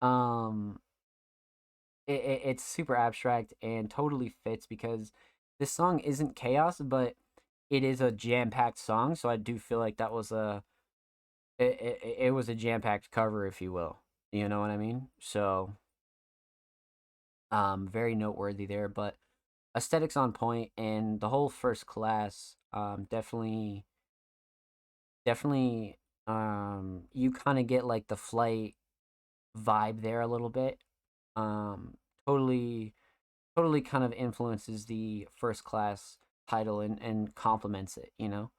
Um, it's super abstract and totally fits because this song isn't chaos, but it is a jam-packed song. So I do feel like that was it was a jam-packed cover, if you will. You know what I mean? So very noteworthy there, but aesthetics on point, and the whole First Class definitely you kind of get like the Flight vibe there a little bit. Totally kind of influences the First Class title and complements it, you know.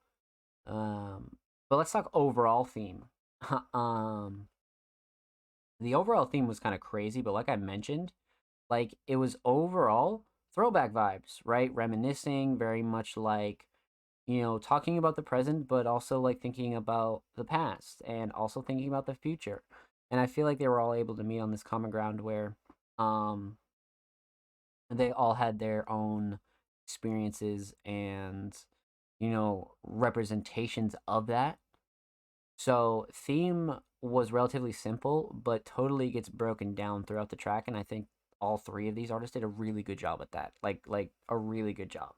But let's talk overall theme. The overall theme was kind of crazy, but like I mentioned, like it was overall throwback vibes, right? Reminiscing, very much like, you know, talking about the present, but also like thinking about the past and also thinking about the future. And I feel like they were all able to meet on this common ground where they all had their own experiences and, you know, representations of that. So theme was relatively simple, but totally gets broken down throughout the track, and I think all three of these artists did a really good job at that. Like a really good job.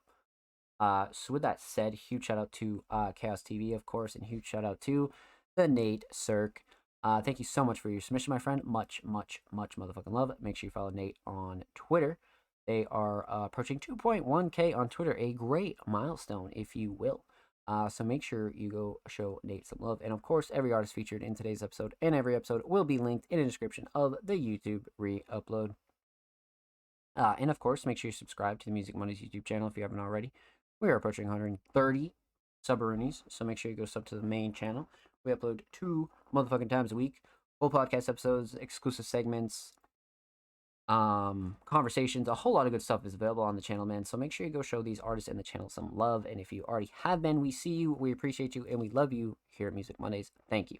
So with that said, huge shout out to Chaos TV, of course, and huge shout out to the Nate Cirque. Thank you so much for your submission, my friend. Much motherfucking love. Make sure you follow Nate on Twitter. They are approaching 2.1K on Twitter, a great milestone, if you will. So make sure you go show Nate some love. And of course, every artist featured in today's episode and every episode will be linked in the description of the YouTube re-upload. And of course, make sure you subscribe to the Music Mondays YouTube channel if you haven't already. We are approaching 130 sub-roonies, so make sure you go sub to the main channel. We upload 2 motherfucking times a week. Full podcast episodes, exclusive segments, conversations, a whole lot of good stuff is available on the channel, man. So make sure you go show these artists and the channel some love. And if you already have been, we see you, we appreciate you, and we love you here at Music Mondays. Thank you.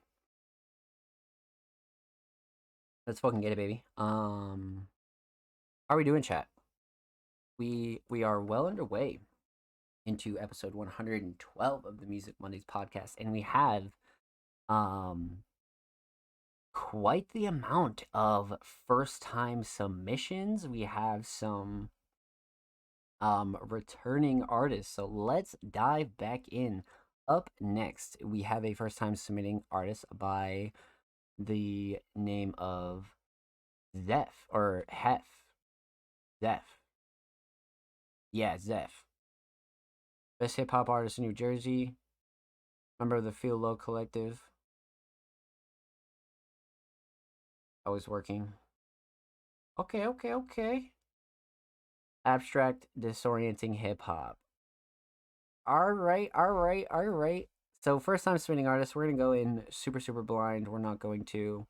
Let's fucking get it, baby. How are we doing, chat? We are well underway into episode 112 of the Music Mondays podcast, and we have quite the amount of first-time submissions. We have some returning artists, so let's dive back in. Up next, we have a first-time submitting artist by the name of Zeph, or Hef. Zeph. Yeah, Zeph. Best hip-hop artist in New Jersey. Member of the Feel Low Collective. Always working. Okay. Abstract, disorienting hip-hop. Alright. So, first time submitting artist, we're gonna go in super blind. We're not going to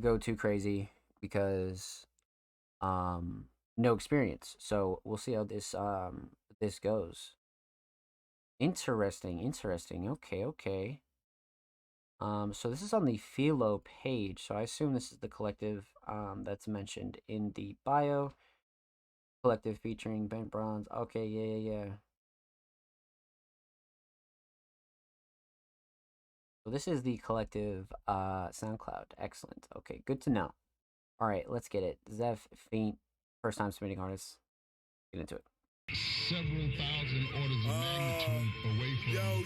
go too crazy because no experience. So we'll see how this goes. Interesting. Okay. So this is on the Philo page. So I assume this is the collective that's mentioned in the bio. Collective featuring Bent Bronze. Okay, yeah. So this is the collective SoundCloud. Excellent. Okay, good to know. All right, let's get it. Zeph, Faint, first time submitting artists. Get into it. Several thousand orders of magnitude away from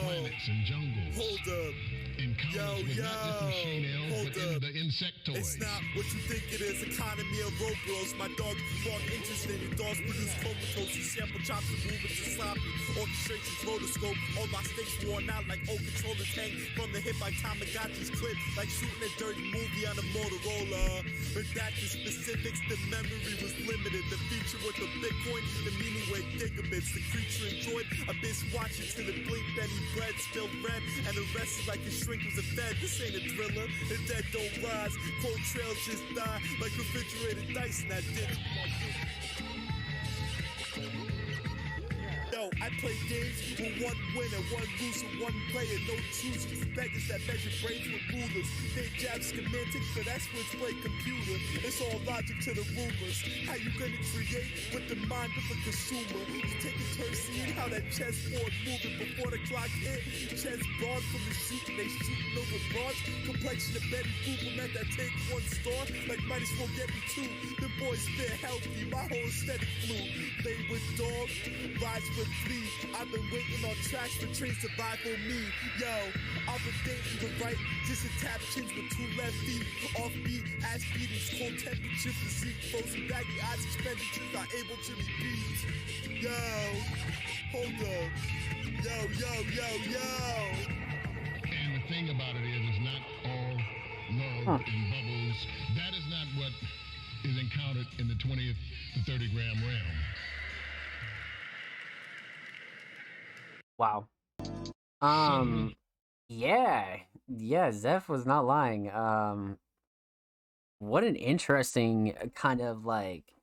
planets and jungles. Hold up. Encounters with not just the machine elves, but in the insectoids. It's not what you think it is. Economy of road bros. My dog spark interest in it. Dogs produce comatose. Sample chops and movements are sloppy. Orchestrations, rotoscope. All my sticks worn out like old controllers hang from the hip like Tamagotchi's clip. Like shooting a dirty movie on a Motorola. Redacted specifics, the memory was limited. The feature with the Bitcoin, the meaning with gigabits. The creature enjoyed a bitch watching till it blinked, then he bread spilled red and arrested like his shrink was a fed. This ain't a thriller, the dead don't rise. Cold trails just die like refrigerated dice, and that did. Yo, I play games with one winner, one loser, one player, no choosers. Beggars that measure brains with rulers. They jab semantics, but experts play computer. It's all logic to the rumors. How you gonna create with the mind of a consumer? You take a turn, seeing how that chessboard moving before the clock hit. Chess barred from the shooting, they shooting over broads. Complexion of Betty Booper meant that take one star. Like might as well get me two. The boys fit healthy, my whole aesthetic flew. Play with dog, rise with flea. I've been waiting on tracks for trains to buy for me. Yo, I've been dating the right, just a tap chins with two left feet. Offbeat, ass beatings, cold temperature physique. Frozen baggy eyes, expenditures are able to be beat. Yo, hold up. Yo. And the thing about it is, it's not all love and bubbles. That is not what is encountered in the 20th to 30 gram realm. Wow. Yeah, Zeph was not lying. What an interesting kind of like,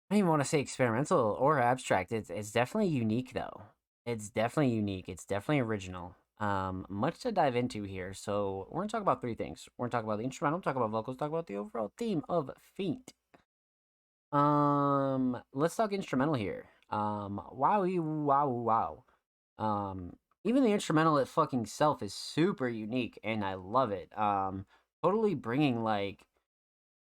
I don't even want to say experimental or abstract. It's definitely unique though. It's definitely unique. It's definitely original. Much to dive into here. So we're gonna talk about three things. We're gonna talk about the instrumental, talk about vocals, talk about the overall theme of Feint. Let's talk instrumental here. Wow. Even the instrumental it fucking self is super unique and I love it. Totally bringing like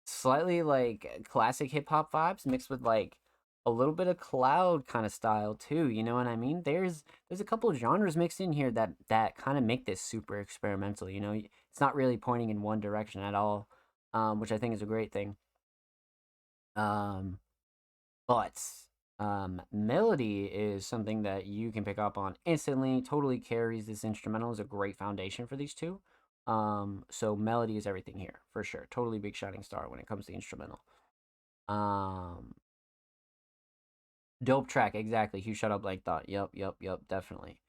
slightly like classic hip hop vibes mixed with like a little bit of cloud kind of style too, you know what I mean? There's a couple of genres mixed in here that kind of make this super experimental, you know? It's not really pointing in one direction at all, which I think is a great thing. But melody is something that you can pick up on instantly, totally carries this instrumental, is a great foundation for these two. So melody is everything here, for sure. Totally big shining star when it comes to instrumental. Dope track, exactly. Hugh Shut Up Blank Thought. Yep, definitely.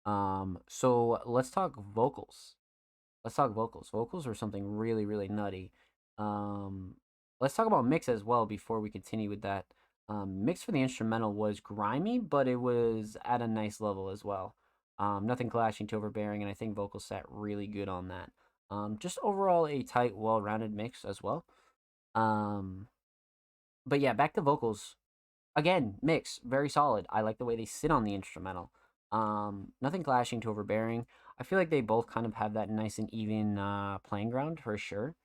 So let's talk vocals. Vocals are something really, really nutty. Let's talk about mix as well before we continue with that. Mix for the instrumental was grimy, but it was at a nice level as well. Nothing clashing, too overbearing, and I think vocals sat really good on that. Just overall a tight, well-rounded mix as well. But yeah, back to vocals. Again, mix, very solid. I like the way they sit on the instrumental. Nothing clashing, too overbearing. I feel like they both kind of have that nice and even playing ground for sure.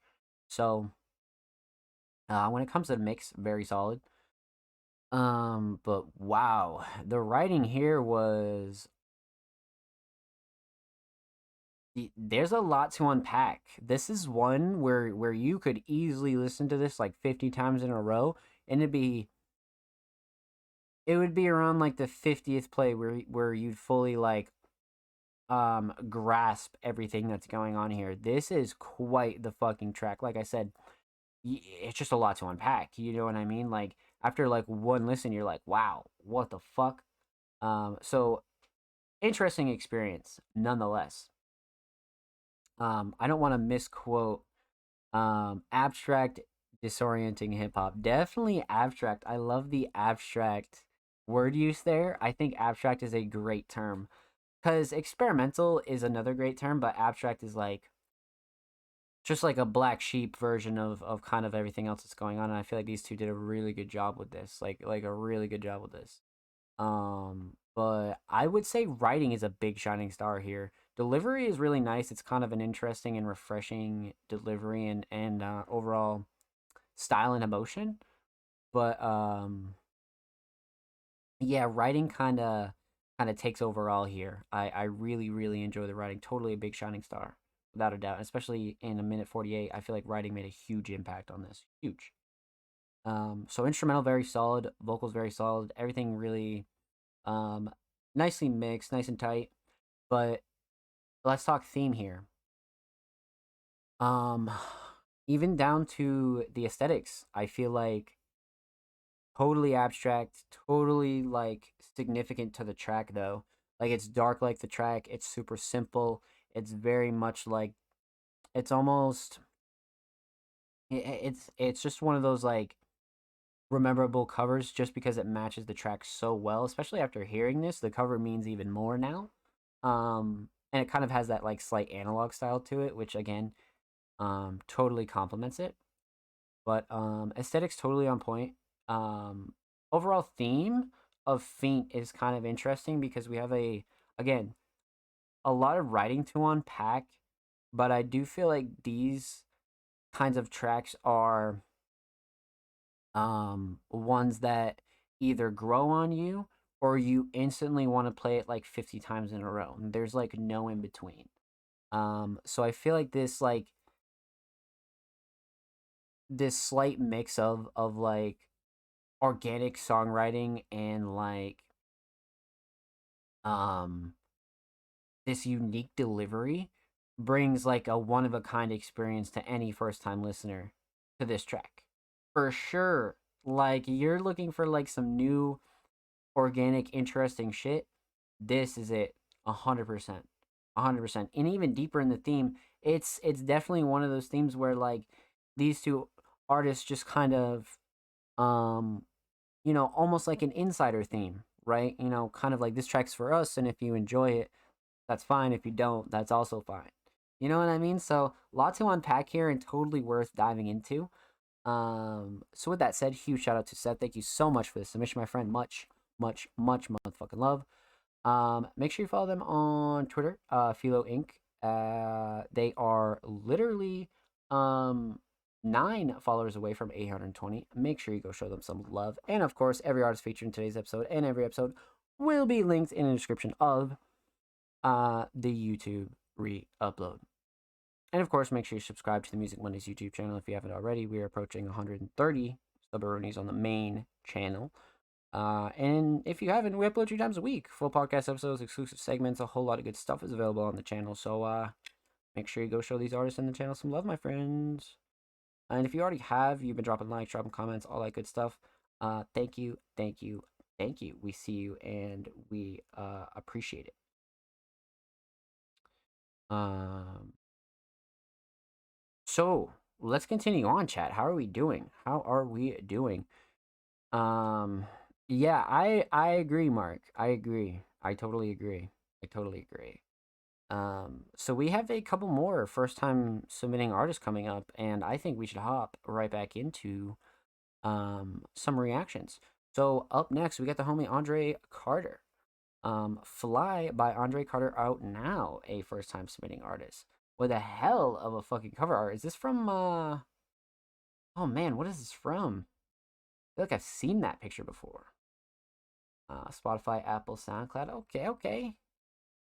So when it comes to the mix, very solid. But wow, the writing here was, there's a lot to unpack. This is one where you could easily listen to this like 50 times in a row and it would be around like the 50th play where you'd fully like grasp everything that's going on here. This is quite the fucking track. Like I said, it's just a lot to unpack. You know what I mean? Like after like one listen, you're like, wow, what the fuck? So interesting experience nonetheless. I don't want to misquote abstract, disorienting hip hop. Definitely abstract. I love the abstract word use there. I think abstract is a great term because experimental is another great term, but abstract is like just like a black sheep version of kind of everything else that's going on. And I feel like these two did a really good job with this, like a really good job with this. But I would say writing is a big shining star here. Delivery is really nice. It's kind of an interesting and refreshing delivery and overall style and emotion. But yeah, writing kind of takes overall here. I really, really enjoy the writing. Totally a big shining star, without a doubt. Especially in a minute 48, I feel like writing made a huge impact on this. Huge. So instrumental very solid, vocals very solid, everything really nicely mixed, nice and tight. But let's talk theme here. Even down to the aesthetics, I feel like totally abstract, totally like significant to the track though. Like it's dark like the track, it's super simple. It's very much like it's almost it's just one of those like rememberable covers just because it matches the track so well. Especially after hearing this, the cover means even more now. And it kind of has that like slight analog style to it, which again, totally complements it. But aesthetics totally on point. Overall theme of Faint is kind of interesting because we have a lot of writing to unpack, but I do feel like these kinds of tracks are ones that either grow on you or you instantly want to play it like 50 times in a row. There's like no in between. So I feel like this slight mix of like organic songwriting and like this unique delivery brings like a one of a kind experience to any first time listener to this track. For sure. Like you're looking for like some new organic interesting shit, this is it. 100%. And even deeper in the theme, it's definitely one of those themes where like these two artists just kind of almost like an insider theme, right? Kind of like this track's for us, and if you enjoy it, that's fine. If you don't, that's also fine. You know what I mean? So lot to unpack here and totally worth diving into. So with that said, huge shout out to Seth. Thank you so much for the submission, my friend. Much motherfucking love. Make sure you follow them on Twitter, Philo Inc. They are literally 9 followers away from 820. Make sure you go show them some love. And of course, every artist featured in today's episode and every episode will be linked in the description of the YouTube re-upload. And of course, make sure you subscribe to the Music Mondays YouTube channel if you haven't already. We are approaching 130 subroonies on the main channel. And if you haven't, we upload 3 times a week. Full podcast episodes, exclusive segments, a whole lot of good stuff is available on the channel. So make sure you go show these artists in the channel some love, my friends. And if you already have, you've been dropping likes, dropping comments, all that good stuff. Thank you. We see you and we appreciate it. So let's continue on, chat. How are we doing? Yeah, I agree, Mark. I agree. I totally agree. So we have a couple more first time submitting artists coming up, and I think we should hop right back into some reactions. So up next, we got the homie Andre Carter. Fly by Andre Carter out now, a first time submitting artist. With a hell of a fucking cover art. Is this from oh man, what is this from? I feel like I've seen that picture before. Spotify, Apple, SoundCloud. Okay.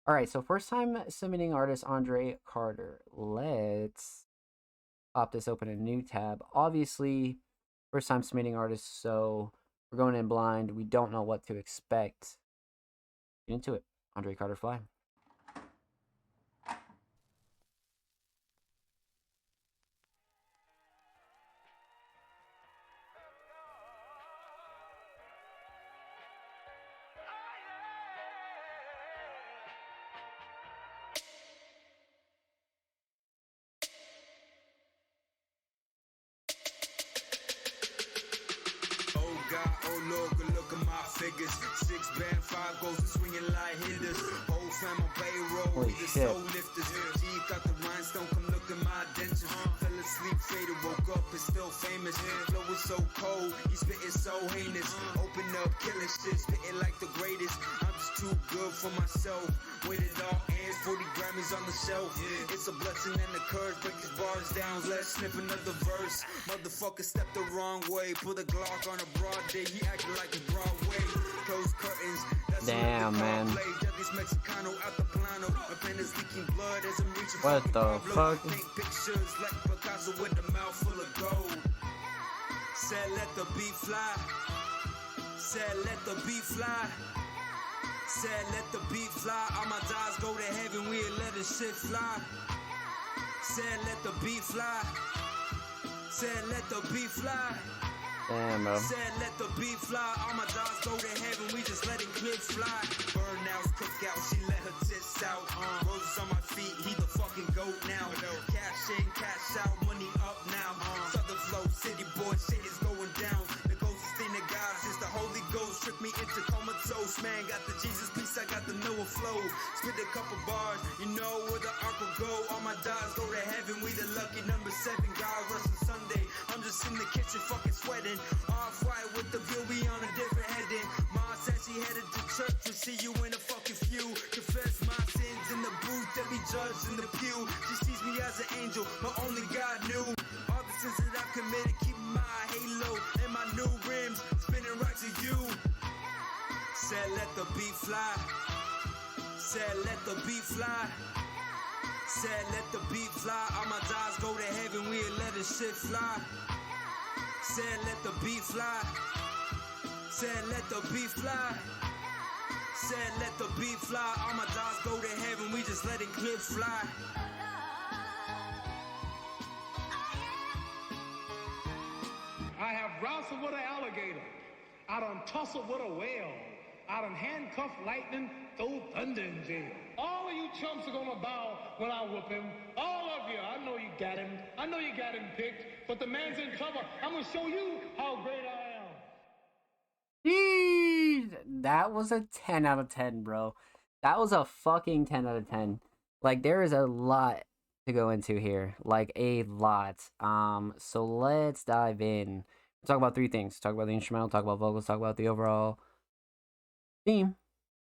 Alright, so first time submitting artist Andre Carter. Let's pop this open in a new tab. Obviously, first time submitting artist, so we're going in blind. We don't know what to expect. Get into it. Andre Carter, Fly. Oh Lord, good look at my figures. 6 band, 5 goals, and swinging like hitters. Whole fam on payroll, holy we the shit. soul lifters. G got the rhinestone, come look at my dentures. Fell asleep, faded, woke up, and still famous. Flow was so cold, he spitting so heinous. Open up, killing shit, spitting like the greatest. I'm just too good for myself. Weighted all ends, 40 Grammys on the shelf. It's a blessing and a curse, break these bars down. Let's snip another verse. Motherfucker stepped the wrong way. Put a Glock on a broad day, he acted like a Broadway. Close curtains, that's damn, man. Mexicano out the plano. My pen is leaking blood as I'm reaching. What the fuck? Think pictures like Picasso with a mouth full of gold. Said let the beat fly. Said let the beat fly. Said let the beat fly. All my dogs go to heaven, we'll let the shit fly. Said let the beat fly. Said let the beat fly. Damn, bro. Said let the beat fly. All my dogs go to heaven, we just letting clips fly. Burnouts, cookout, she let her tits out. Roses on my feet, he the fucking goat now. Cash in, cash out, money up now. Southern flow, city boy, shit is going down. The ghost is into comatose. Man, got the Jesus piece, I got the Noah flow. Spit a couple bars, you know where the ark will go. All my dogs go to heaven, we the lucky number 7. God rushing Sunday, I'm just in the kitchen fucking sweating. Off-white with the view, we on a different heading. Ma said she headed to church, we'll see you in a fucking few. Confess my sins in the booth, then be judged in the pew. She sees me as an angel, but only God knew. All the sins that I've committed, keep my halo and my new rims spinning right to you. Said let the beat fly. Said let the beat fly. Said let the beat fly. All my dogs go to heaven, we'll let the shit fly. Said let the beat fly. Said let the beat fly. Said let the beat fly. All my dogs go to heaven, we just letting clips fly. I have wrestled with an alligator. I done tussled with a whale. I done handcuffed lightning, throw thunder in jail. All of you chumps are gonna bow when I whoop him. All of you. I know you got him. I know you got him picked. But the man's in trouble. I'm gonna show you how great I am. Jeez, that was a 10 out of 10, bro. That was a fucking 10 out of 10. Like, there is a lot to go into here. Like, a lot. So let's dive in. We'll talk about 3 things. Talk about the instrumental, talk about vocals, talk about the overall theme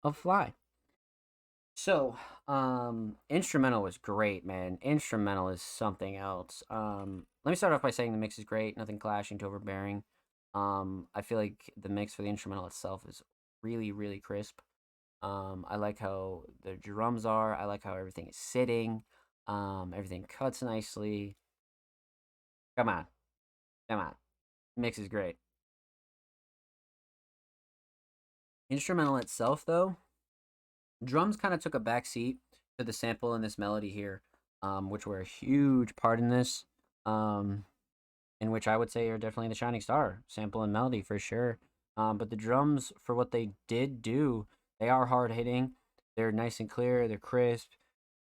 of Fly. So, instrumental was great, man. Instrumental is something else. Let me start off by saying the mix is great. Nothing clashing to overbearing. I feel like the mix for the instrumental itself is really, really crisp. I like how the drums are. I like how everything is sitting. Everything cuts nicely. Come on. Mix is great. Instrumental itself, though, drums kind of took a back seat to the sample and this melody here, which were a huge part in this, in which I would say are definitely the shining star, sample and melody for sure. But the drums, for what they did do, they are hard hitting. They're nice and clear. They're crisp.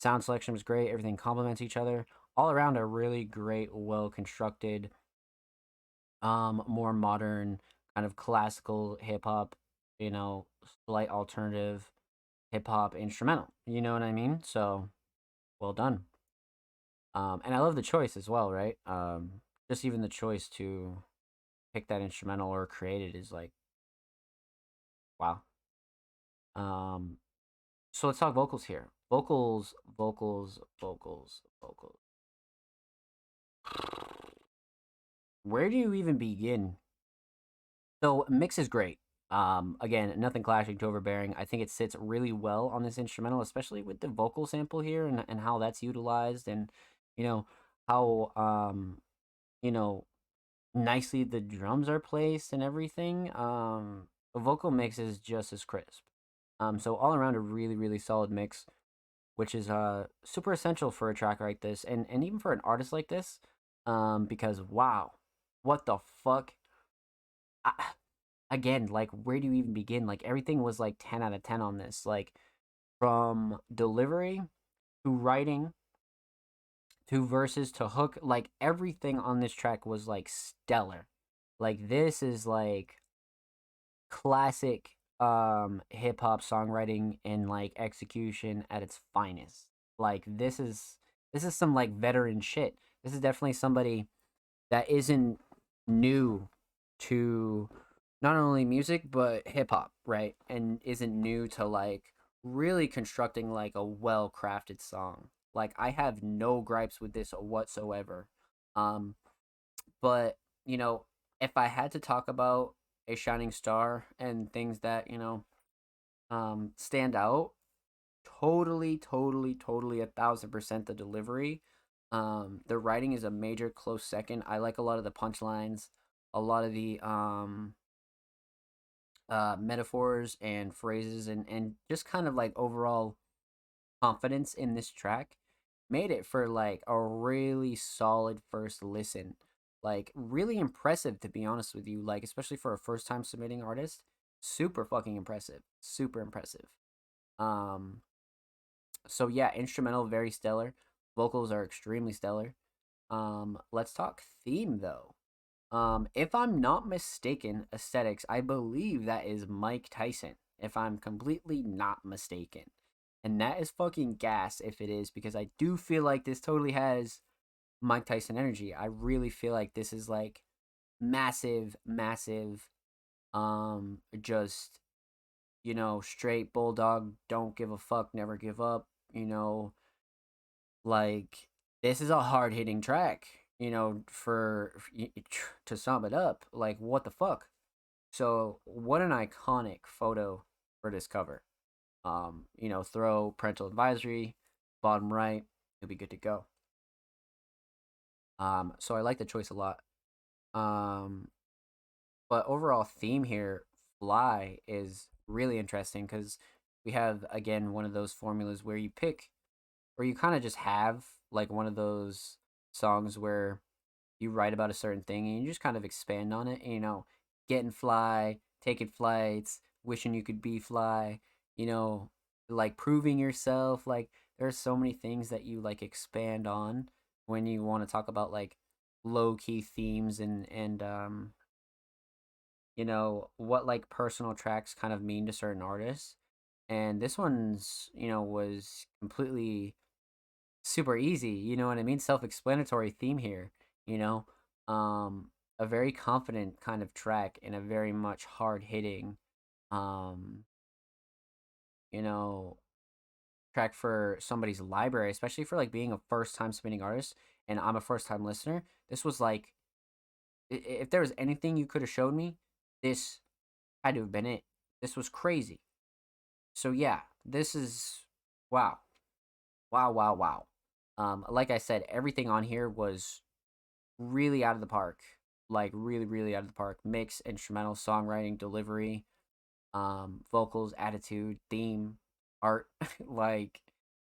Sound selection was great. Everything complements each other. All around a really great, well constructed, more modern kind of classical hip hop, slight alternative hip hop instrumental. You know what I mean? So, well done. And I love the choice as well, right? Just even the choice to pick that instrumental or create it is like, wow. So let's talk vocals here. Vocals. Where do you even begin? So mix is great. Again, nothing clashing to overbearing. I think it sits really well on this instrumental, especially with the vocal sample here and how that's utilized, and how nicely the drums are placed and everything. The vocal mix is just as crisp. So all around a really, really solid mix, which is super essential for a track like this, and even for an artist like this, because wow, what the fuck. Again, like, where do you even begin? Like, everything was like 10 out of 10 on this. Like, from delivery to writing to verses to hook, like, everything on this track was like stellar. Like, this is like classic hip hop songwriting and like execution at its finest. Like, this is some like veteran shit. This is definitely somebody that isn't new to not only music but hip hop, right? And isn't new to like really constructing like a well-crafted song. Like, I have no gripes with this whatsoever. But if I had to talk about a shining star and things that stand out, totally 1000% the delivery. The writing is a major close second. I like a lot of the punchlines, a lot of the metaphors and phrases, and just kind of like overall confidence in this track made it for like a really solid first listen. Like, really impressive, to be honest with you, like, especially for a first time submitting artist. Super fucking impressive. So yeah, instrumental, very stellar. Vocals are extremely stellar. Let's talk theme, though. If I'm not mistaken, Aesthetics, I believe that is Mike Tyson, if I'm completely not mistaken. And that is fucking gas if it is, because I do feel like this totally has Mike Tyson energy. I really feel like this is like massive, massive, just, straight bulldog, don't give a fuck, never give up, like, this is a hard hitting track, to sum it up. Like, what the fuck? So, what an iconic photo for this cover. Throw parental advisory, bottom right, it'll be good to go. So I like the choice a lot. But overall theme here, Fly, is really interesting because we have, again, one of those formulas where you pick, or you kind of just have like one of those songs where you write about a certain thing and you just kind of expand on it. Getting fly, taking flights, wishing you could be fly, like proving yourself. Like, there's so many things that you like expand on when you want to talk about like low key themes and what like personal tracks kind of mean to certain artists. And this one's, was completely super easy, you know what I mean? Self-explanatory theme here, you know? A very confident kind of track and a very much hard-hitting, um, you know, track for somebody's library, especially for like being a first-time submitting artist, and I'm a first-time listener. This was like, if there was anything you could have showed me, this had to have been it. This was crazy. So yeah, this is wow. Wow. Like I said, everything on here was really out of the park. Like really, really out of the park. Mix, instrumental, songwriting, delivery, vocals, attitude, theme, art. Like,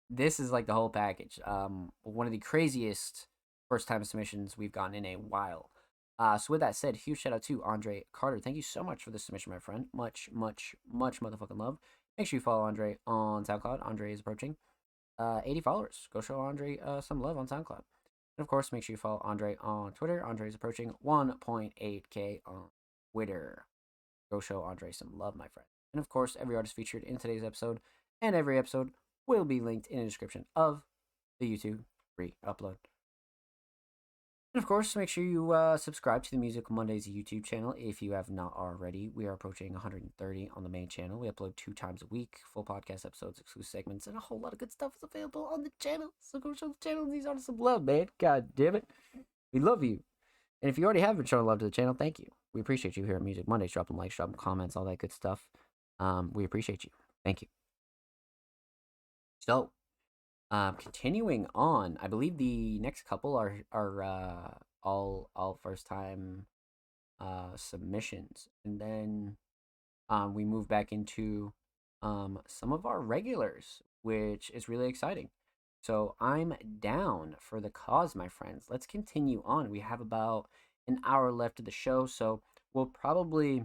this is like the whole package. One of the craziest first time submissions we've gotten in a while. So with that said, huge shout out to Andre Carter. Thank you so much for the submission, my friend. Much motherfucking love. Make sure you follow Andre on SoundCloud. Andre is approaching 80 followers. Go show Andre some love on SoundCloud. And of course, make sure you follow Andre on Twitter. Andre is approaching 1.8K on Twitter. Go show Andre some love, my friend. And of course, every artist featured in today's episode and every episode will be linked in the description of the YouTube free upload. And of course, make sure you subscribe to the Music Mondays YouTube channel if you have not already. We are approaching 130 on the main channel. We upload 2 times a week, full podcast episodes, exclusive segments, and a whole lot of good stuff is available on the channel. So go show the channel these artists some love, man. God damn it. We love you. And if you already have been showing love to the channel, thank you. We appreciate you here at Music Mondays. Drop them likes, drop them comments, all that good stuff. We appreciate you. Thank you. So, continuing on, I believe the next couple are all first time submissions, and then we move back into some of our regulars, which is really exciting. So I'm down for the cause, my friends. Let's continue on. We have about an hour left of the show, so we'll probably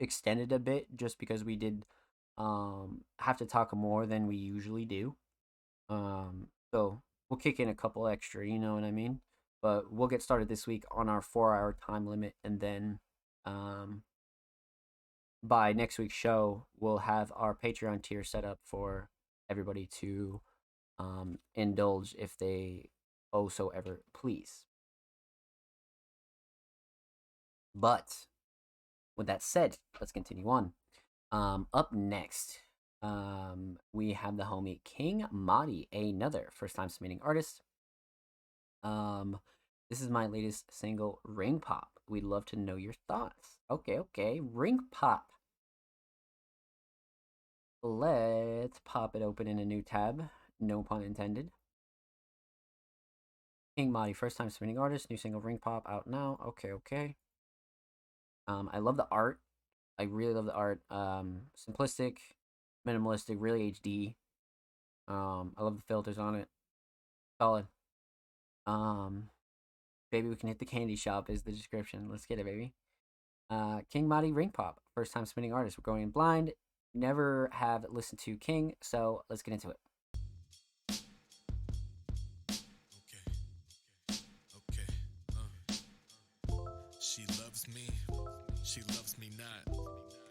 extend it a bit just because we did have to talk more than we usually do. So we'll kick in a couple extra, you know what I mean? But we'll get started this week on our 4-hour time limit, and then by next week's show, we'll have our Patreon tier set up for everybody to indulge if they so ever please. But with that said, let's continue on. Up next, we have the homie King Madi, another first-time submitting artist. This is my latest single, Ring Pop. We'd love to know your thoughts. Okay, Ring Pop. Let's pop it open in a new tab. No pun intended. King Madi, first-time submitting artist, new single, Ring Pop, out now. Okay. I love the art. I really love the art. Simplistic, minimalistic, really HD. I love the filters on it. Solid. Baby, we can hit the candy shop is the description. Let's get it, baby. King Madi, Ring Pop, first time submitting artist. We're going in blind. Never have listened to King, so let's get into it. she loves me not.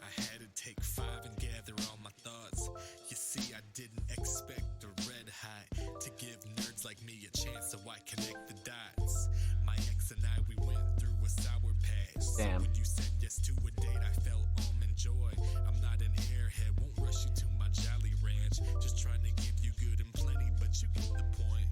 I had to take 5 and gather all my thoughts. You see, I didn't expect a red hot to give nerds like me a chance, so I connect the dots. My ex and I, we went through a sour patch. Damn. So when you said yes to a date, I felt and joy. I'm not an airhead, won't rush you to my Jolly Ranch. Just trying to give you good and plenty, but you get the point.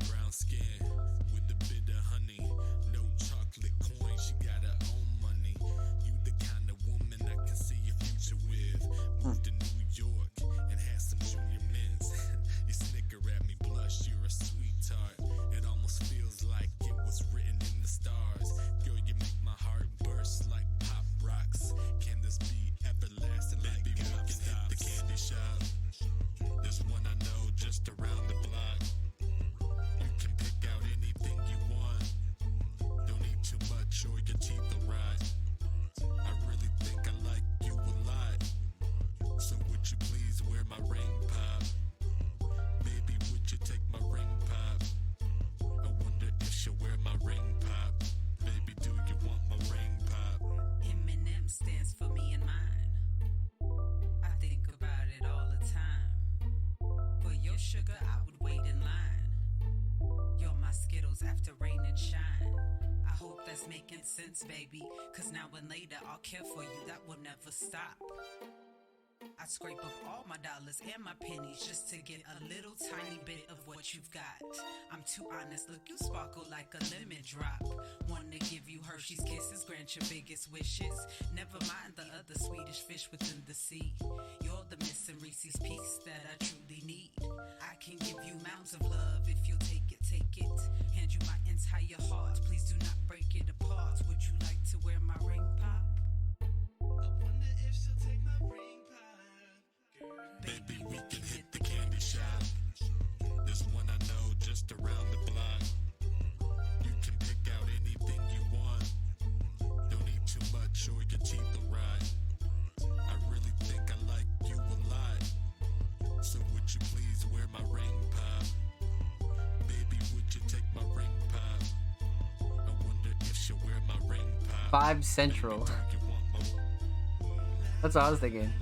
Brown skin with a bit of honey, no chocolate coin, she got her own money. You the kind of woman I can see your future with. Moved to New York and had some junior mints. You snicker at me, blush, you're a sweet tart. It almost feels like it was written in the stars. Girl, you make my heart burst like pop rocks. Can this be everlasting? Maybe we can hit the candy shop. There's one I know just around the block. You can pick out anything you want. Don't eat too much or your teeth will rot. I really think I like you a lot. So would you please wear my ring pop? Baby, would you take my ring pop? I wonder if she'll wear my ring pop. Baby, do you want my ring pop? Eminem stands for me and mine. I think about it all the time. For your sugar, I would wait in line. You're my Skittles after rain and shine. I hope that's making sense, baby. Cause now and later, I'll care for you, that will never stop. I scrape up all my dollars and my pennies just to get a little tiny bit of what you've got. I'm too honest, look, you sparkle like a lemon drop. Wanna give you Hershey's kisses, grant your biggest wishes. Never mind the other Swedish fish within the sea. You're the missing Reese's piece that I truly need. I can give you mounds of love if you'll take it, take it. Hand you my entire heart, please do not break it apart. Would you like to wear my ring pop? I wonder if she'll take my ring pop. Baby, we can hit the candy shop. There's one I know just around the block. You can pick out anything you want. Don't eat too much or your teeth will rot. I really think I like you a lot. So would you please wear my ring pop? Baby, would you take my ring pop? I wonder if she'll wear my ring pop. 5 Central. That's what I was thinking.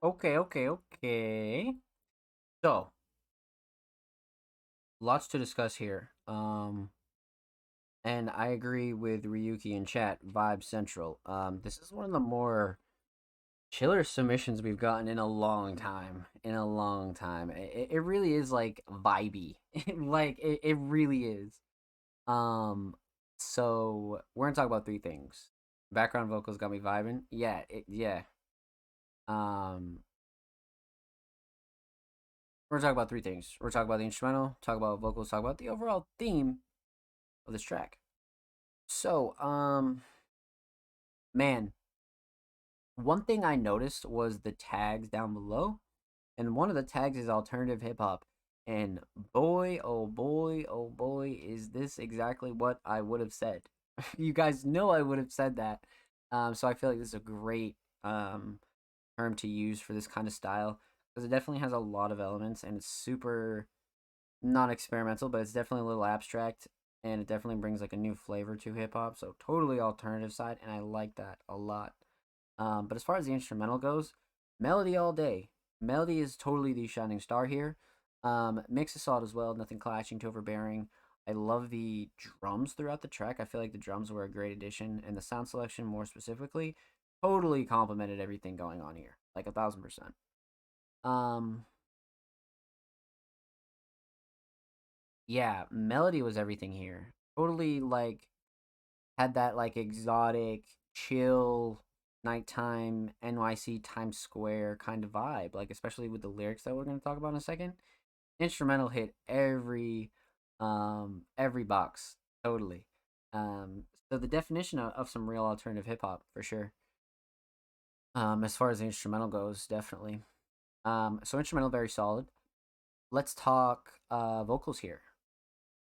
Okay. So, lots to discuss here. And I agree with Ryuki in chat, Vibe Central. This is one of the more chiller submissions we've gotten in a long time. It really is like vibey. It really is. So we're gonna talk about 3 things. Background vocals got me vibing. Yeah. We're gonna talk about 3 things. We're talking about the instrumental, talk about vocals, talk about the overall theme of this track. So, man, one thing I noticed was the tags down below, and one of the tags is alternative hip hop. And boy, oh boy, is this exactly what I would have said. You guys know I would have said that. So I feel like this is a great term to use for this kind of style, because it definitely has a lot of elements, and it's super not experimental, but it's definitely a little abstract, and it definitely brings like a new flavor to hip hop. So totally alternative side, and I like that a lot. But as far as the instrumental goes, melody all day. Melody is totally the shining star here. Mix is solid as well, nothing clashing too overbearing. I love the drums throughout the track. I feel like the drums were a great addition, and the sound selection more specifically totally complemented everything going on here, like 1000%. Yeah, melody was everything here. Totally like had that like exotic, chill, nighttime NYC Times Square kind of vibe, like especially with the lyrics that we're going to talk about in a second. Instrumental hit every box totally. So the definition of some real alternative hip hop for sure. As far as the instrumental goes, definitely. So instrumental very solid. Let's talk vocals here.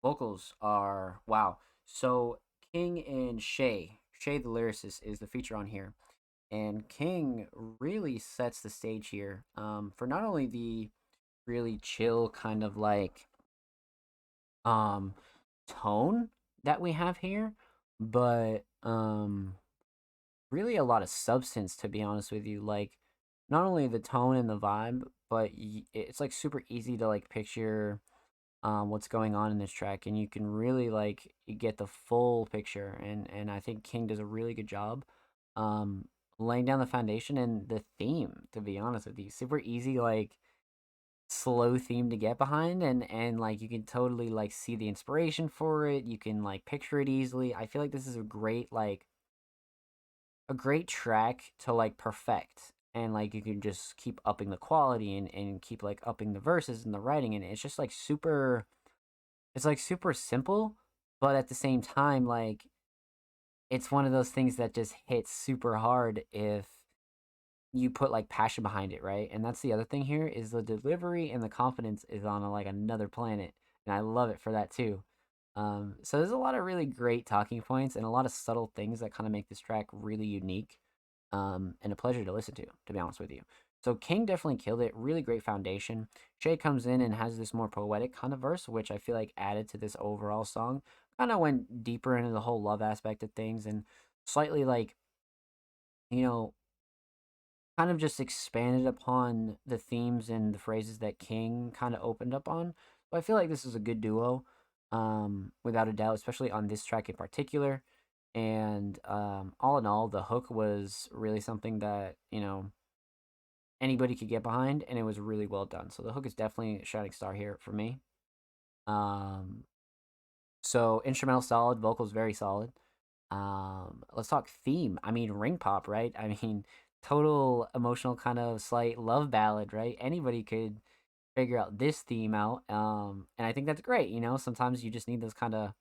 Vocals are wow. So King and Shay the lyricist is the feature on here, and King really sets the stage here for not only the really chill kind of like um tone that we have here, but really a lot of substance, to be honest with you. Like not only the tone and the vibe, but it's like super easy to like picture what's going on in this track, and you can really like get the full picture. And I think King does a really good job um laying down the foundation and the theme, to be honest with you. Super easy, like slow theme to get behind, and like you can totally like see the inspiration for it. You can like picture it easily. I feel like this is a great track to like perfect, and like you can just keep upping the quality and keep like upping the verses and the writing, and it's just like super simple, but at the same time like it's one of those things that just hits super hard if you put like passion behind it, right? And that's the other thing here is the delivery and the confidence is on like another planet, and I love it for that too. So there's a lot of really great talking points and a lot of subtle things that kind of make this track really unique, and a pleasure to listen to be honest with you. So King definitely killed it. Really great foundation. Shay comes in and has this more poetic kind of verse, which I feel like added to this overall song. Kind of went deeper into the whole love aspect of things and slightly like, you know, kind of just expanded upon the themes and the phrases that King kind of opened up on. So I feel like this is a good duo, without a doubt, especially on this track in particular. And all in all, the hook was really something that, anybody could get behind, and it was really well done. So the hook is definitely a shining star here for me. Um, so instrumental solid, vocals very solid. Let's talk theme. I mean, ring pop, right? I mean, total emotional kind of slight love ballad, right? Anybody could figure out this theme out. And I think that's great. Sometimes you just need those kind of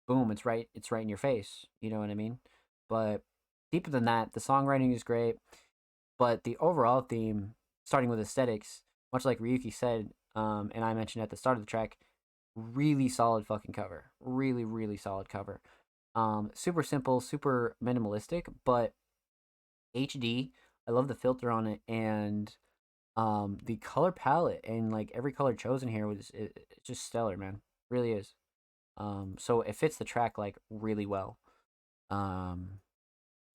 boom. It's right in your face. You know what I mean? But deeper than that, the songwriting is great. But the overall theme, starting with aesthetics, much like Ryuki said, and I mentioned at the start of the track, really solid fucking cover. Really, really solid cover. Super simple, super minimalistic, but HD. I love the filter on it, and the color palette and like every color chosen here it's just stellar, man. Really is. So it fits the track like really well. Um,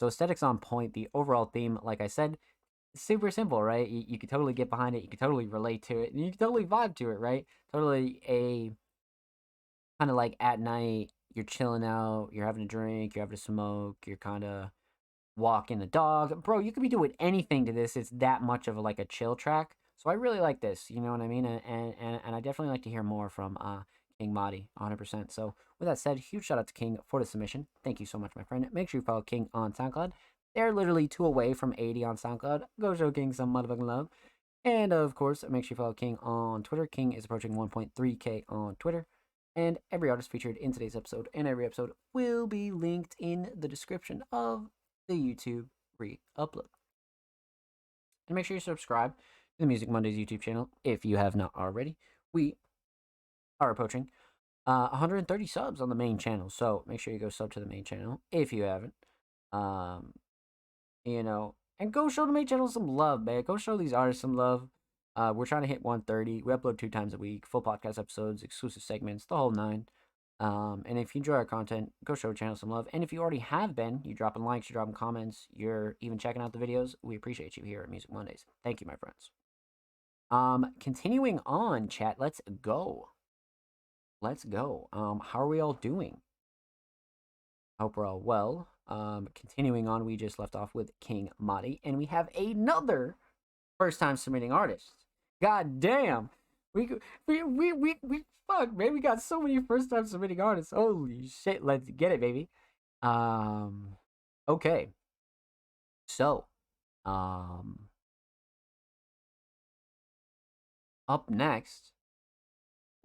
so aesthetics on point. The overall theme, like I said, super simple, right? You could totally get behind it. You could totally relate to it, and you could totally vibe to it, right? Totally a kind of like at night, you're chilling out, you're having a drink, you're having a smoke, you're kind of walking the dog. Bro, you could be doing anything to this. It's that much of like a chill track. So I really like this, you know what I mean? And I definitely like to hear more from King Madi, 100%. So with that said, huge shout out to King for the submission. Thank you so much, my friend. Make sure you follow King on SoundCloud. They're literally 2 away from 80 on SoundCloud. Go show King some motherfucking love. And of course, make sure you follow King on Twitter. King is approaching 1.3K on Twitter. And every artist featured in today's episode and every episode will be linked in the description of the YouTube re-upload. And make sure you subscribe to the Music Mondays YouTube channel if you have not already. We are approaching 130 subs on the main channel, so make sure you go sub to the main channel if you haven't. And go show the main channel some love, man. Go show these artists some love. We're trying to hit 130. We upload 2 times a week, full podcast episodes, exclusive segments, the whole 9. And if you enjoy our content, go show the channel some love. And if you already have been, you're dropping likes, you're dropping comments, you're even checking out the videos, we appreciate you here at Music Mondays. Thank you, my friends. Continuing on, chat, let's go. How are we all doing? I hope we're all well. Continuing on, we just left off with King Madi, and we have another first-time submitting artist. God damn. We fuck, man. We got so many first-time submitting artists. Holy shit, let's get it, baby. Okay. So, up next,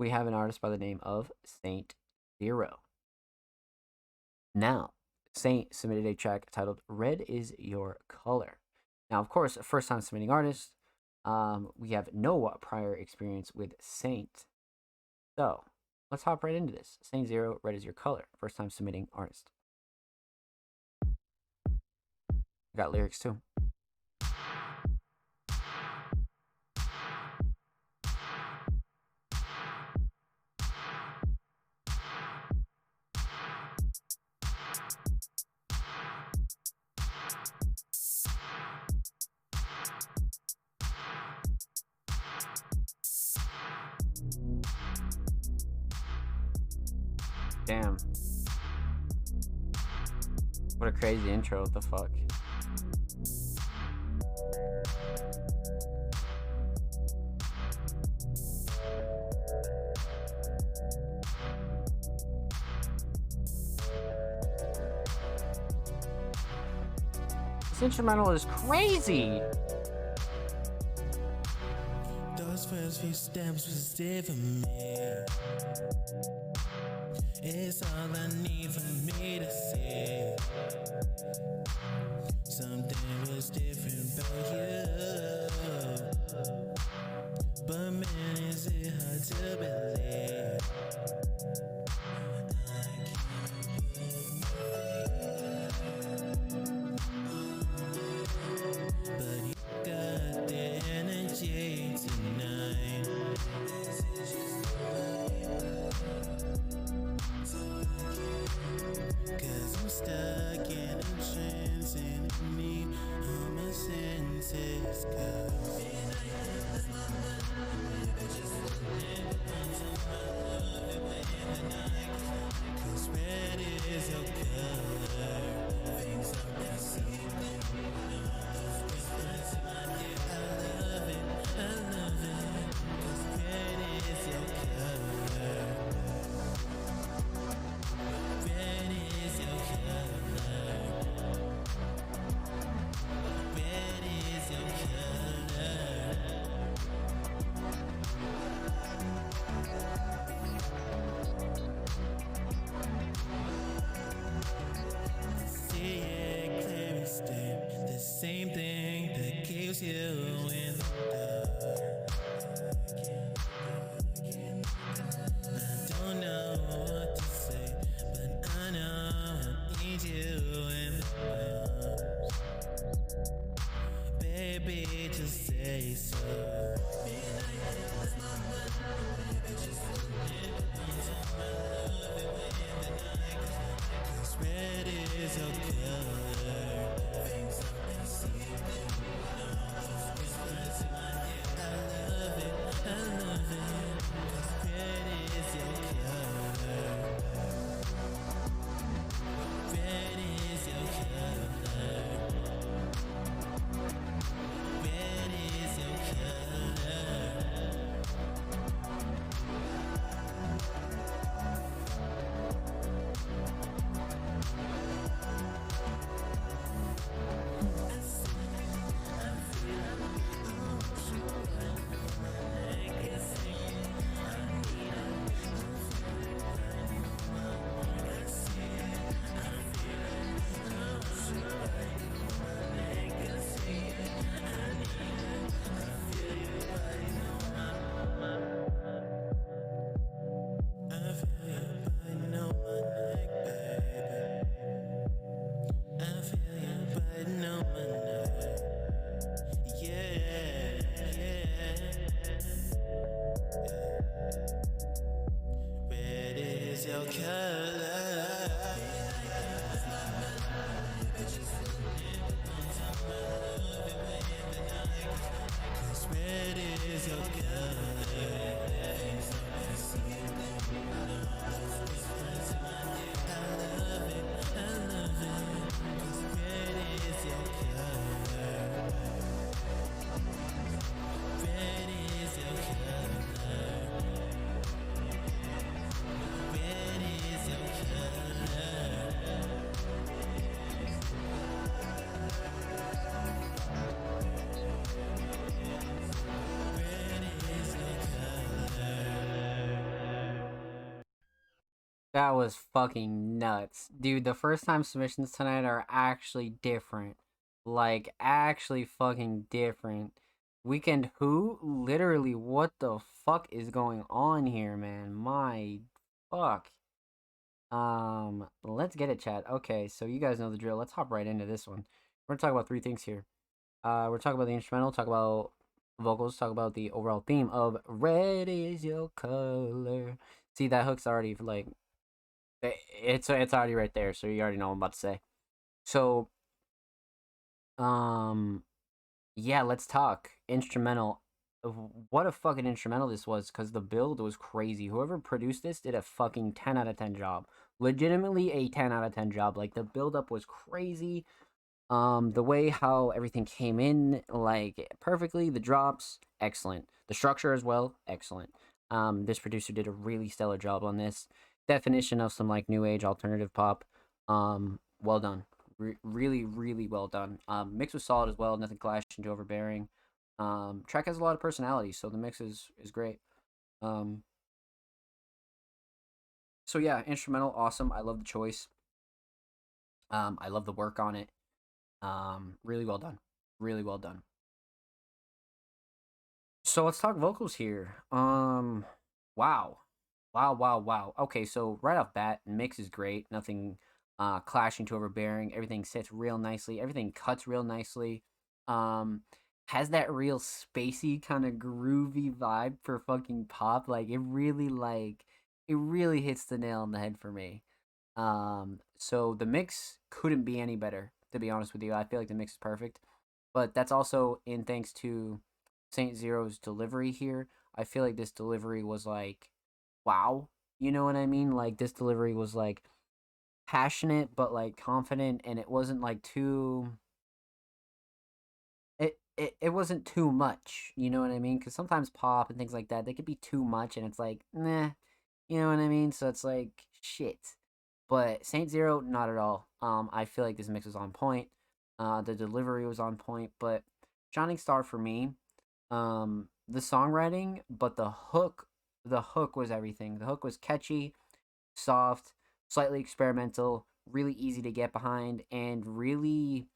we have an artist by the name of Saint Zero. Now, Saint submitted a track titled Red Is Your Color. Now, of course, a first time submitting artist. We have no prior experience with Saint. So, let's hop right into this. Saint Zero, Red Is Your Color. First time submitting artist. Got lyrics too. Damn. What a crazy intro, what the fuck? This instrumental is crazy! Those first few steps was there for me. It's all I need for me to see. Something was different about you. But man, is it hard to believe? But you got the energy tonight. Cause I'm stuck in a trance and I need all my senses. Cause red is your color. Things are messy. I love it, cause red is your color. Red is your color. Red is your color. See it clear as day. The same thing that gives you in the dark. I don't know what to say, but I know I need you in my arms. Baby, just say so. Cause red is your color. Things are messy. I love it, cause red is your color. Red is your color. Red is your color. That was fucking nuts. Dude, the first time submissions tonight are actually different. Like, actually fucking different. Weekend Who? Literally, what the fuck is going on here, man? My fuck. Let's get it, chat. Okay, so you guys know the drill. Let's hop right into this one. We're gonna talk about 3 things here. We're talking about the instrumental, talk about vocals, talk about the overall theme of Red Is Your Color. See, that hook's already, like, it's already right there, so you already know what I'm about to say. So, yeah, let's talk instrumental. What a fucking instrumental this was, because the build was crazy. Whoever produced this did a fucking 10 out of 10 job. Legitimately a 10 out of 10 job. Like, the build up was crazy. The way how everything came in, like, perfectly. The drops, excellent. The structure as well, excellent. This producer did a really stellar job on this. Definition of some, like, new age alternative pop. Well done. Really, really well done. Mix was solid as well. Nothing clashing too overbearing. Track has a lot of personality, so the mix is great. So yeah, instrumental, awesome. I love the choice. I love the work on it. Really well done. Really well done. So let's talk vocals here. Wow. Wow. Okay, so right off bat, mix is great. Nothing clashing too overbearing. Everything sits real nicely. Everything cuts real nicely. Has that real spacey kind of groovy vibe for fucking pop. Like, it really hits the nail on the head for me. So the mix couldn't be any better, to be honest with you. I feel like the mix is perfect. But that's also in thanks to Saint Zero's delivery here. I feel like this delivery was like, wow. You know what I mean? Like, this delivery was like passionate but like confident, and it wasn't like too it wasn't too much, you know what I mean? Because sometimes pop and things like that, they could be too much, and it's like, nah, you know what I mean? So it's like, shit. But Saint Zero, not at all. I feel like this mix was on point. The delivery was on point, but shining star for me. The songwriting, but the hook was everything. The hook was catchy, soft, slightly experimental, really easy to get behind, and really,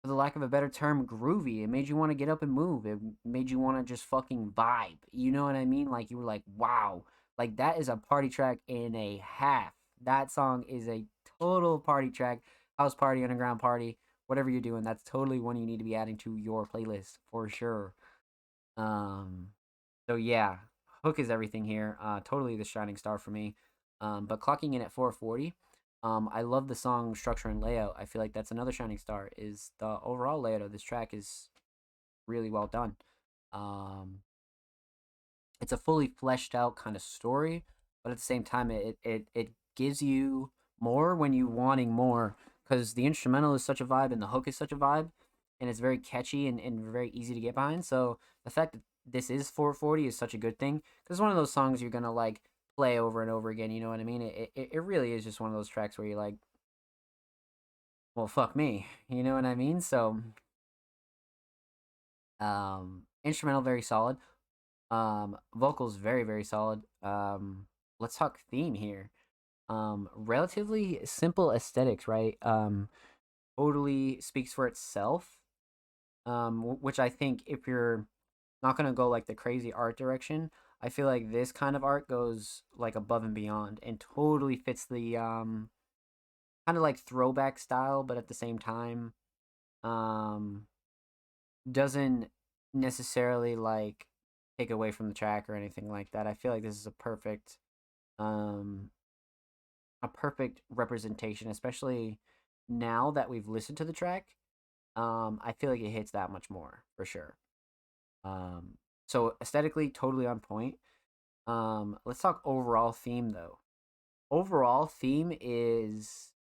for the lack of a better term, groovy. It made you want to get up and move. It made you want to just fucking vibe. You know what I mean? Like, you were like, wow. Like, that is a party track and a half. That song is a total party track. House party, underground party, whatever you're doing, that's totally one you need to be adding to your playlist for sure. So yeah, hook is everything here. Totally the shining star for me. But clocking in at 440. I love the song structure and layout. I feel like that's another shining star. Is the overall layout of this track is really well done. It's a fully fleshed out kind of story, but at the same time, it gives you more when you wanting more, because the instrumental is such a vibe and the hook is such a vibe, and it's very catchy and very easy to get behind. So the fact that this is 440 is such a good thing, because it's one of those songs you're gonna like play over and over again. You know what I mean? It really is just one of those tracks where you're like, well, fuck me. You know what I mean? So, instrumental very solid. Vocals very, very solid. Let's talk theme here. Relatively simple aesthetics, right? Totally speaks for itself. Which I think, if you're not gonna go like the crazy art direction, I feel like this kind of art goes like above and beyond and totally fits the kind of like throwback style, but at the same time, doesn't necessarily like take away from the track or anything like that. I feel like this is a perfect representation, especially now that we've listened to the track. I feel like it hits that much more for sure. So aesthetically, totally on point. Let's talk overall theme though. Overall theme is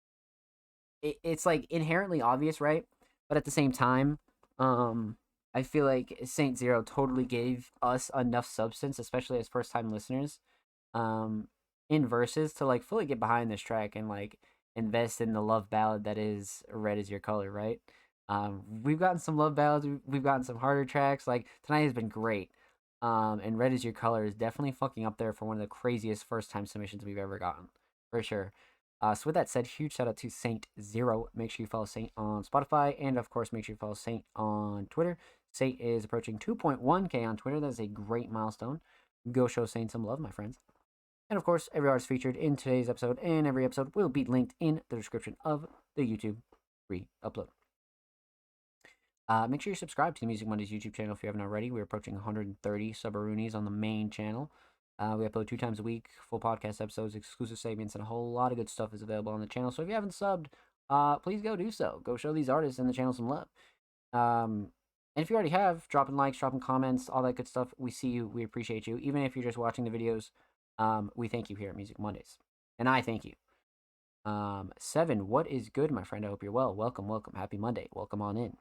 it's like inherently obvious, right? But at the same time, I feel like Saint Zero totally gave us enough substance, especially as first time listeners, in verses to like fully get behind this track and like invest in the love ballad that is Red Is Your Color, right? We've gotten some love ballads, we've gotten some harder tracks. Like, tonight has been great. And Red Is Your Color is definitely fucking up there for one of the craziest first time submissions we've ever gotten. for sure. So with that said, huge shout out to Saint Zero. Make sure you follow Saint on Spotify, and of course, make sure you follow Saint on Twitter. Saint is approaching 2.1K on Twitter. That is a great milestone. Go show Saint some love, my friends. And of course, every artist featured in today's episode and every episode will be linked in the description of the YouTube re-upload. Make sure you subscribe to the Music Mondays YouTube channel if you haven't already. We're approaching 130 subaroonies on the main channel. We upload 2 times a week, full podcast episodes, exclusive segments, and a whole lot of good stuff is available on the channel. So if you haven't subbed, please go do so. Go show these artists and the channel some love. And if you already have, dropping likes, dropping comments, all that good stuff, we see you. We appreciate you. Even if you're just watching the videos, we thank you here at Music Mondays. And I thank you. 7, what is good, my friend? I hope you're well. Welcome, welcome. Happy Monday. Welcome on in.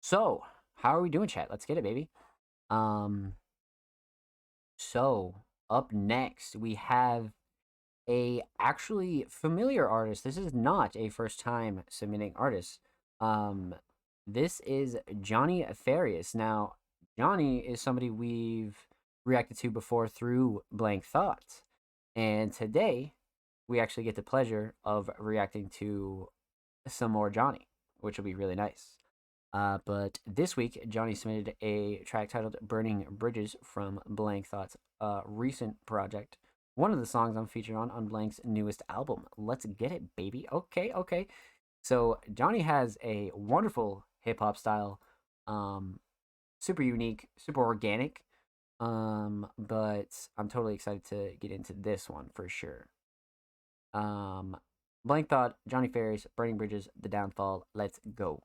So, how are we doing, chat? Let's get it, baby. So, up next, we have a actually familiar artist. This is not a first-time submitting artist. This is Johnny Farias. Now, Johnny is somebody we've reacted to before through Blank Thoughts. And today, we actually get the pleasure of reacting to some more Johnny, which will be really nice. But this week, Johnny submitted a track titled Burning Bridges from Blank Thought's recent project. One of the songs I'm featured on Blank's newest album. Let's get it, baby. Okay. So Johnny has a wonderful hip-hop style. Super unique, super organic. But I'm totally excited to get into this one for sure. Blank Thought, Johnny Farias, Burning Bridges, The Downfall. Let's go.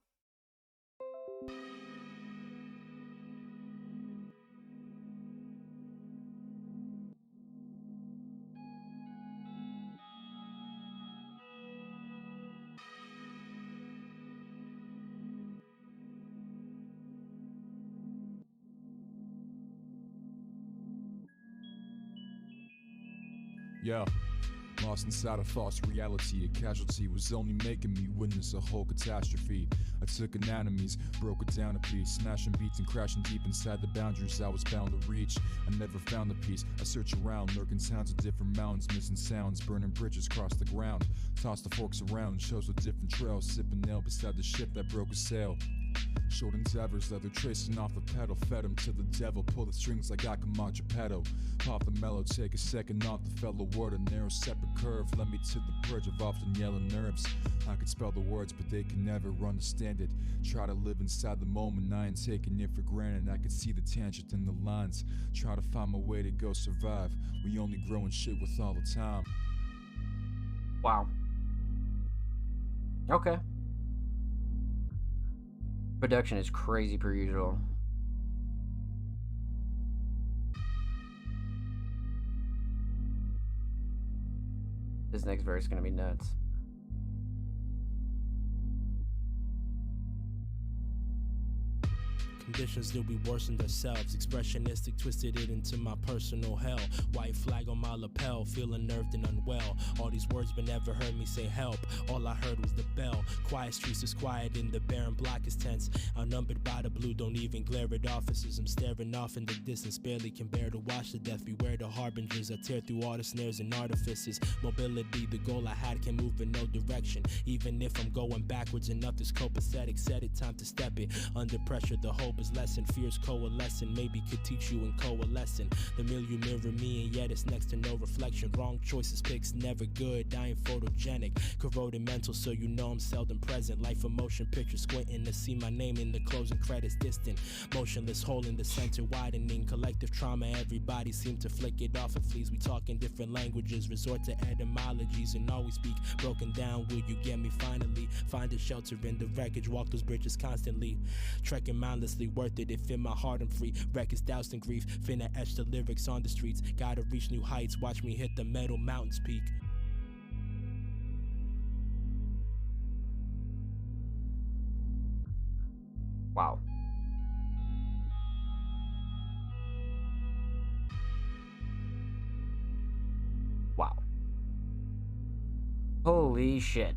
Yeah, lost inside a false reality. A casualty was only making me witness a whole catastrophe. I took anatomies, broke it down a piece, smashing beats and crashing deep inside the boundaries I was bound to reach. I never found the peace. I search around, lurking sounds of different mountains, missing sounds, burning bridges across the ground. Toss the forks around, shows a different trail, sipping ale beside the ship that broke a sail. Short endeavors, leather tracing off the pedal, fed him to the devil, pull the strings like I can march a pedal. Pop the mellow, take a second off the fellow word, a narrow separate curve, led me to the bridge of often yelling nerves. I could spell the words, but they can never understand it. Try to live inside the moment, I ain't taking it for granted. I could see the tangent in the lines, try to find my way to go survive. We only growing shit with all the time. Wow. Okay. Production is crazy per usual. This next verse is gonna be nuts. Conditions that we worsened ourselves. Expressionistic twisted it into my personal hell. White flag on my lapel, feeling nerved and unwell. All these words but never heard me say help. All I heard was the bell. Quiet streets is quiet and the barren block is tense. Outnumbered by the blue, don't even glare at officers. I'm staring off in the distance, barely can bear to watch the death. Beware the harbingers, I tear through all the snares and artifices. Mobility, the goal I had, can move in no direction. Even if I'm going backwards enough, this copacetic. Set it, time to step it. Under pressure, the hope is lesson, fears coalescing, maybe could teach you in coalescing. The milieu mirror me and yet it's next to no reflection. Wrong choices, picks never good, I ain't photogenic. Corroded mental so you know I'm seldom present. Life emotion picture squinting to see my name in the closing credits distant. Motionless hole in the center widening. Collective trauma, everybody seem to flick it off and flees. We talk in different languages, resort to etymologies and always speak broken down. Will you get me finally? Find a shelter in the wreckage, walk those bridges constantly. Trekking mindlessly, worth it if in my heart I'm free. Records doused in grief, finna etch the lyrics on the streets. Gotta reach new heights, watch me hit the metal mountains peak. Wow. Wow. Holy shit.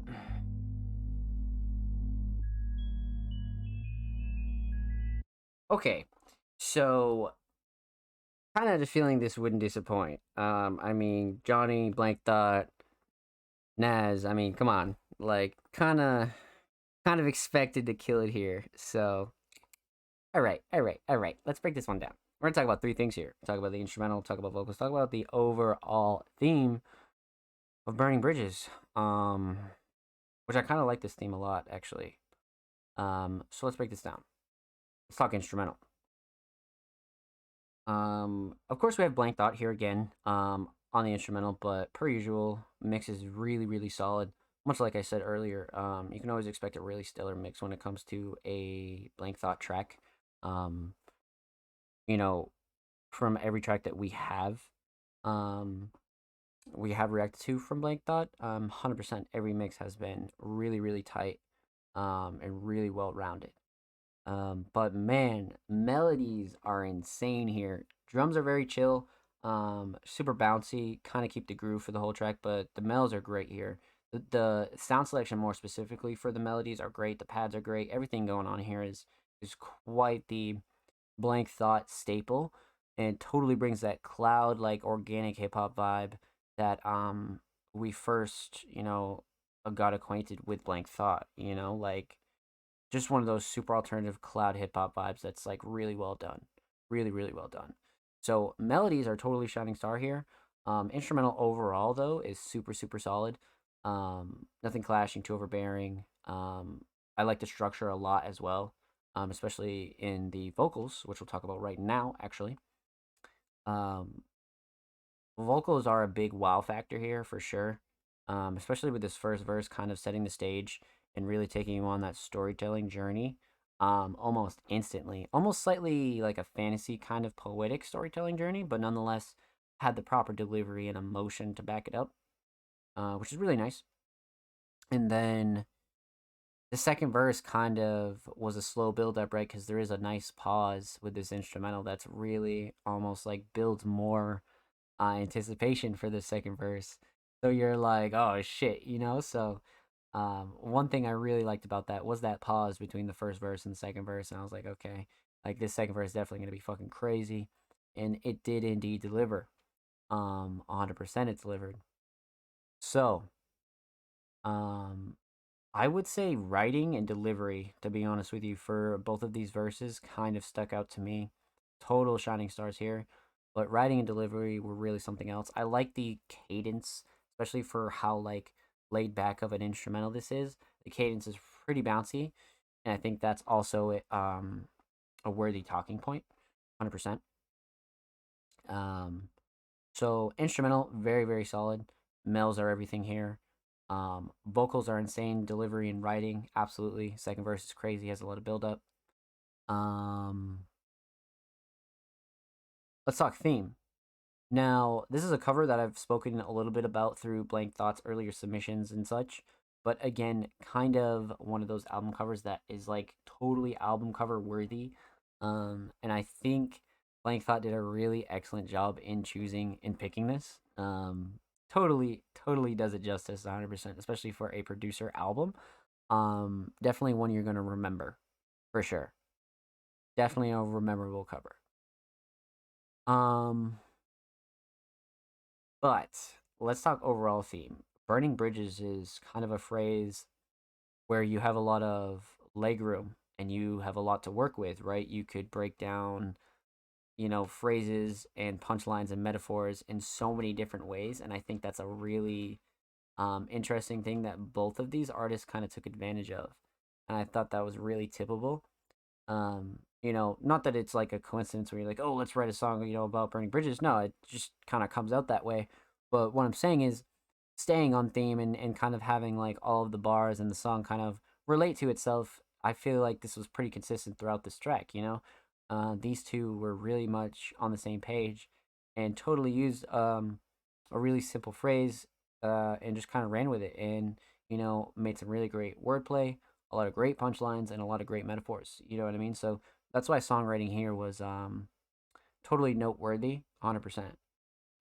Okay, so kind of had a feeling this wouldn't disappoint. I mean, Johnny, Blank Thought, Naz. I mean, come on, like kind of expected to kill it here. So, all right, all right, all right. Let's break this one down. We're gonna talk about three things here. Talk about the instrumental, talk about vocals, talk about the overall theme of Burning Bridges. Which I kind of like this theme a lot, actually. So let's break this down. Let's talk instrumental. Of course we have Blank Thought here again, on the instrumental, but per usual, mix is really, really solid. Much like I said earlier, you can always expect a really stellar mix when it comes to a Blank Thought track. You know, from every track that we have reacted to from Blank Thought, 100% every mix has been really, really tight, and really well rounded. But man, melodies are insane here. Drums are very chill, super bouncy, kind of keep the groove for the whole track, but the melodies are great here. The sound selection, more specifically for the melodies, are great. The pads are great. Everything going on here is quite the Blank Thought staple, and totally brings that cloud like organic hip hop vibe that we first got acquainted with Blank Thought. Like just one of those super alternative cloud hip hop vibes that's like really well done, really, really well done. So melodies are totally shining star here. Instrumental overall though is super, super solid. Nothing clashing, too overbearing. I like the structure a lot as well, especially in the vocals, which we'll talk about right now, actually. Vocals are a big wow factor here for sure, especially with this first verse kind of setting the stage and really taking you on that storytelling journey, almost instantly. Almost slightly like a fantasy kind of poetic storytelling journey, but nonetheless had the proper delivery and emotion to back it up, which is really nice. And then the second verse kind of was a slow build up, right? Because there is a nice pause with this instrumental that's really almost like builds more anticipation for the second verse. So you're like, oh shit, So one thing I really liked about that was that pause between the first verse and the second verse, and I was like, okay, like this second verse is definitely gonna be fucking crazy, and it did indeed deliver. 100% it delivered. So, I would say writing and delivery, to be honest with you, for both of these verses kind of stuck out to me. Total shining stars here. But writing and delivery were really something else. I like the cadence, especially for how like laid back of an instrumental this is. The cadence is pretty bouncy, and I think that's also a worthy talking point, 100%. So instrumental, very, very solid. Mells are everything here. Vocals are insane. Delivery and writing, absolutely. Second verse is crazy. Has a lot of build up. Let's talk theme. Now, this is a cover that I've spoken a little bit about through Blank Thought's earlier submissions and such. But again, kind of one of those album covers that is like totally album cover worthy. And I think Blank Thought did a really excellent job in choosing and picking this. Totally does it justice, 100%, especially for a producer album. Definitely one you're gonna remember, for sure. Definitely a memorable cover. But let's talk overall theme. Burning bridges is kind of a phrase where you have a lot of legroom and you have a lot to work with, right? You could break down, phrases and punchlines and metaphors in so many different ways, and I think that's a really interesting thing that both of these artists kind of took advantage of, and I thought that was really tippable. Not that it's like a coincidence where you're like, oh, let's write a song, about burning bridges. No, it just kind of comes out that way. But what I'm saying is staying on theme and kind of having like all of the bars and the song kind of relate to itself. I feel like this was pretty consistent throughout this track, These two were really much on the same page and totally used a really simple phrase and just kind of ran with it and, made some really great wordplay, a lot of great punchlines, and a lot of great metaphors. You know what I mean? So that's why songwriting here was totally noteworthy, 100%.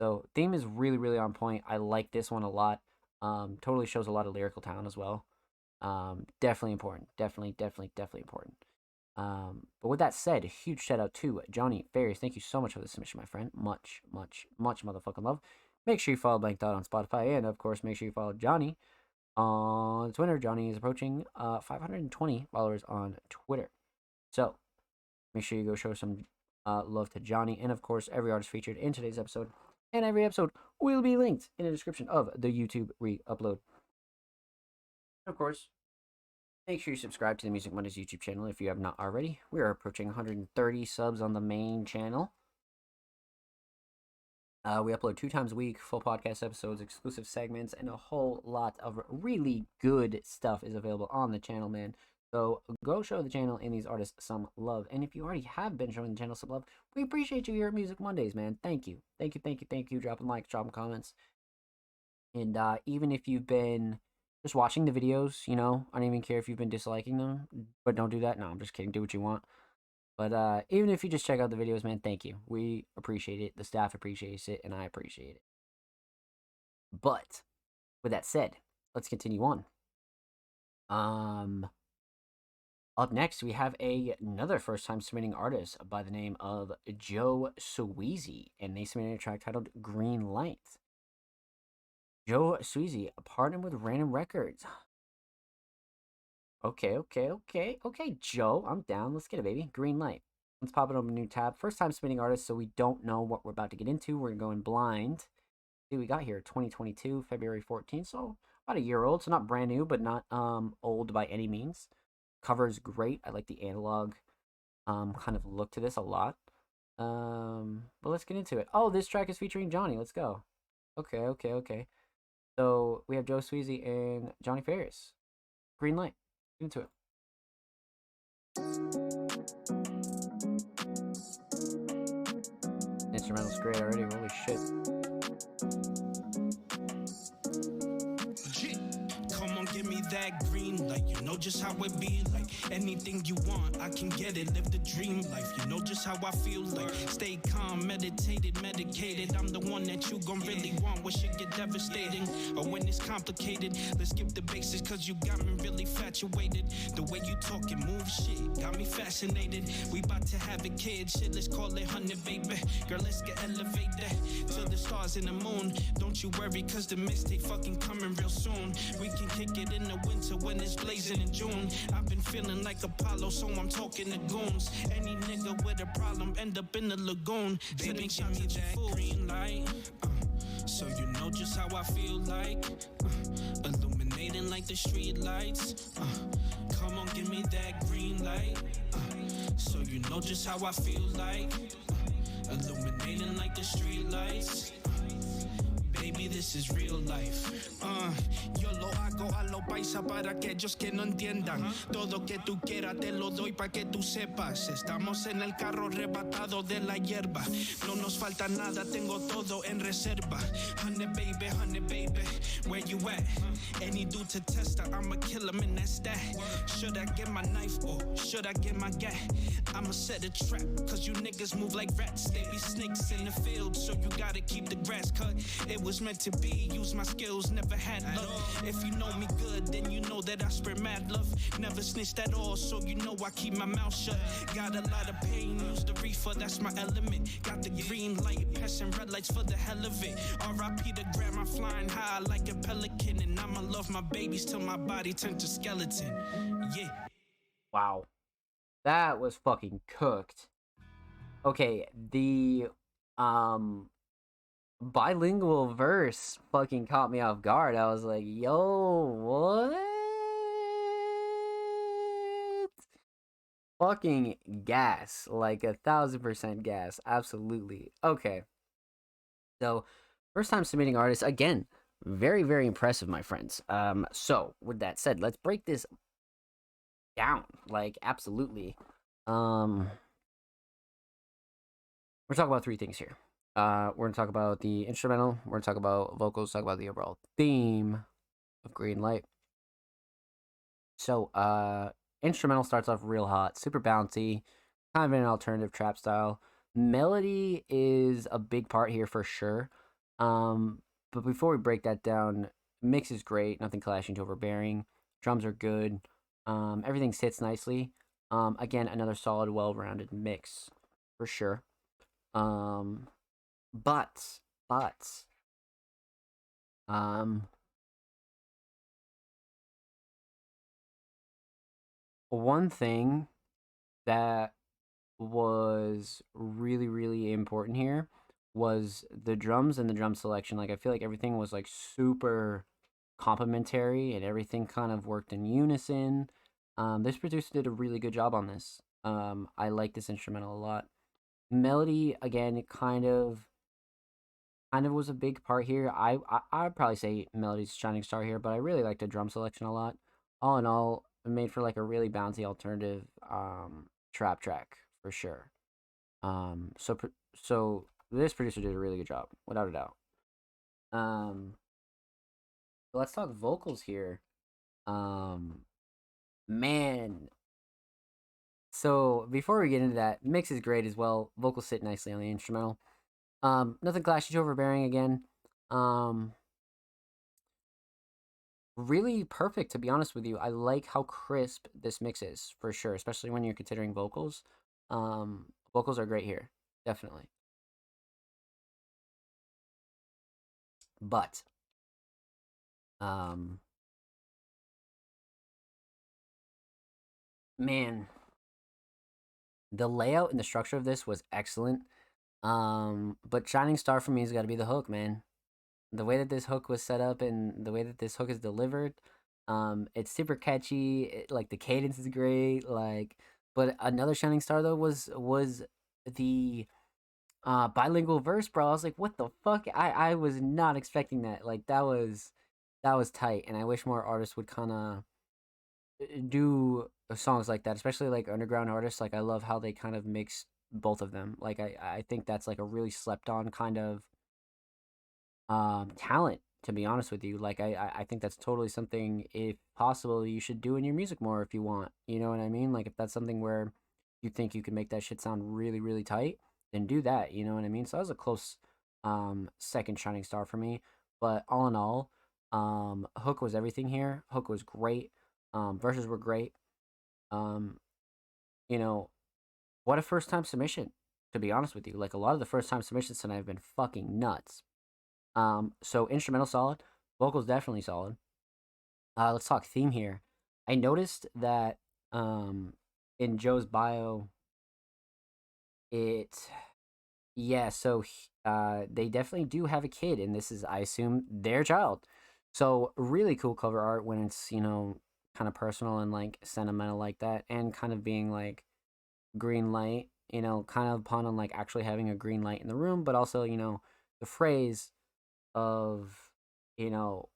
So theme is really, really on point. I like this one a lot. Totally shows a lot of lyrical talent as well. Definitely important. Definitely important. But with that said, a huge shout out to Johnny Ferris. Thank you so much for the submission, my friend. Much motherfucking love. Make sure you follow Blank Dot on Spotify, and of course, make sure you follow Johnny on Twitter. Johnny is approaching 520 followers on Twitter. So make sure you go show some love to Johnny, and of course, every artist featured in today's episode and every episode will be linked in the description of the YouTube re-upload. Of course, make sure you subscribe to the Music Mondays YouTube channel if you have not already. We are approaching 130 subs on the main channel. We upload 2 times a week, full podcast episodes, exclusive segments, and a whole lot of really good stuff is available on the channel, man. So go show the channel and these artists some love. And if you already have been showing the channel some love, we appreciate you here at Music Mondays, man. Thank you. Thank you. Dropping likes, dropping comments. And even if you've been just watching the videos, you know, I don't even care if you've been disliking them, but don't do that. No, I'm just kidding. Do what you want. But even if you just check out the videos, man, thank you. We appreciate it. The staff appreciates it, and I appreciate it. But with that said, let's continue on. Up next, we have another first-time submitting artist by the name of Joe Sweezy, and they submitted a track titled Green Light. Joe Sweezy partnered with Random Records. Okay, Joe, I'm down. Let's get it, baby. Green Light. Let's pop it open a new tab. First-time submitting artist, so we don't know what we're about to get into. We're going blind. See what we got here, 2022, February 14th, so about a year old, so not brand new, but not old by any means. Cover is great. I like the analog kind of look to this a lot. But let's get into it. Oh, this track is featuring Johnny. Let's go. Okay. So we have Joe Sweezy and Johnny Ferris. Green Light. Get into it. Instrumental's great already. Holy shit. Come on, give me that green light. You know just how it be like. Anything you want, I can get it. Live the dream life. You know just how I feel like. Stay calm, meditated, medicated. I'm the one that you gon' really want. When shit get devastating or when it's complicated. Let's skip the basics cause you got me really infatuated. The way you talk and move shit got me fascinated. We about to have a kid, shit, let's call it honey, baby. Girl, let's get elevated to the stars and the moon. Don't you worry cause the mixtape fucking coming real soon. We can kick it in the winter when it's blazing in June. I've been feeling like Apollo, so I'm talking to goons. Any nigga with a problem end up in the lagoon. Baby, give me that green light, so you know just how I feel like. Illuminating like the street lights. Come on, give me that green light, so you know just how I feel like. Illuminating like the street lights. Baby, this is real life. Yo lo hago a lo paisa para aquellos que no entiendan. Todo que tú quieras te lo doy para que tú sepas. Estamos en el carro arrebatado de la hierba. No nos falta nada, tengo todo en reserva. Honey baby, where you at? Any dude to test her, I'ma kill him and that's that. Should I get my knife or should I get my gat? I'ma set a trap, cause you niggas move like rats. They be snakes in the field, so you gotta keep the grass cut. It was meant to be, use my skills, never had love. If you know me good, then you know that I spread mad love. Never snitched at all, so you know I keep my mouth shut. Got a lot of pain, use the reefer, that's my element. Got the green light, passing red lights for the hell of it. R.I.P. the gram, I'm flying high like a pelican. And I'ma love my babies till my body turns to skeleton. Yeah. Wow. That was fucking cooked. Okay, the bilingual verse fucking caught me off guard. I was like, yo, what? Fucking gas. Like 1,000% gas. Absolutely. Okay. So, first time submitting artist. Again, very, very impressive, my friends. So, with that said, let's break this down. Like, absolutely. We're talking about 3 things here. We're going to talk about the instrumental, we're going to talk about vocals, talk about the overall theme of Green Light. So, instrumental starts off real hot, super bouncy, kind of an alternative trap style. Melody is a big part here for sure. But before we break that down, mix is great, nothing clashing to overbearing. Drums are good. Everything sits nicely. Again, another solid, well-rounded mix for sure. Um, but um, one thing that was really really important here was the drums and the drum selection. Like I feel like everything was like super complementary and everything kind of worked in unison. This producer did a really good job on this. I like this instrumental a lot. Melody again, it kind of was a big part here. I'd probably say Melody's shining star here, but I really like the drum selection a lot. All in all, it made for like a really bouncy alternative trap track for sure. So this producer did a really good job, without a doubt. Um, let's talk vocals here. Man. So before we get into that, mix is great as well. Vocals sit nicely on the instrumental. Nothing clashy too overbearing again. Um, really perfect to be honest with you. I like how crisp this mix is for sure, especially when you're considering vocals. Vocals are great here, definitely. But um, man, the layout and the structure of this was excellent. But shining star for me has got to be the hook, man. The way that this hook was set up and the way that this hook is delivered, it's super catchy. Like the cadence is great. Like, but another shining star though was the bilingual verse, bro. I was like, what the fuck? I was not expecting that. Like that was tight, and I wish more artists would kind of do songs like that, especially like underground artists. Like I love how they kind of mix both of them. Like I think that's like a really slept on kind of talent, to be honest with you. Like I think that's totally something, if possible, you should do in your music more if you want. You know what I mean? Like if that's something where you think you can make that shit sound really, really tight, then do that. You know what I mean? So that was a close second shining star for me. But all in all, Hook was everything here. Hook was great. Verses were great. Um, you know, what a first time submission, to be honest with you. Like a lot of the first time submissions tonight have been fucking nuts. So instrumental solid, vocals definitely solid. Let's talk theme here. I noticed that in Joe's bio, it yeah, so they definitely do have a kid, and this is, I assume, their child. So really cool cover art when it's, kind of personal and like sentimental like that, and kind of being like green light, kind of pun on like actually having a green light in the room, but also, the phrase of, you know,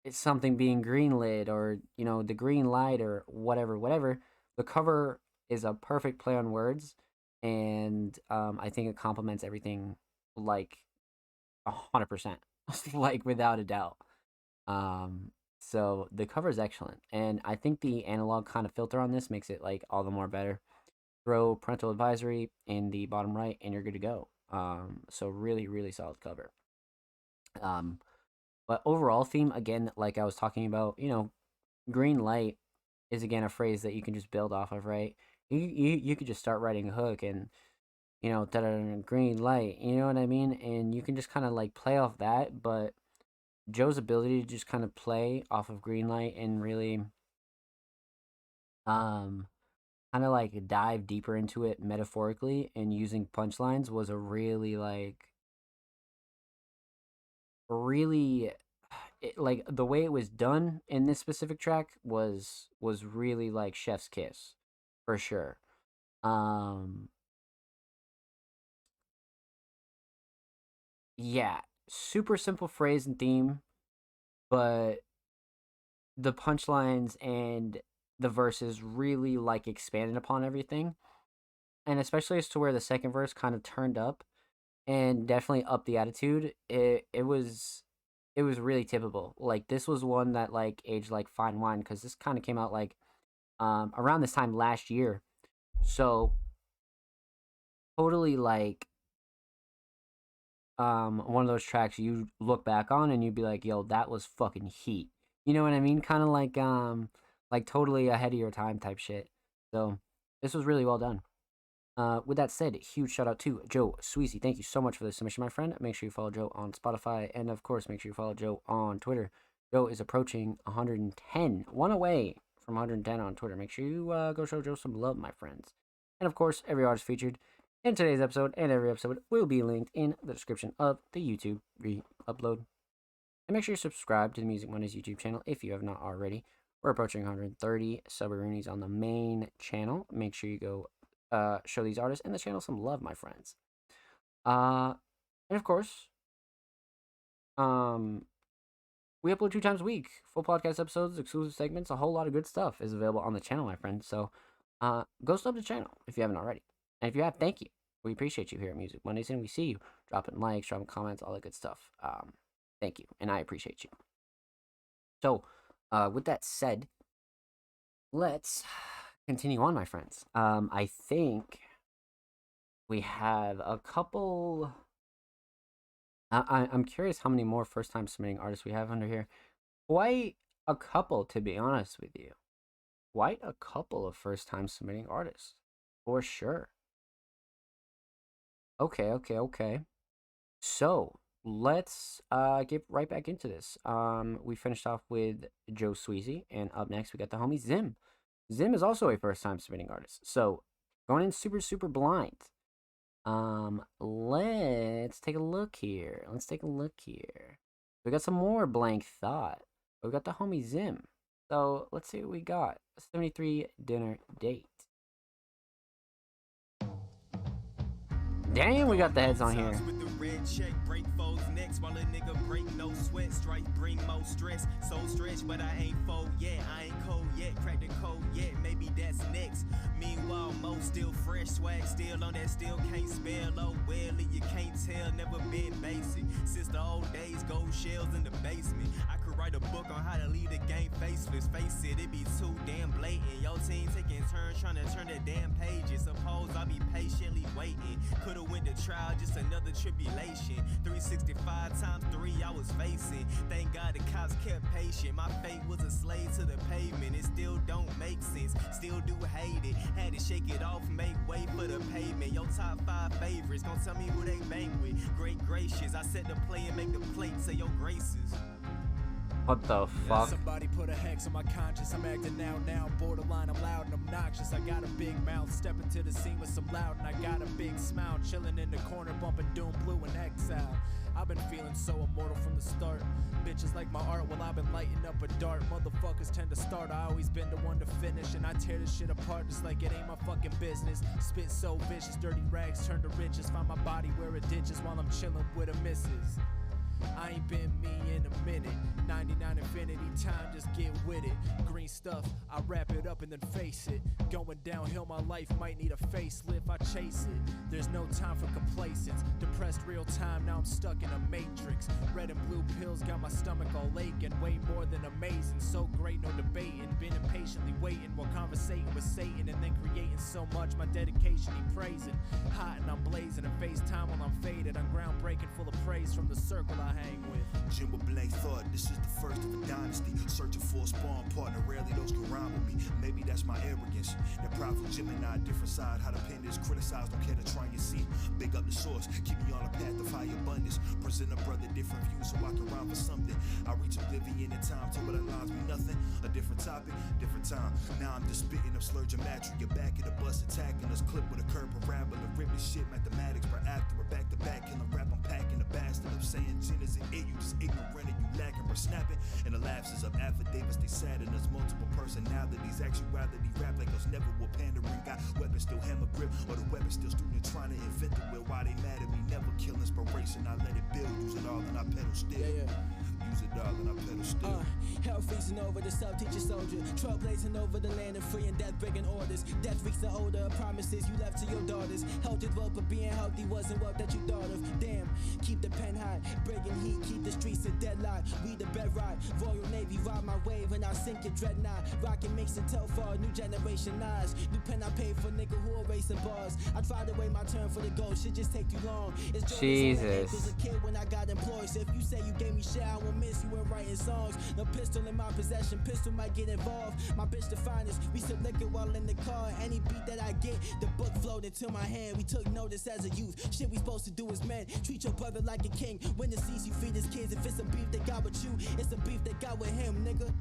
it's something being greenlit, or, the green light, or whatever, whatever. The cover is a perfect play on words, and I think it complements everything like 100%, like without a doubt. So the cover is excellent, and I think the analog kind of filter on this makes it like all the more better. Throw parental advisory in the bottom right, and you're good to go. So really, really solid cover. Um, but overall theme, again, like I was talking about, green light is again a phrase that you can just build off of, right? You could just start writing a hook and, green light, you know what I mean? And you can just kind of like play off that, but Joe's ability to just kind of play off of green light and really um kind of like dive deeper into it metaphorically and using punchlines was a really really like the way it was done in this specific track was really like chef's kiss for sure. um yeah, super simple phrase and theme, but the punchlines and the verses really like expanded upon everything, and especially as to where the second verse kind of turned up and definitely upped the attitude. It was really tippable. Like this was one that like aged like fine wine, because this kind of came out like around this time last year. So totally like one of those tracks you look back on and you'd be like, yo, that was fucking heat. You know what I mean? Kind of like totally ahead of your time type shit. So this was really well done. With that said, huge shout out to Joe Sweezy. Thank you so much for the submission, my friend. Make sure you follow Joe on Spotify, and of course, make sure you follow Joe on Twitter. Joe is approaching 110, one away from 110 on Twitter. Make sure you go show Joe some love, my friends. And of course, every artist featured in today's episode and every episode will be linked in the description of the YouTube re-upload. And make sure you subscribe to the Music Mondays YouTube channel if you have not already. We're approaching 130 sub-roonies on the main channel. Make sure you go show these artists and the channel some love, my friends. And of course, we upload 2 times a week. Full podcast episodes, exclusive segments, a whole lot of good stuff is available on the channel, my friends. So go sub the channel if you haven't already. And if you have, thank you. We appreciate you here at Music Mondays, and we see you dropping likes, dropping comments, all that good stuff. Thank you, and I appreciate you. So, with that said, let's continue on, my friends. I think we have a couple. I'm curious how many more first-time submitting artists we have under here. Quite a couple, to be honest with you. Quite a couple of first-time submitting artists, for sure. Okay. So let's get right back into this. We finished off with Joe Sweezy, and up next we got the homie Zim. Zim is also a first-time submitting artist. So going in super blind. Let's take a look here. We got some more blank thought. We got the homie Zim. So let's see what we got. 73 dinner date. Damn, we got the heads on here. With the red check, break foes next while a nigga break no sweat. Strike bring more stress. So stretch, but I ain't fold yet. I ain't cold yet. Crack the code yet. Maybe that's next. Meanwhile, Mo still fresh. Swag still on that. Still can't spell. Oh, well, you can't tell. Never been basic. Since the old days, gold shells in the basement. I could write a book on how to lead the game faceless. Face it, it be too damn blatant. Your team taking turns trying to turn the damn pages. Suppose I'll be patiently waiting. Could've went to trial, just another tribulation. 365 times 3 I was facing. Thank God the cops kept patient. My fate was a slave to the pavement. It still don't make sense. Still do hate it. Had to shake it off, make way for the pavement. Your top 5 favorites, gon' tell me who they bang with. Great gracious, I set the play and make the plate say your graces. What the fuck? Somebody put a hex on my conscience. I'm acting now, borderline, I'm loud and obnoxious. I got a big mouth, step into the scene with some loud, and I got a big smile, chilling in the corner, bumping Doom Blue and Exile. I've been feeling so immortal from the start. Bitches like my art, well I've been lighting up a dart. Motherfuckers tend to start, I always been the one to finish. And I tear this shit apart just like it ain't my fucking business. Spit so vicious, dirty rags turn to riches. Find my body where it ditches while I'm chilling with a missus. I ain't been me in a minute. 99 infinity time, just get with it. Green stuff, I wrap it up and then face it. Going downhill, my life might need a facelift. I chase it, there's no time for complacence. Depressed real time, now I'm stuck in a matrix. Red and blue pills got my stomach all aching. Way more than amazing, so great, no debating. Been impatiently waiting while conversating with Satan. And then creating so much, my dedication he praising. Hot and I'm blazing, and FaceTime while I'm faded. I'm groundbreaking, full of praise from the circle I hang with. Jimbo Blank thought this is the first of a dynasty. Searching for a spawn partner, rarely those can rhyme with me. Maybe that's my arrogance. That prideful Gemini, different side. How the pen is criticized, don't care to try and see. Big up the source, keep me on a path of high abundance. Present a brother different views so I can rhyme for something. I reach oblivion in time to what aligns me nothing. A different topic, different time. Now I'm just spitting up slur geometry. You're back in the bus attacking us. Clip with a curve parabola. Rip this shit, mathematics per after. We're back to back, killing rap, I'm packing the bastard up. Saying gin isn't it, you just ignorant and you lacking. We're snapping and the lapses of affidavits. They sadden us, multiple personalities. Actuality rap like us never will pandering. Got weapons still hammer grip, or the weapon still student trying to invent the will. Why they mad at me? Never kill inspiration. I let it build, use it all and I pedal still. Use it all and I pedal still. Hell freezing over the self-teacher soldier. Trailblazing over the land and freeing death-breaking orders. Death reeks the older promises you left to your daughters. Healthy wealth, but being healthy wasn't wealth that you thought of. Damn, keep the pen high, breaking heat, keep the streets in deadlock. We the bedrock, Royal Navy, ride my wave and I sink your dreadnought. Rockin' makes it tell for a new generation eyes. New pen I paid for, nigga who erasing bars. I tried to wait my turn for the goal, shit just take too long. It's Jesus. Was a kid when I got employed. So if you say you gave me shit, I won't miss you when writing songs. No pistol in my my possession. Pistol might get involved. My bitch the finest. We sip liquor while in the car. Any beat that I get, the book flowed into my hand. We took notice as a youth. Shit we supposed to do as men. Treat your brother like a king. When the sees you feed his kids. If it's a beef that got with you, it's a beef that got with him, nigga.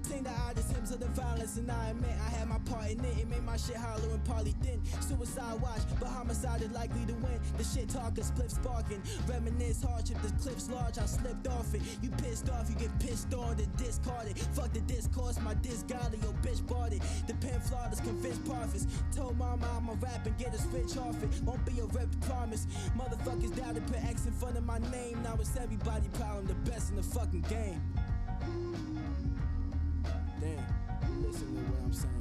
Sing the oddest hymns of the violence, and I admit I had my part in it. It made my shit hollow and partly thin. Suicide watch, but homicide is likely to win. The shit talking, split sparking. Reminisce hardship, the clip's large, I slipped off it. You pissed off, you get pissed on, then discarded. Fuck the discourse, my disc godly, your bitch bought it. The pen flawless, convinced prophets. Told mama I'ma rap and get a switch off it. Won't be a rep, promise. Motherfuckers doubted, put X in front of my name. Now it's everybody problem, the best in the fucking game. Damn, listen to what I'm saying.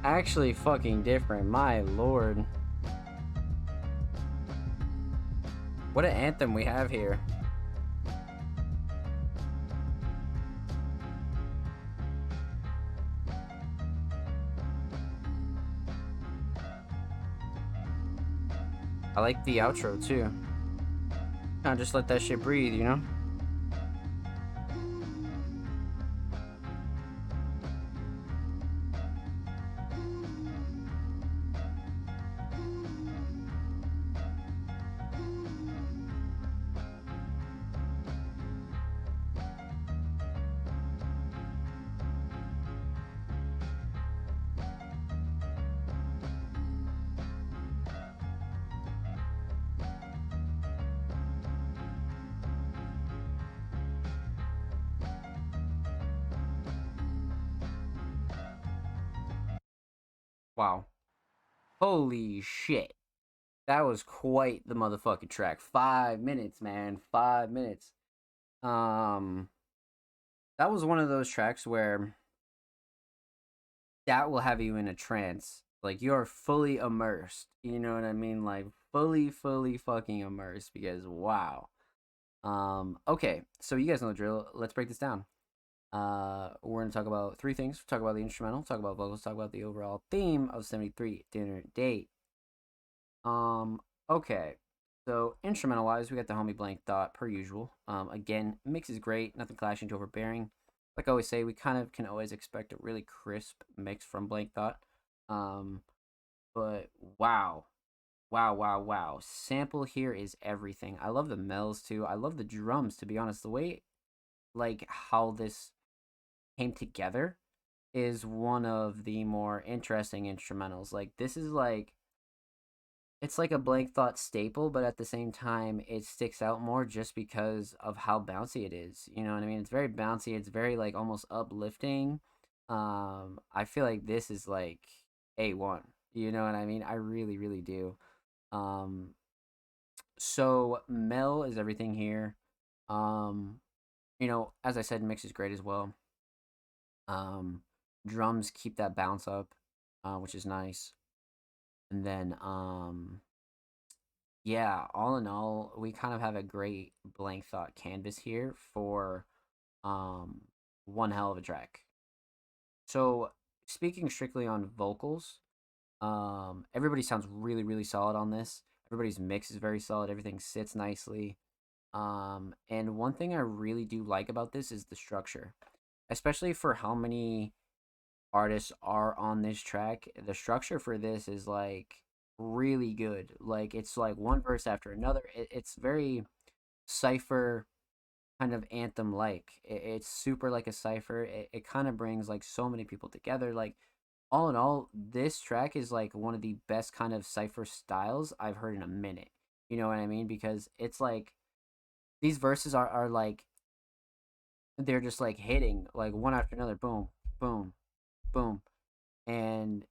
Actually fucking different, my lord. What an anthem we have here. I like the outro too. Kinda just let that shit breathe, you know? Wow. Holy shit. That was quite the motherfucking track. 5 minutes, man. 5 minutes. That was one of those tracks where that will have you in a trance. Like, you're fully immersed. You know what I mean? Like, fully fucking immersed. Because, wow. Okay. So, you guys know the drill. Let's break this down. We're going to talk about three things. Talk about the instrumental, talk about vocals, talk about the overall theme of 73 Dinner Date. Okay. So, instrumental-wise, we got the homie Blank Thought, per usual. Again, mix is great, nothing clashing to overbearing. Like I always say, we kind of can always expect a really crisp mix from Blank Thought. But, wow. Wow. Sample here is everything. I love the mells, too. I love the drums, to be honest. The way, like, how this came together is one of the more interesting instrumentals. Like, this is like, it's like a Blank Thought staple, but at the same time it sticks out more just because of how bouncy it is. You know what I mean? It's very bouncy, it's very like almost uplifting. I feel like this is like A1. You know what I mean? I really do. So Mel is everything here. You know, as I said, mix is great as well. Drums keep that bounce up, which is nice. And then, yeah, all in all, we kind of have a great Blank Thought canvas here for, one hell of a track. So, speaking strictly on vocals, everybody sounds really solid on this. Everybody's mix is very solid. Everything sits nicely. And one thing I really do like about this is the structure, especially for how many artists are on this track. The structure for this is like really good. Like, it's like one verse after another. It's very cypher kind of anthem like. It's super like a cypher. It kind of brings like so many people together. Like, all in all, this track is like one of the best kind of cypher styles I've heard in a minute. You know what I mean? Because it's like these verses are like, they're just like hitting like one after another, boom, boom, boom. And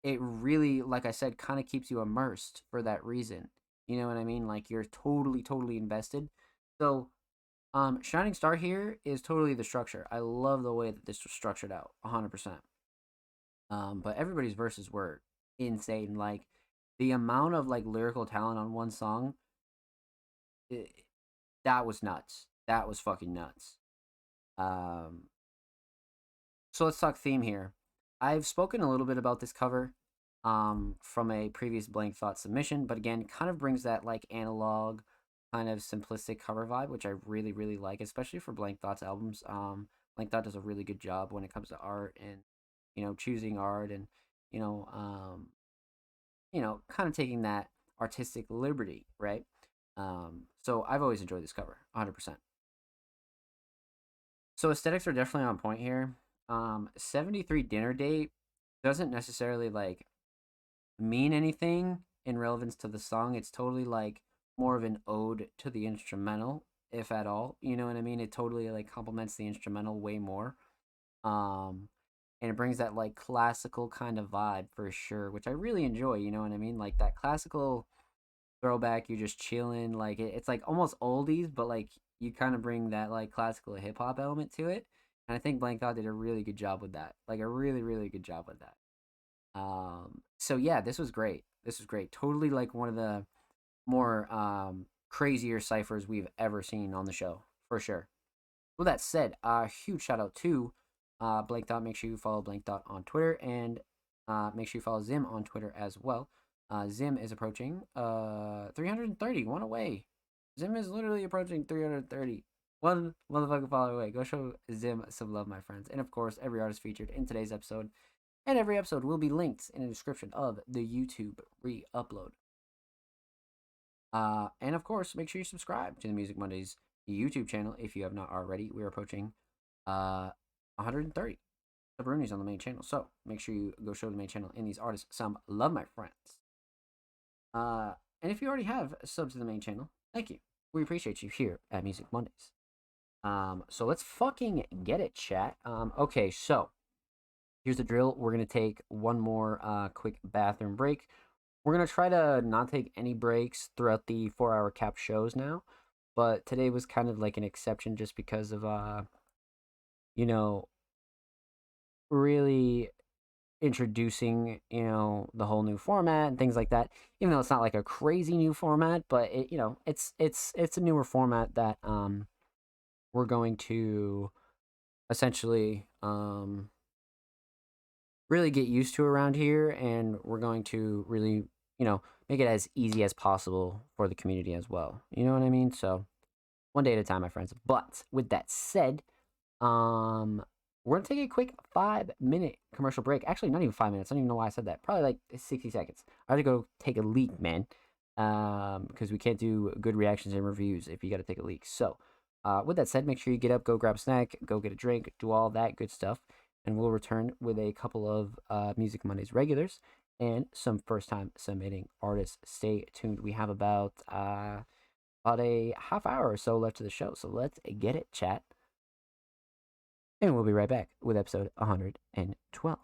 it really, like I said, kind of keeps you immersed for that reason. You know what I mean? Like, you're totally invested. So, Shining Star here is totally the structure. I love the way that this was structured out, 100%. But everybody's verses were insane. Like, the amount of like lyrical talent on one song, that was nuts. That was fucking nuts. So let's talk theme here. I've spoken a little bit about this cover. from a previous Blank Thought submission, but again, kind of brings that like analog, kind of simplistic cover vibe, which I really, really like, especially for Blank Thought's albums. Blank Thought does a really good job when it comes to art and, choosing art and, you know, kind of taking that artistic liberty, right? So I've always enjoyed this cover, 100%. So aesthetics are definitely on point here. 73 Dinner Date doesn't necessarily like mean anything in relevance to the song. It's totally like more of an ode to the instrumental, if at all. You know what I mean? It totally like complements the instrumental way more. And it brings that like classical kind of vibe for sure, which I really enjoy. You know what I mean? Like that classical throwback, you're just chilling. Like it's like almost oldies, but like you kind of bring that like classical hip hop element to it. And I think Blank Thought did a really good job with that. Like a really, really good job with that. So yeah, this was great. This was great. Totally like one of the more crazier ciphers we've ever seen on the show, for sure. With that said, huge shout out to Blank Thought. Make sure you follow Blank Thought on Twitter, and make sure you follow Zim on Twitter as well. Zim is approaching 330, one away. Zim is literally approaching 330. One motherfucking follow away. Go show Zim some love, my friends. And of course, every artist featured in today's episode and every episode will be linked in the description of the YouTube re-upload. And of course, make sure you subscribe to the Music Mondays YouTube channel if you have not already. We're approaching 130 Sabroonies on the main channel. So make sure you go show the main channel and these artists some love, my friends. And if you already have subs to the main channel, thank you. We appreciate you here at Music Mondays. So let's fucking get it, chat. Okay, so here's the drill. We're gonna take one more quick bathroom break. We're gonna try to not take any breaks throughout the 4-hour cap shows now, but today was kind of like an exception just because of really introducing the whole new format and things like that. Even though it's not like a crazy new format, but it's a newer format that we're going to essentially really get used to around here, and we're going to really make it as easy as possible for the community as well. You know what I mean? So one day at a time, my friends. But with that said, we're gonna take a quick 5-minute commercial break. Actually, not even 5 minutes. I don't even know why I said that. Probably like 60 seconds. I have to go take a leak, man. Because we can't do good reactions and reviews if you got to take a leak. So, with that said, make sure you get up, go grab a snack, go get a drink, do all that good stuff, and we'll return with a couple of Music Mondays regulars and some first-time submitting artists. Stay tuned. We have about a half hour or so left to the show, so let's get it, chat. And we'll be right back with episode 112.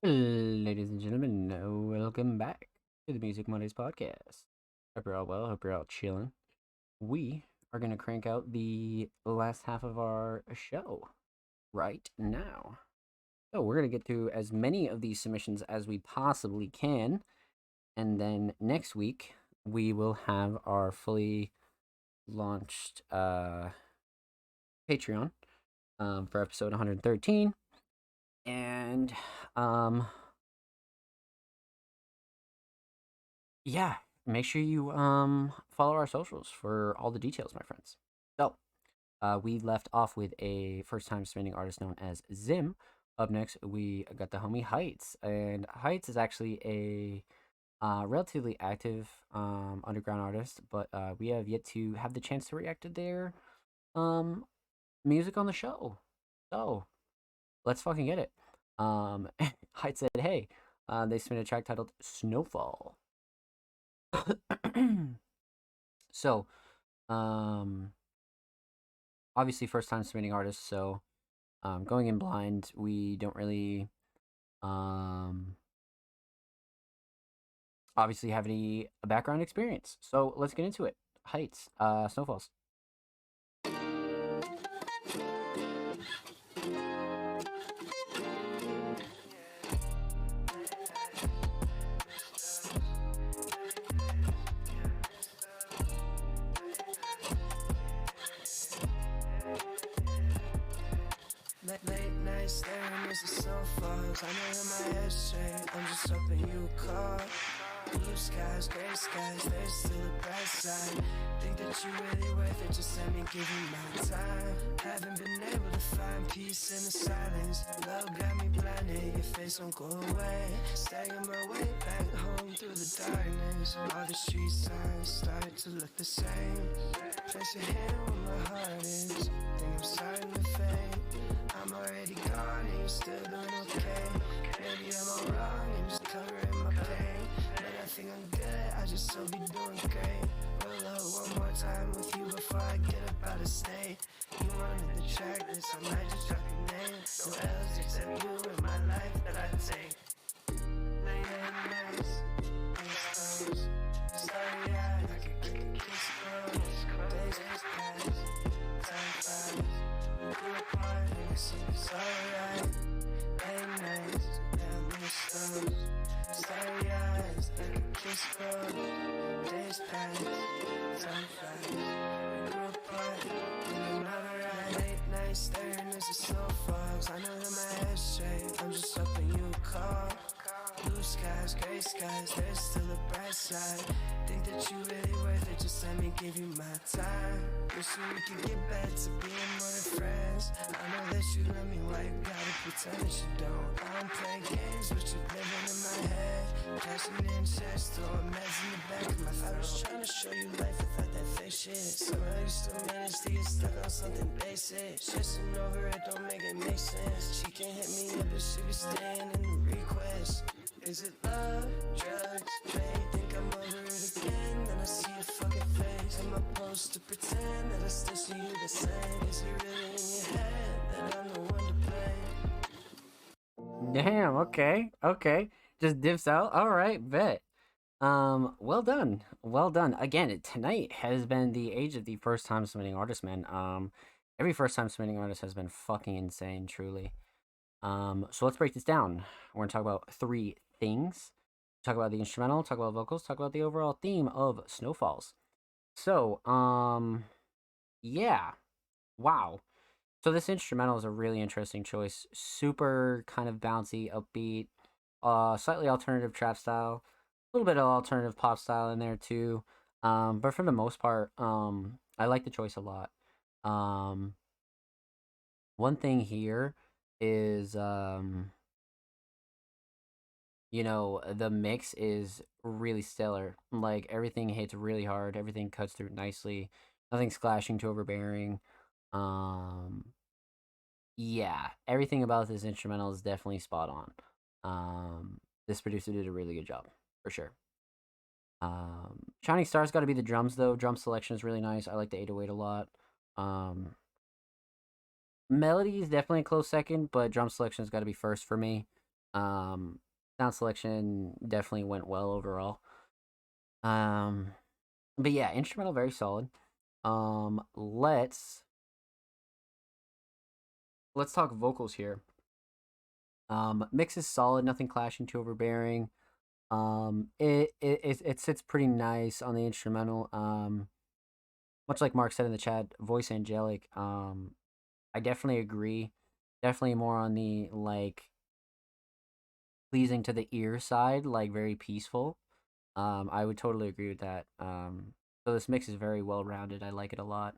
Ladies and gentlemen, welcome back to the Music Mondays podcast. Hope you're all well, hope you're all chilling. We are going to crank out the last half of our show right now. So we're going to get through as many of these submissions as we possibly can. And then next week, we will have our fully launched Patreon for episode 113. And yeah, make sure you follow our socials for all the details, my friends. So we left off with a first time submitting artist known as Zim. Up next we got the homie Heights, and Heights is actually a relatively active underground artist, but we have yet to have the chance to react to their music on the show. So let's fucking get it. Height said, hey, they submitted a track titled Snowfall. So, obviously first time submitting artists, so going in blind, we don't really obviously have any background experience. So let's get into it. Heights, Snowfalls. Late nights staring as the sun falls. I know in my head straight, I'm just hoping you call. Blue skies, gray skies, there's still a bright side. Think that you really worth it, just let me give you my time. Haven't been able to find peace in the silence. Love got me blinded, your face won't go away. Staggering my way back home through the darkness. All the street signs started to look the same. Place your hand where my heart is. Think I'm starting to fade. I'm already gone and you're still doing okay. Maybe I'm all wrong and just covering my pain. But I think I'm good, I just hope you're doing great. Roll up one more time with you before I get up out of state. You wanted the track list, I might just drop your name. No else except you in my life that I take. Late at nights, stars, starry-eyed, I could get a kiss from. Days just pass, time flies. Grew apart and it seems alright. Late nights, down the stars, starry eyes, like a kiss from. Days pass, time flies. Grew apart and I'm not alright. Late nights staring as the snow falls. I know that my head's straight, I'm just hoping you call. Blue skies, gray skies, there's still a bright side. Think that you really worth it, just let me give you my time. Wishing we could get back to being more than friends. I know that you love me, why you gotta pretend that you don't? I don't play games, but you're living in my head. Cashing in checks, throwing meds in the back of my throat. I was trying to show you life without that fake shit. Somehow you still manage to get stuck on something basic. Stressing over it don't make it make sense. She can't hit me up, but she be staying in the request. Is it love, drugs, fate? Think I'm over it again, then I see your fucking face. Am I supposed to pretend that I still see you the same? Is it really in your head that I'm the one to blame? Damn, okay. Just dips out. Alright, bet. Well done. Again, tonight has been the age of the first time submitting artist, man. Every first time submitting artist has been fucking insane, truly. So let's break this down. We're gonna talk about three things. Talk about the instrumental, talk about vocals, talk about the overall theme of Snowfalls. So, yeah. Wow. So this instrumental is a really interesting choice. Super kind of bouncy, upbeat, slightly alternative trap style, a little bit of alternative pop style in there too. But for the most part, I like the choice a lot. One thing here is the mix is really stellar. Like, everything hits really hard, everything cuts through nicely, nothing's clashing too overbearing. Yeah, everything about this instrumental is definitely spot on. This producer did a really good job, for sure. Shining Star's got to be the drums, though. Drum selection is really nice. I like the 808 a lot. Melody is definitely a close second, but drum selection has got to be first for me. Sound selection definitely went well overall. But yeah, instrumental very solid. Let's talk vocals here. Mix is solid, nothing clashing, too overbearing. It sits pretty nice on the instrumental. Much like Mark said in the chat, voice angelic. I definitely agree. Definitely more on the like pleasing to the ear side, like very peaceful. I would totally agree with that. So this mix is very well rounded. I like it a lot.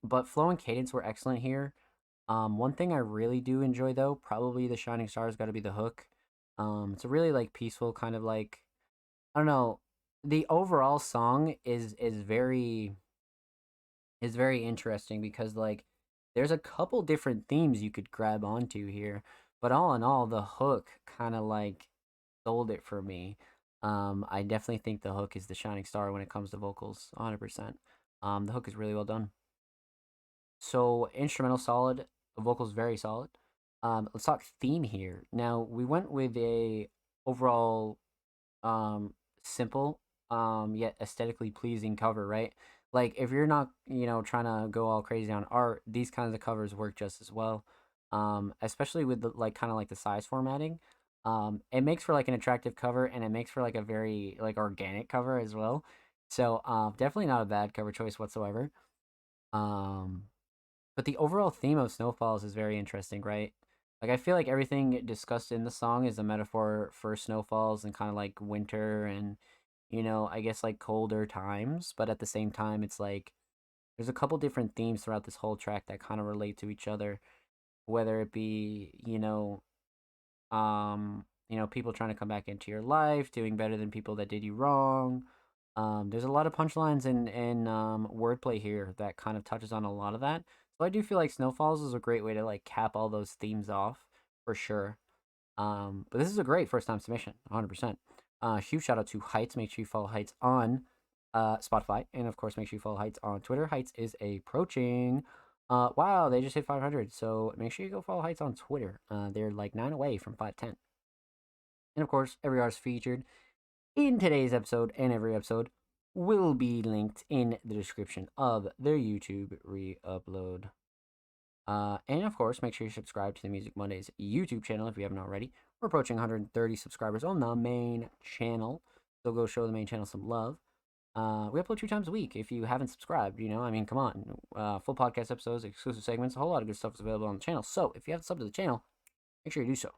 But flow and cadence were excellent here. One thing I really do enjoy though, probably the shining star's got to be the hook. It's a really like peaceful kind of like, I don't know. The overall song is very interesting because like there's a couple different themes you could grab onto here, but all in all, the hook kind of like sold it for me. I definitely think the hook is the shining star when it comes to vocals, 100%. The hook is really well done. So instrumental solid, vocals very solid. Let's talk theme here. Now we went with a overall simple yet aesthetically pleasing cover, right? Like if you're not, trying to go all crazy on art, these kinds of covers work just as well. Especially with the like kind of like the size formatting. It makes for like an attractive cover and it makes for like a very like organic cover as well. So definitely not a bad cover choice whatsoever. But the overall theme of Snowfalls is very interesting, right? Like I feel like everything discussed in the song is a metaphor for snowfalls and kind of like winter and I guess like colder times, but at the same time it's like there's a couple different themes throughout this whole track that kind of relate to each other, whether it be, people trying to come back into your life, doing better than people that did you wrong. There's a lot of punchlines and wordplay here that kind of touches on a lot of that. So I do feel like Snowfalls is a great way to like cap all those themes off for sure. But this is a great first time submission, 100%. Huge shout out to Heights. Make sure you follow Heights on Spotify, and of course make sure you follow Heights on Twitter. Heights is approaching. Wow, they just hit 500. So make sure you go follow Heights on Twitter. They're like 9 away from 510. And of course, every artist featured in today's episode and every episode will be linked in the description of their YouTube re-upload. And of course, make sure you subscribe to the Music Mondays YouTube channel if you haven't already. We're approaching 130 subscribers on the main channel, so go show the main channel some love. We upload 2 times a week. If you haven't subscribed, come on. Full podcast episodes, exclusive segments, a whole lot of good stuff is available on the channel. So if you haven't subbed to the channel, make sure you do so.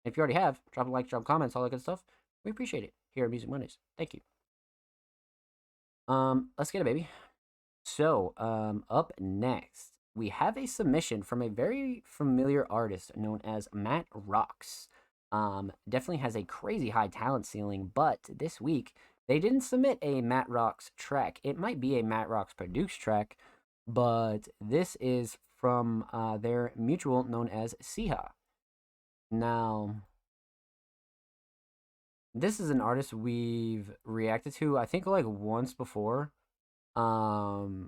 If you already have, drop a like, drop comments, all that good stuff. We appreciate it here at Music Mondays. Thank you. Let's get it, baby. So, up next, we have a submission from a very familiar artist known as Matt Rocks. Definitely has a crazy high talent ceiling, but this week they didn't submit a Matt Rocks track. It might be a Matt Rocks produced track, but this is from their mutual known as Siha. Now, this is an artist we've reacted to, I think, like once before. I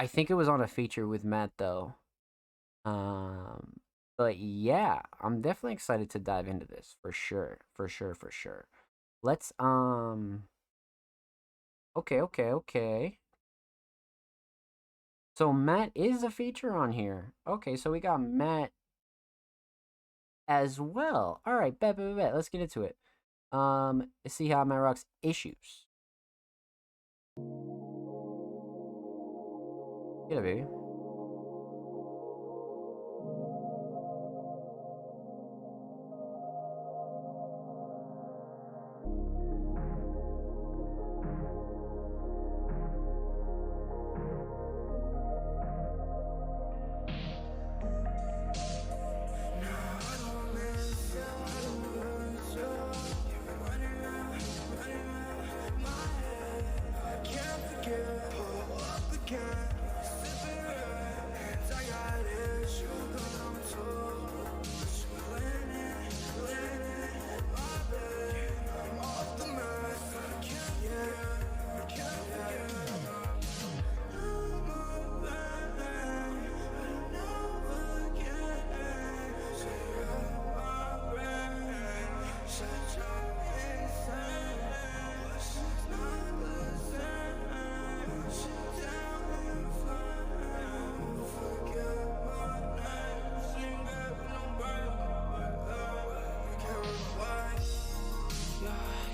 think it was on a feature with Matt, though. But yeah, I'm definitely excited to dive into this, for sure. Let's, okay. So Matt is a feature on here. Okay, so we got Matt as well. All right, bet. Let's get into it. See how Matt Rocks Issues. Get it, baby.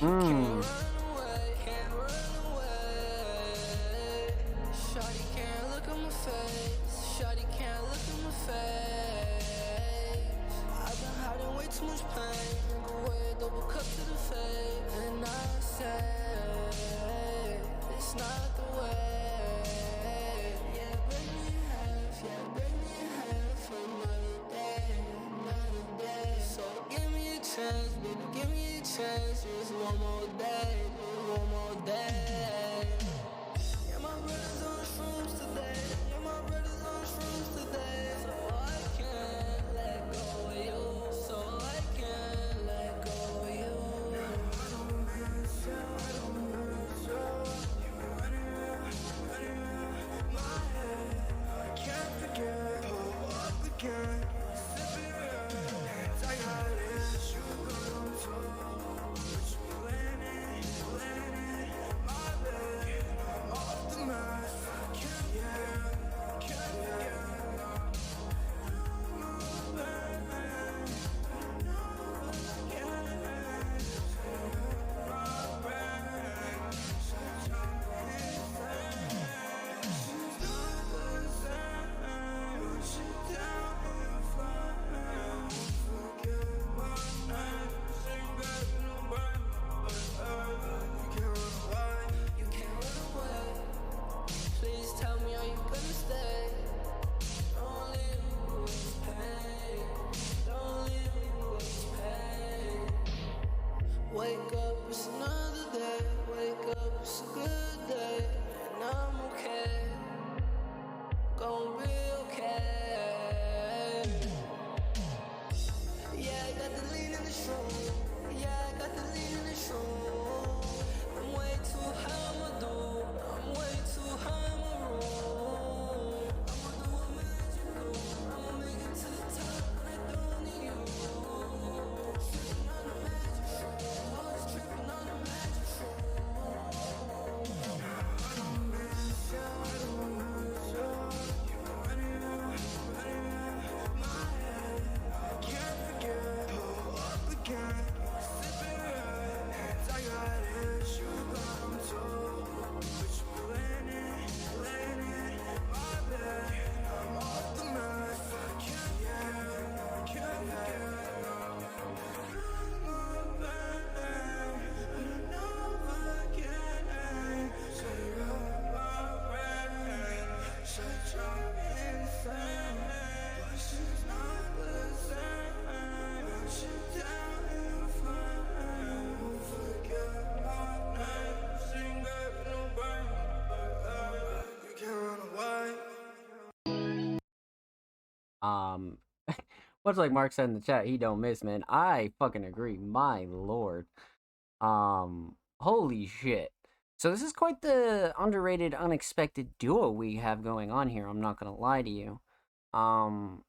Mm. Can't run away. Shawty can't look at my face. Shawty can't look at my face. I've been hiding way too much pain. Nigga, way double cup to the face. And I say, it's not the way. Yeah, break me in half. Yeah, break me in half for another day. Another day. So give me a chance, baby, give me a chance. Just one more day, just one more day. Yeah, my brother's on shrooms today. Yeah, my brother's on shrooms today. So I can't let go of you. So I can't let go of you. I don't miss you. I don't miss you. You're running around my head. I can't forget. Pull up again. Sipping red. I got this. You got on top. But you landing my bed. I'm off the mat. Can't forget. You can't run away. Please tell me, are you gonna stay? Don't leave me with pain. Don't leave me with pain. Wake up, it's another day. Wake up, it's a good day. And I'm okay. Gonna be okay. Yeah, I got the lean in the shroom. Yeah, I got the lean in the shroom. I'm way too high, I'ma do. I'm way too high, I'ma roll. I'ma do a magical. I'ma make it to the top, and I don't need you. Sitting on a magic shroom. Always tripping on a magic shroom. I don't miss you. I don't miss you. You're running around my head. I can't forget. Pull up again. Sipping red. I got this. You got on top. But you landing my bed. I'm off the mat. I can't forget. Much like Mark said in the chat, he don't miss, man. I fucking agree. My lord. Holy shit. So this is quite the underrated, unexpected duo we have going on here. I'm not gonna lie to you. Wow.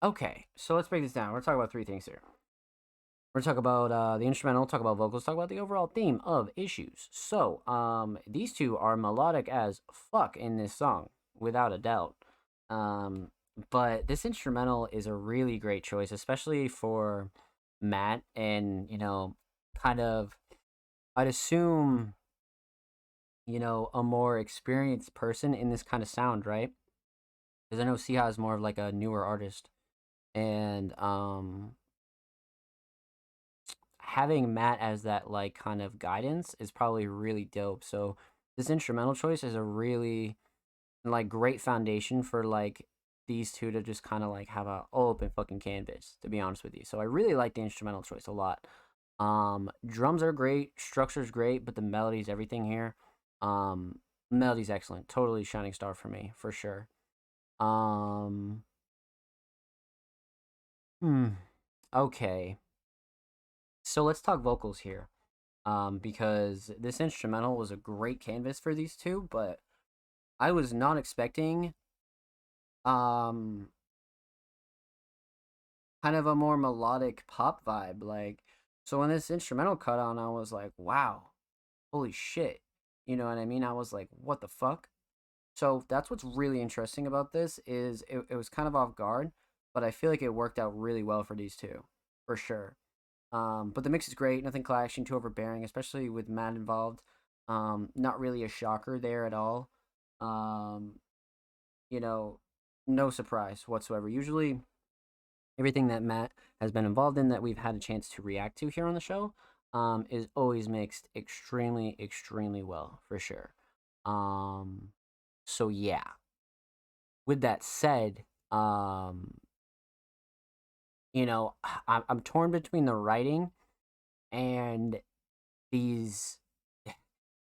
Okay, so let's break this down. We're talking about three things here. We're gonna talk about the instrumental, talk about vocals, talk about the overall theme of Issues. So, these two are melodic as fuck in this song, without a doubt. But this instrumental is a really great choice, especially for Matt and, you know, kind of, I'd assume, you know, a more experienced person in this kind of sound, right? Because I know Siha is more of like a newer artist. And, having Matt as that, like, kind of guidance is probably really dope. So this instrumental choice is a really, like, great foundation for, like, these two to just kind of, like, have a open fucking canvas, to be honest with you. So I really like the instrumental choice a lot. Drums are great, structure's great, but the melody's everything here. Melody's excellent. Totally shining star for me, for sure. Okay. So let's talk vocals here. Because this instrumental was a great canvas for these two, but I was not expecting kind of a more melodic pop vibe. Like, so when this instrumental cut on, I was like, wow, holy shit. You know what I mean? I was like, what the fuck? So that's what's really interesting about this is it was kind of off guard, but I feel like it worked out really well for these two, for sure. But the mix is great, nothing clashing, too overbearing, especially with Matt involved. Not really a shocker there at all. Um, you know, no surprise whatsoever. Usually, everything that Matt has been involved in that we've had a chance to react to here on the show is always mixed extremely, extremely well, for sure. So yeah. With that said, you know, I'm torn between the writing and these,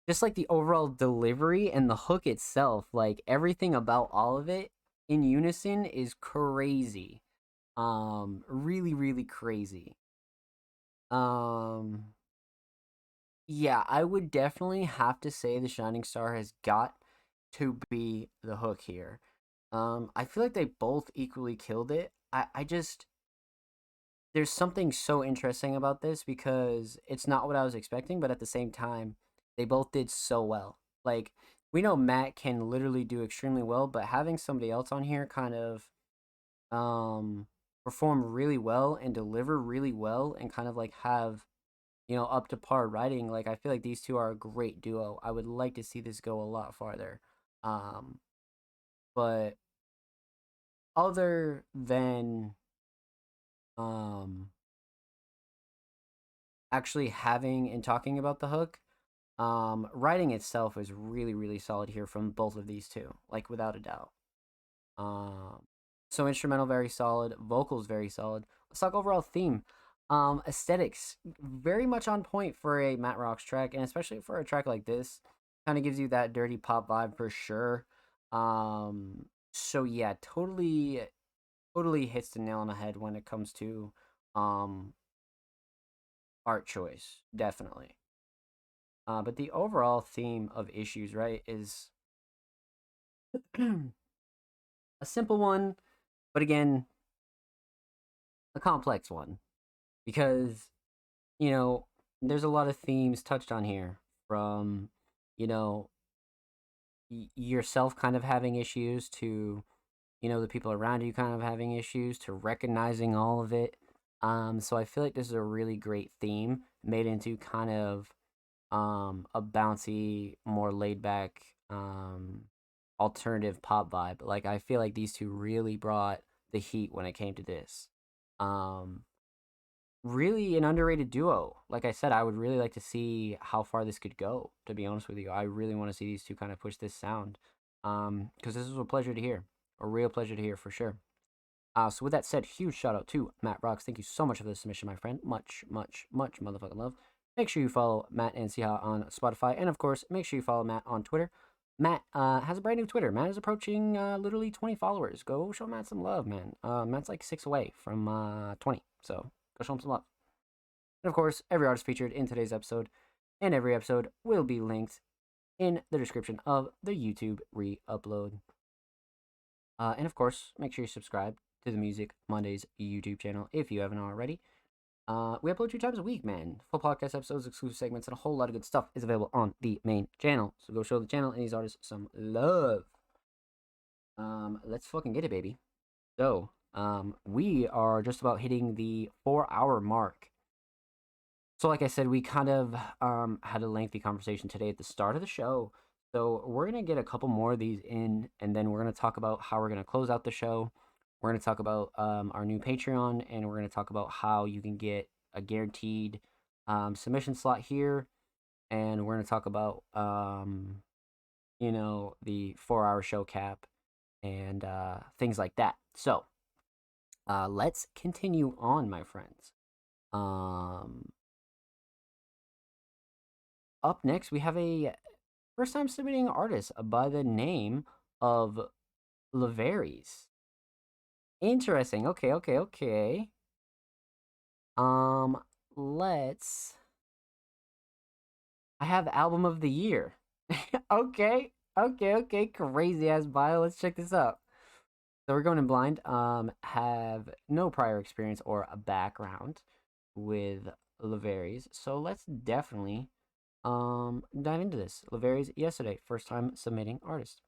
just like the overall delivery and the hook itself. Like everything about all of it in unison is crazy. Really, really crazy. Um, yeah, I would definitely have to say the Shining Star has got to be the hook here. I feel like they both equally killed it. I just, there's something so interesting about this because it's not what I was expecting, but at the same time, they both did so well. Like, we know Matt can literally do extremely well, but having somebody else on here kind of perform really well and deliver really well and kind of like have, you know, up to par writing, like I feel like these two are a great duo. I would like to see this go a lot farther. Um, but other than um actually having and talking about the hook, writing itself is really, really solid here from both of these two, like without a doubt. Um, so instrumental very solid, vocals very solid. Let's talk overall theme. Aesthetics very much on point for a Matt Rocks track, and especially for a track like this, kind of gives you that dirty pop vibe for sure. So yeah, totally hits the nail on the head when it comes to um art choice, definitely. But the overall theme of Issues, right, is a simple one, but again, a complex one. Because, you know, there's a lot of themes touched on here from, you know, yourself kind of having issues to, you know, the people around you kind of having issues to recognizing all of it. So I feel like this is a really great theme made into kind of a bouncy, more laid back, alternative pop vibe. Like I feel like these two really brought the heat when it came to this. Um, Really an underrated duo. Like I said, I would really like to see how far this could go. To be honest with you, I really want to see these two kind of push this sound. Because this was a pleasure to hear, a real pleasure to hear for sure. So with that said, huge shout out to Matt Rocks. Thank you so much for the submission, my friend. Much, much, much motherfucking love. Make sure you follow Matt and Siha on Spotify, and of course, make sure you follow Matt on Twitter. Matt has a brand new Twitter. Matt is approaching literally 20 followers. Go show Matt some love, man. Matt's like 6 away from 20, so go show him some love. And of course, every artist featured in today's episode and every episode will be linked in the description of the YouTube re-upload. And of course, make sure you subscribe to the Music Mondays YouTube channel if you haven't already. We upload 2 times a week, man. Full podcast episodes, exclusive segments, and a whole lot of good stuff is available on the main channel. So go show the channel and these artists some love. Let's fucking get it, baby. So, we are just about hitting the 4-hour mark. So like I said, we kind of had a lengthy conversation today at the start of the show. So we're going to get a couple more of these in, and then we're going to talk about how we're going to close out the show. We're going to talk about our new Patreon, and we're going to talk about how you can get a guaranteed submission slot here. And we're going to talk about, you know, the 4-hour show cap and things like that. So let's continue on, my friends. Up next, we have a first-time submitting artist by the name of Leveries. Interesting. Okay. Let's. I have album of the year. Okay. Crazy ass bio. Let's check this out. So we're going in blind. Have no prior experience or a background with Leveries. So let's definitely dive into this. Leveries Yesterday, first time submitting artist.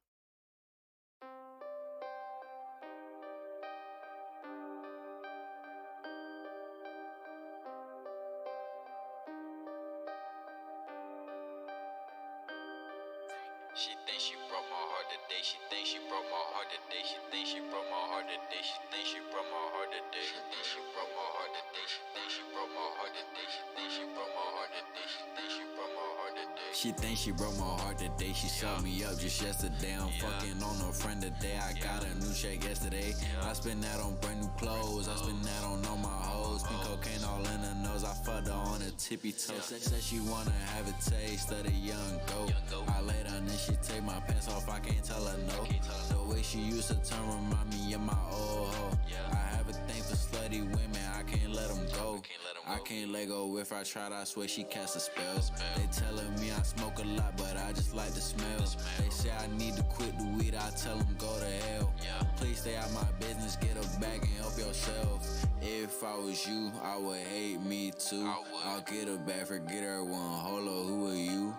She thinks she broke my heart today. She thinks she broke my heart today. She thinks she broke my heart today. She thinks she broke my heart today. She thinks she broke my heart today. She thinks she broke my heart today. She thinks she broke my heart today. She thinks she broke my heart today. She thinks she broke my heart today. She shut me up just yesterday. I'm fucking on a friend today. I got a new check yesterday. I spend that on brand new clothes. I spend that on all my hoes. Pink cocaine all in her nose. I fucked her on a tippy toe. Said she wanna have a taste of the young goat. I laid her and then she take my pants off. I can't tell her no. The way she used to turn remind me of my old hoe. I have a thing for slutty women. I can't let them go. I can't let go. If I tried, I swear she cast a spell. They telling me I smoke a lot, but I just like the smell. They say I need to quit the weed. I tell them go to hell. Please stay out my business. Get a bag and help yourself. If I was you, I would hate me too. I'll get a bag, forget her one. Hold up, who are you?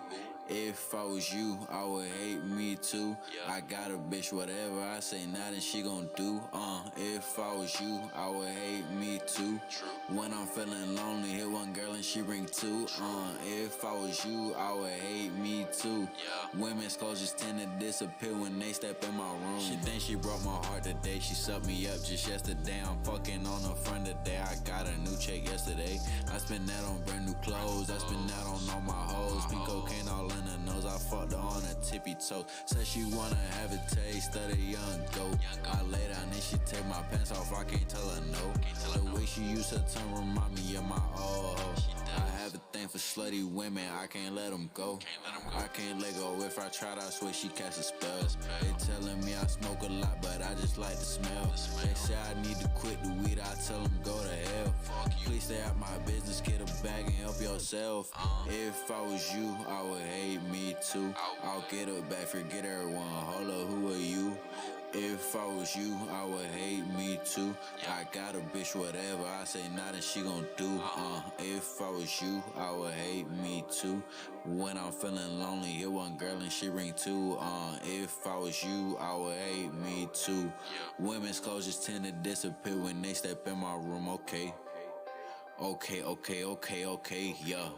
If I was you, I would hate me too. I got a bitch, whatever I say now, then she gon' do. If I was you, I would hate me too. When I'm feeling lonely, hit one girl and she bring two. If I was you, I would hate me too. Women's clothes just tend to disappear when they step in my room. She thinks she broke my heart today. She sucked me up just yesterday. I'm fucking on a friend today. I got a new check yesterday. I spend that on brand new clothes. I spend that on all my hoes. Pink cocaine all in her nose. I fucked her on a tippy toe. Said she wanna have a taste of the young goat. I lay down and she take my pants off. I can't tell her no. The way she used to turn remind me of my old hoe. I have a thing for slutty women. I can't let them go. I can't let go. If I tried, I swear she cast a spell. They telling me I smoke a lot, but I just like the smell. They say I need to quit the weed. I tell them go to hell. Please stay out my business. Get a bag and help yourself. If I was you, I would hate me too. I'll get her back, forget her one. Hold up, who are you? If I was you, I would hate me too. I got a bitch, whatever I say now, then she gon' do. If I was you, I would hate me too. When I'm feeling lonely, hit one girl and she ring two. If I was you, I would hate me too. Women's clothes just tend to disappear when they step in my room. Okay, yeah.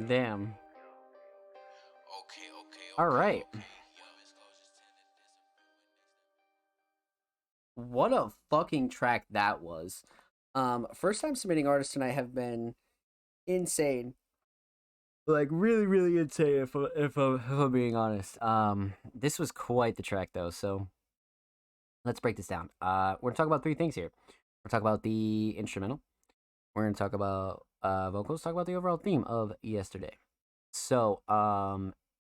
Damn. All right. What a fucking track that was. First time submitting artists tonight have been insane. Like really, really insane if I'm being honest. This was quite the track though, so let's break this down. We're gonna talk about three things here. We're gonna talk about the instrumental. We're gonna talk about vocals, talk about the overall theme of yesterday. So,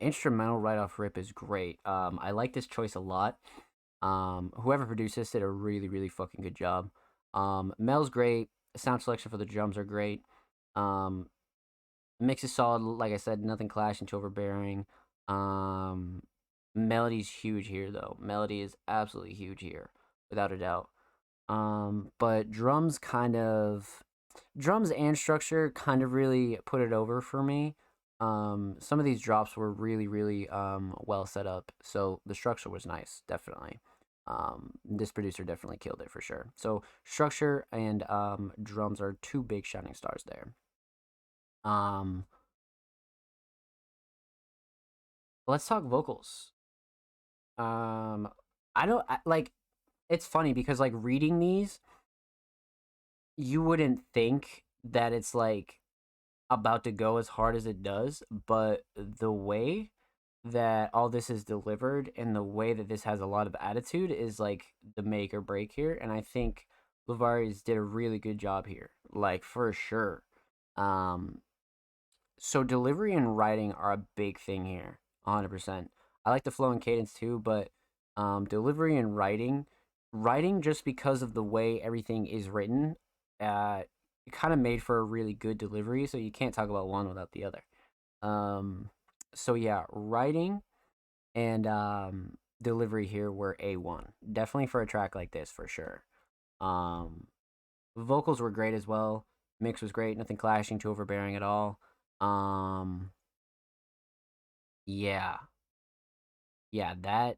instrumental right off rip is great. I like this choice a lot. Whoever produced this did a really, really fucking good job. Mel's great. Sound selection for the drums are great. Mix is solid. Like I said, nothing clashing too overbearing. Melody's huge here, though. Melody is absolutely huge here, without a doubt. But drums and structure kind of really put it over for me. Some of these drops were really, really well set up, so the structure was nice, definitely. This producer definitely killed it for sure. So structure and drums are two big shining stars there. Let's talk vocals. It's funny because like reading these, you wouldn't think that it's like about to go as hard as it does, but the way that all this is delivered and the way that this has a lot of attitude is like the make or break here, and I think Lavarius did a really good job here, like for sure. So delivery and writing are a big thing here, 100%. I like the flow and cadence too, but delivery and writing just because of the way everything is written, it kind of made for a really good delivery, so you can't talk about one without the other. So yeah, writing and delivery here were A1. Definitely for a track like this, for sure. Vocals were great as well. Mix was great, nothing clashing, too overbearing at all. Yeah, that,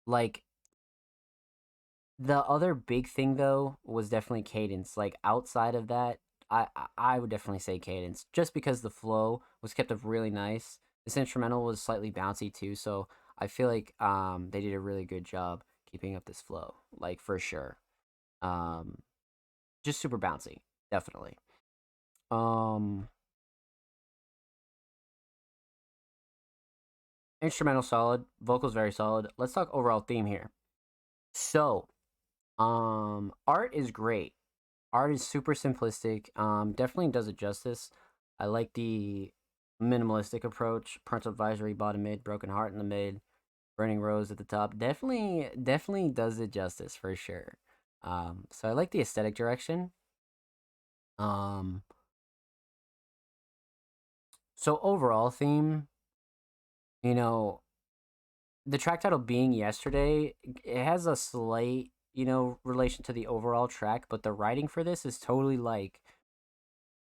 like, the other big thing though was definitely cadence. Like outside of that, I would definitely say cadence, just because the flow was kept up really nice. This instrumental was slightly bouncy too, so I feel like they did a really good job keeping up this flow, like for sure. Um, just super bouncy, definitely. Um, Instrumental solid, vocals very solid. Let's talk overall theme here. So, art is great. Art is super simplistic. Definitely does it justice. I like the minimalistic approach. Parental advisory, bottom mid, broken heart in the mid, burning rose at the top. Definitely does it justice for sure. So I like the aesthetic direction. Um, so overall theme, you know, the track title being Yesterday, it has a slight, relation to the overall track, but the writing for this is totally like,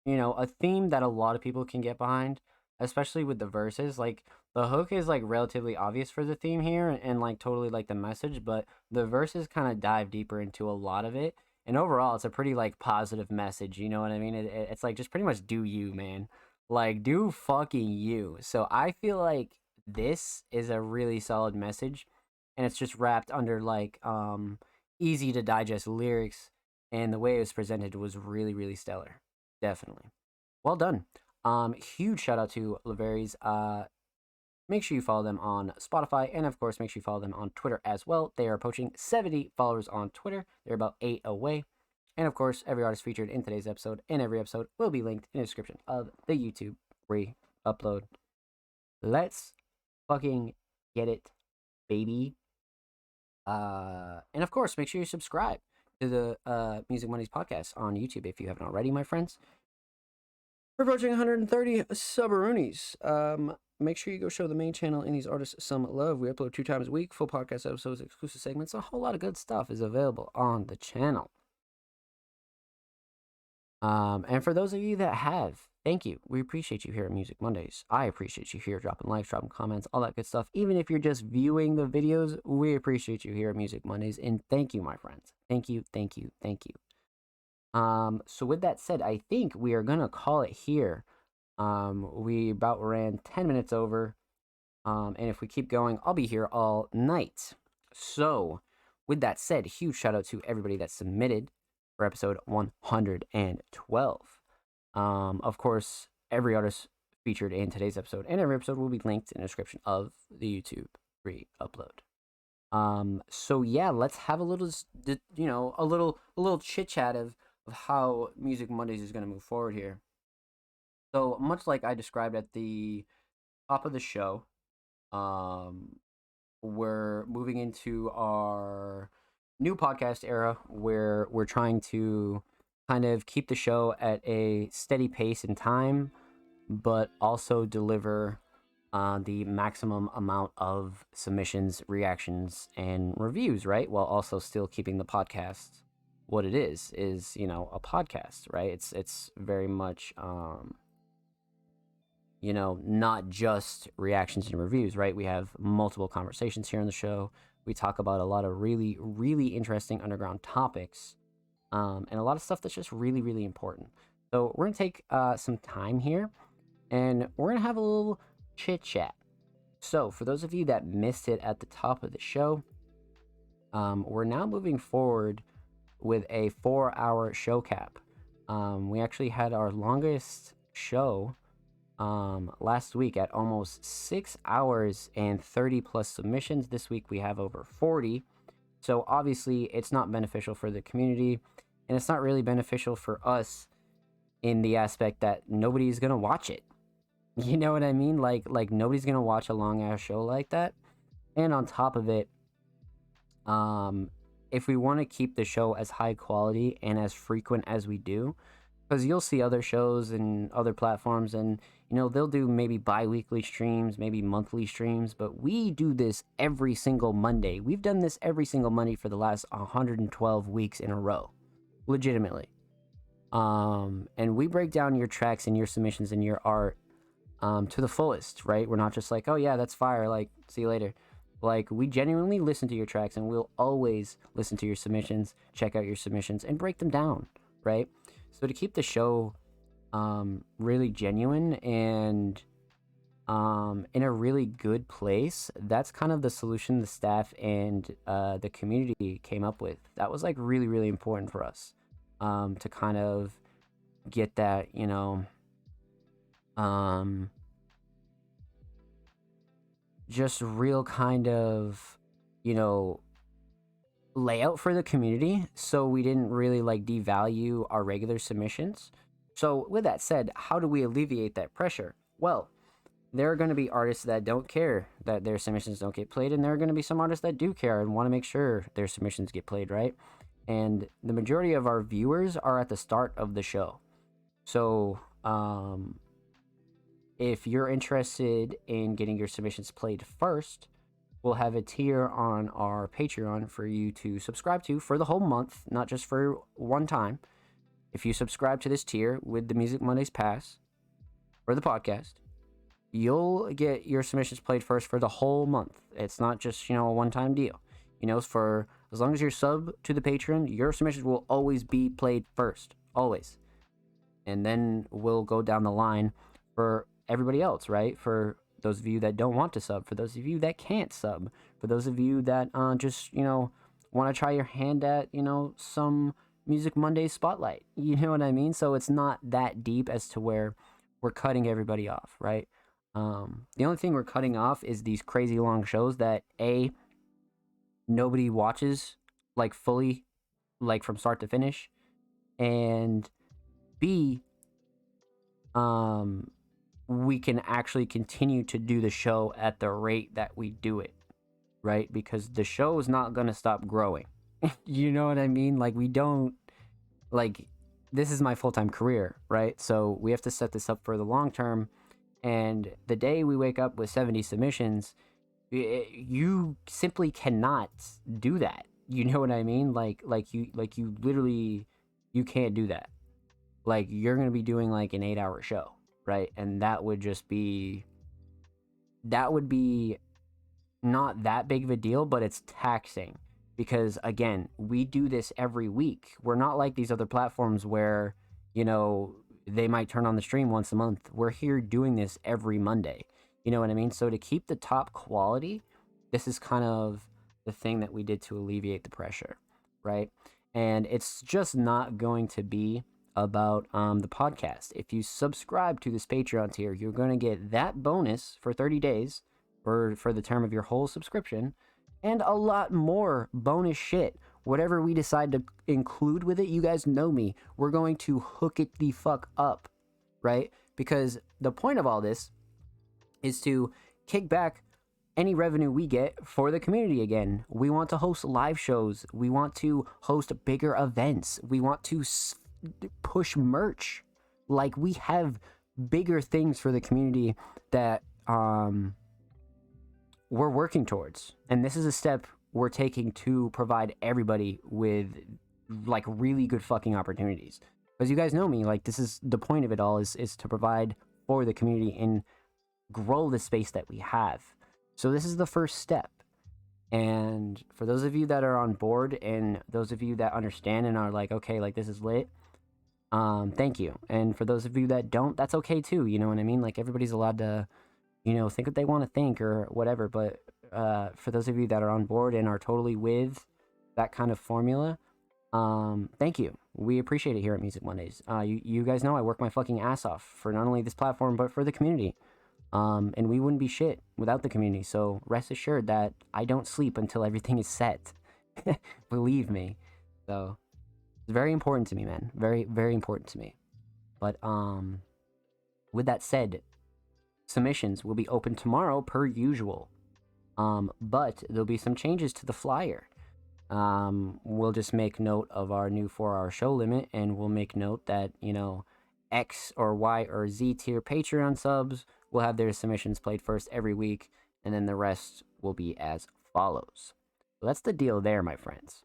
a theme that a lot of people can get behind, especially with the verses. Like the hook is like relatively obvious for the theme here and like totally like the message, but the verses kind of dive deeper into a lot of it. And overall, it's a pretty like positive message. You know what I mean? It's like just pretty much do you, man. Like do fucking you. So I feel like this is a really solid message, and it's just wrapped under like easy to digest lyrics, and the way it was presented was really really stellar. Definitely well done. Huge shout out to Leveries. Make sure you follow them on Spotify, and of course make sure you follow them on Twitter as well. They are approaching 70 followers on Twitter. They're about 8 away. And of course, every artist featured in today's episode and every episode will be linked in the description of the YouTube re-upload. Let's fucking get it, baby. And of course, make sure you subscribe to the Music Mondays podcast on YouTube if you haven't already, my friends. We're approaching 130 subaroonies. Make sure you go show the main channel and these artists some love. We upload 2 times a week, full podcast episodes, exclusive segments, a whole lot of good stuff is available on the channel. And for those of you that have, thank you. We appreciate you here at Music Mondays. I appreciate you here dropping likes, dropping comments, all that good stuff. Even if you're just viewing the videos, we appreciate you here at Music Mondays. And thank you, my friends. Thank you, thank you, thank you. So with that said, I think we are going to call it here. We about ran 10 minutes over. And if we keep going, I'll be here all night. So with that said, huge shout out to everybody that submitted for episode 112. Of course, every artist featured in today's episode and every episode will be linked in the description of the YouTube re-upload. So yeah, let's have a little, a little chit chat of how Music Mondays is going to move forward here. So much like I described at the top of the show, we're moving into our new podcast era where we're trying to kind of keep the show at a steady pace and time, but also deliver the maximum amount of submissions, reactions, and reviews, right? While also still keeping the podcast what it is, a podcast, right? It's very much, not just reactions and reviews, right? We have multiple conversations here on the show. We talk about a lot of really, really interesting underground topics, and a lot of stuff that's just really, really important. So we're going to take some time here, and we're going to have a little chit-chat. So for those of you that missed it at the top of the show, we're now moving forward with a 4-hour show cap. We actually had our longest show last week at almost 6 hours and 30 plus submissions. This week we have over 40. So obviously it's not beneficial for the community, and it's not really beneficial for us in the aspect that nobody's gonna watch it. You know what I mean? Like nobody's gonna watch a long ass show like that. And on top of it, if we want to keep the show as high quality and as frequent as we do, because you'll see other shows and other platforms, and they'll do maybe bi-weekly streams, maybe monthly streams, but we do this every single Monday. We've done this every single Monday for the last 112 weeks in a row, legitimately. And we break down your tracks and your submissions and your art to the fullest, right? We're not just like, oh yeah, that's fire, like, see you later. Like, we genuinely listen to your tracks, and we'll always listen to your submissions, check out your submissions, and break them down, right? So to keep the show really genuine and in a really good place. That's kind of the solution the staff and the community came up with. That was like really, really important for us to kind of get that, just real kind of, layout for the community, so we didn't really like devalue our regular submissions. So with that said, how do we alleviate that pressure? Well, there are going to be artists that don't care that their submissions don't get played, and there are going to be some artists that do care and want to make sure their submissions get played, right? And the majority of our viewers are at the start of the show. So if you're interested in getting your submissions played first, we'll have a tier on our Patreon for you to subscribe to for the whole month, not just for one time. If you subscribe to this tier with the Music Mondays Pass for the podcast, you'll get your submissions played first for the whole month. It's not just, a one-time deal. For as long as you're sub to the Patreon, your submissions will always be played first. Always. And then we'll go down the line for everybody else, right? For those of you that don't want to sub, for those of you that can't sub, for those of you that just, want to try your hand at, some Music Monday spotlight. You know what I mean? So it's not that deep as to where we're cutting everybody off, right? The only thing we're cutting off is these crazy long shows that A, nobody watches like fully, like from start to finish, and B, we can actually continue to do the show at the rate that we do it, right? Because the show is not going to stop growing. You know what I mean? Like, we don't, like, this is my full-time career, right? So we have to set this up for the long term. And the day we wake up with 70 submissions, you simply cannot do that. You know what I mean? Like you literally, you can't do that. Like, you're going to be doing like an 8-hour show, right? And that would be not that big of a deal, but it's taxing because, again, we do this every week. We're not like these other platforms where, they might turn on the stream once a month. We're here doing this every Monday. You know what I mean? So to keep the top quality, this is kind of the thing that we did to alleviate the pressure, right? And it's just not going to be about the podcast. If you subscribe to this Patreon tier, you're going to get that bonus for 30 days or for the term of your whole subscription, and a lot more bonus shit. Whatever we decide to include with it, you guys know me, we're going to hook it the fuck up, right? Because the point of all this is to kick back any revenue we get for the community again. We want to host live shows. We want to host bigger events. We want to push merch. Like, we have bigger things for the community that we're working towards. And this is a step we're taking to provide everybody with like really good fucking opportunities. Because you guys know me, like, this is the point of it all, is to provide for the community and grow the space that we have. So this is the first step. And for those of you that are on board and those of you that understand and are like, okay, like, this is lit, thank you. And for those of you that don't, that's okay too. You know what I mean? Like, everybody's allowed to, think what they want to think or whatever. But for those of you that are on board and are totally with that kind of formula, thank you. We appreciate it here at Music Mondays. You guys know I work my fucking ass off for not only this platform, but for the community. And we wouldn't be shit without the community. So rest assured that I don't sleep until everything is set. Believe me. So it's very important to me, man. Very, very important to me. But with that said, submissions will be open tomorrow per usual. But there'll be some changes to the flyer. We'll just make note of our new 4-hour show limit, and we'll make note that, X or Y or Z tier Patreon subs will have their submissions played first every week, and then the rest will be as follows. So that's the deal there, my friends.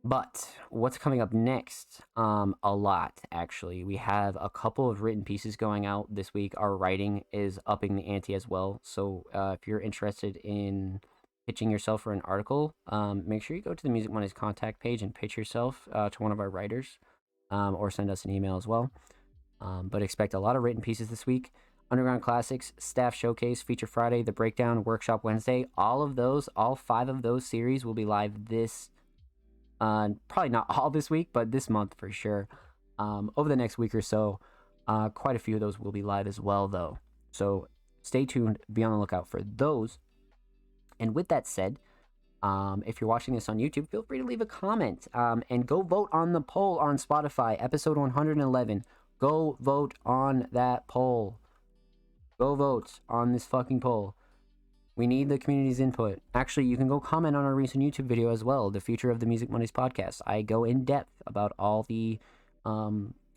But what's coming up next? A lot, actually. We have a couple of written pieces going out this week. Our writing is upping the ante as well. So if you're interested in pitching yourself for an article, make sure you go to the Music Mondays contact page and pitch yourself to one of our writers, or send us an email as well. But expect a lot of written pieces this week. Underground Classics, Staff Showcase, Feature Friday, The Breakdown, Workshop Wednesday. All 5 of those series will be live this, probably not all this week, but this month for sure. Over the next week or so, quite a few of those will be live as well, though. So stay tuned, be on the lookout for those. And with that said, if you're watching this on YouTube, feel free to leave a comment and go vote on the poll on Spotify, episode 111. Go vote on that poll. Go vote on this fucking poll. We need the community's input. Actually, you can go comment on our recent YouTube video as well, the future of the Music Mondays podcast. I go in depth about all the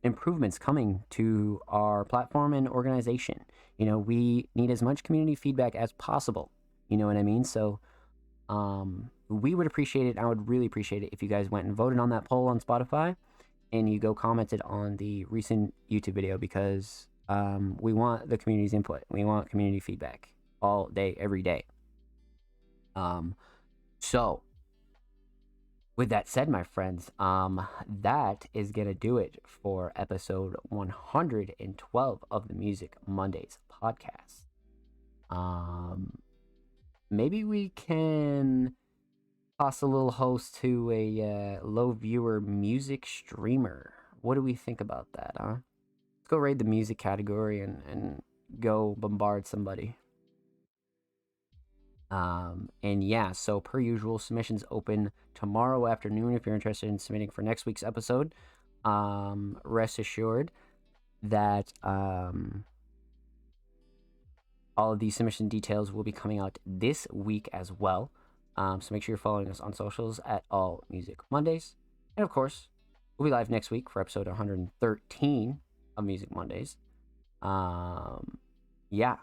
improvements coming to our platform and organization. You know, we need as much community feedback as possible. You know what I mean? So we would appreciate it. I would really appreciate it if you guys went and voted on that poll on Spotify and you go commented on the recent YouTube video, because we want the community's input. We want community feedback all day, every day. So with that said, my friends, that is going to do it for episode 112 of the Music Mondays podcast. Maybe we can toss a little host to a low viewer music streamer. What do we think about that, huh? Let's go raid the music category and go bombard somebody. And yeah, so per usual, submissions open tomorrow afternoon if you're interested in submitting for next week's episode. Rest assured that all of these submission details will be coming out this week as well. So make sure you're following us on socials at All Music Mondays. And of course, we'll be live next week for episode 113 of Music Mondays. Yeah,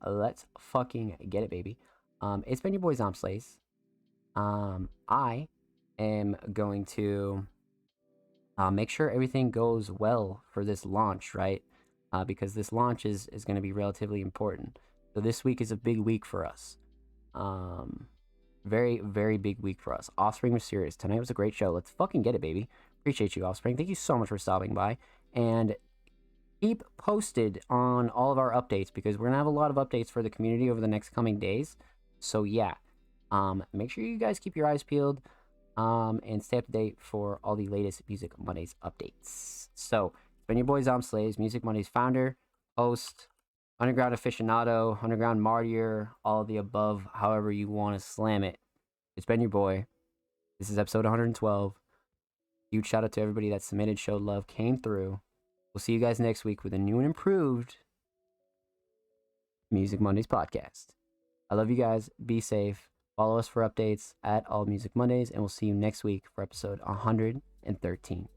let's fucking get it, baby. It's been your boy Zom Slays. I am going to make sure everything goes well for this launch, right? Because this launch is going to be relatively important. So this week is a big week for us. Very, very big week for us. Offspring was serious. Tonight was a great show. Let's fucking get it, baby. Appreciate you, Offspring. Thank you so much for stopping by. And keep posted on all of our updates, because we're going to have a lot of updates for the community over the next coming days. So yeah, make sure you guys keep your eyes peeled and stay up to date for all the latest Music Mondays updates. So it's been your boy Zom Slays, Music Mondays founder, host, underground aficionado, underground martyr, all of the above, however you want to slam it. It's been your boy. This is episode 112. Huge shout out to everybody that submitted, showed love, came through. We'll see you guys next week with a new and improved Music Mondays podcast. I love you guys. Be safe. Follow us for updates at All Music Mondays, and we'll see you next week for episode 113.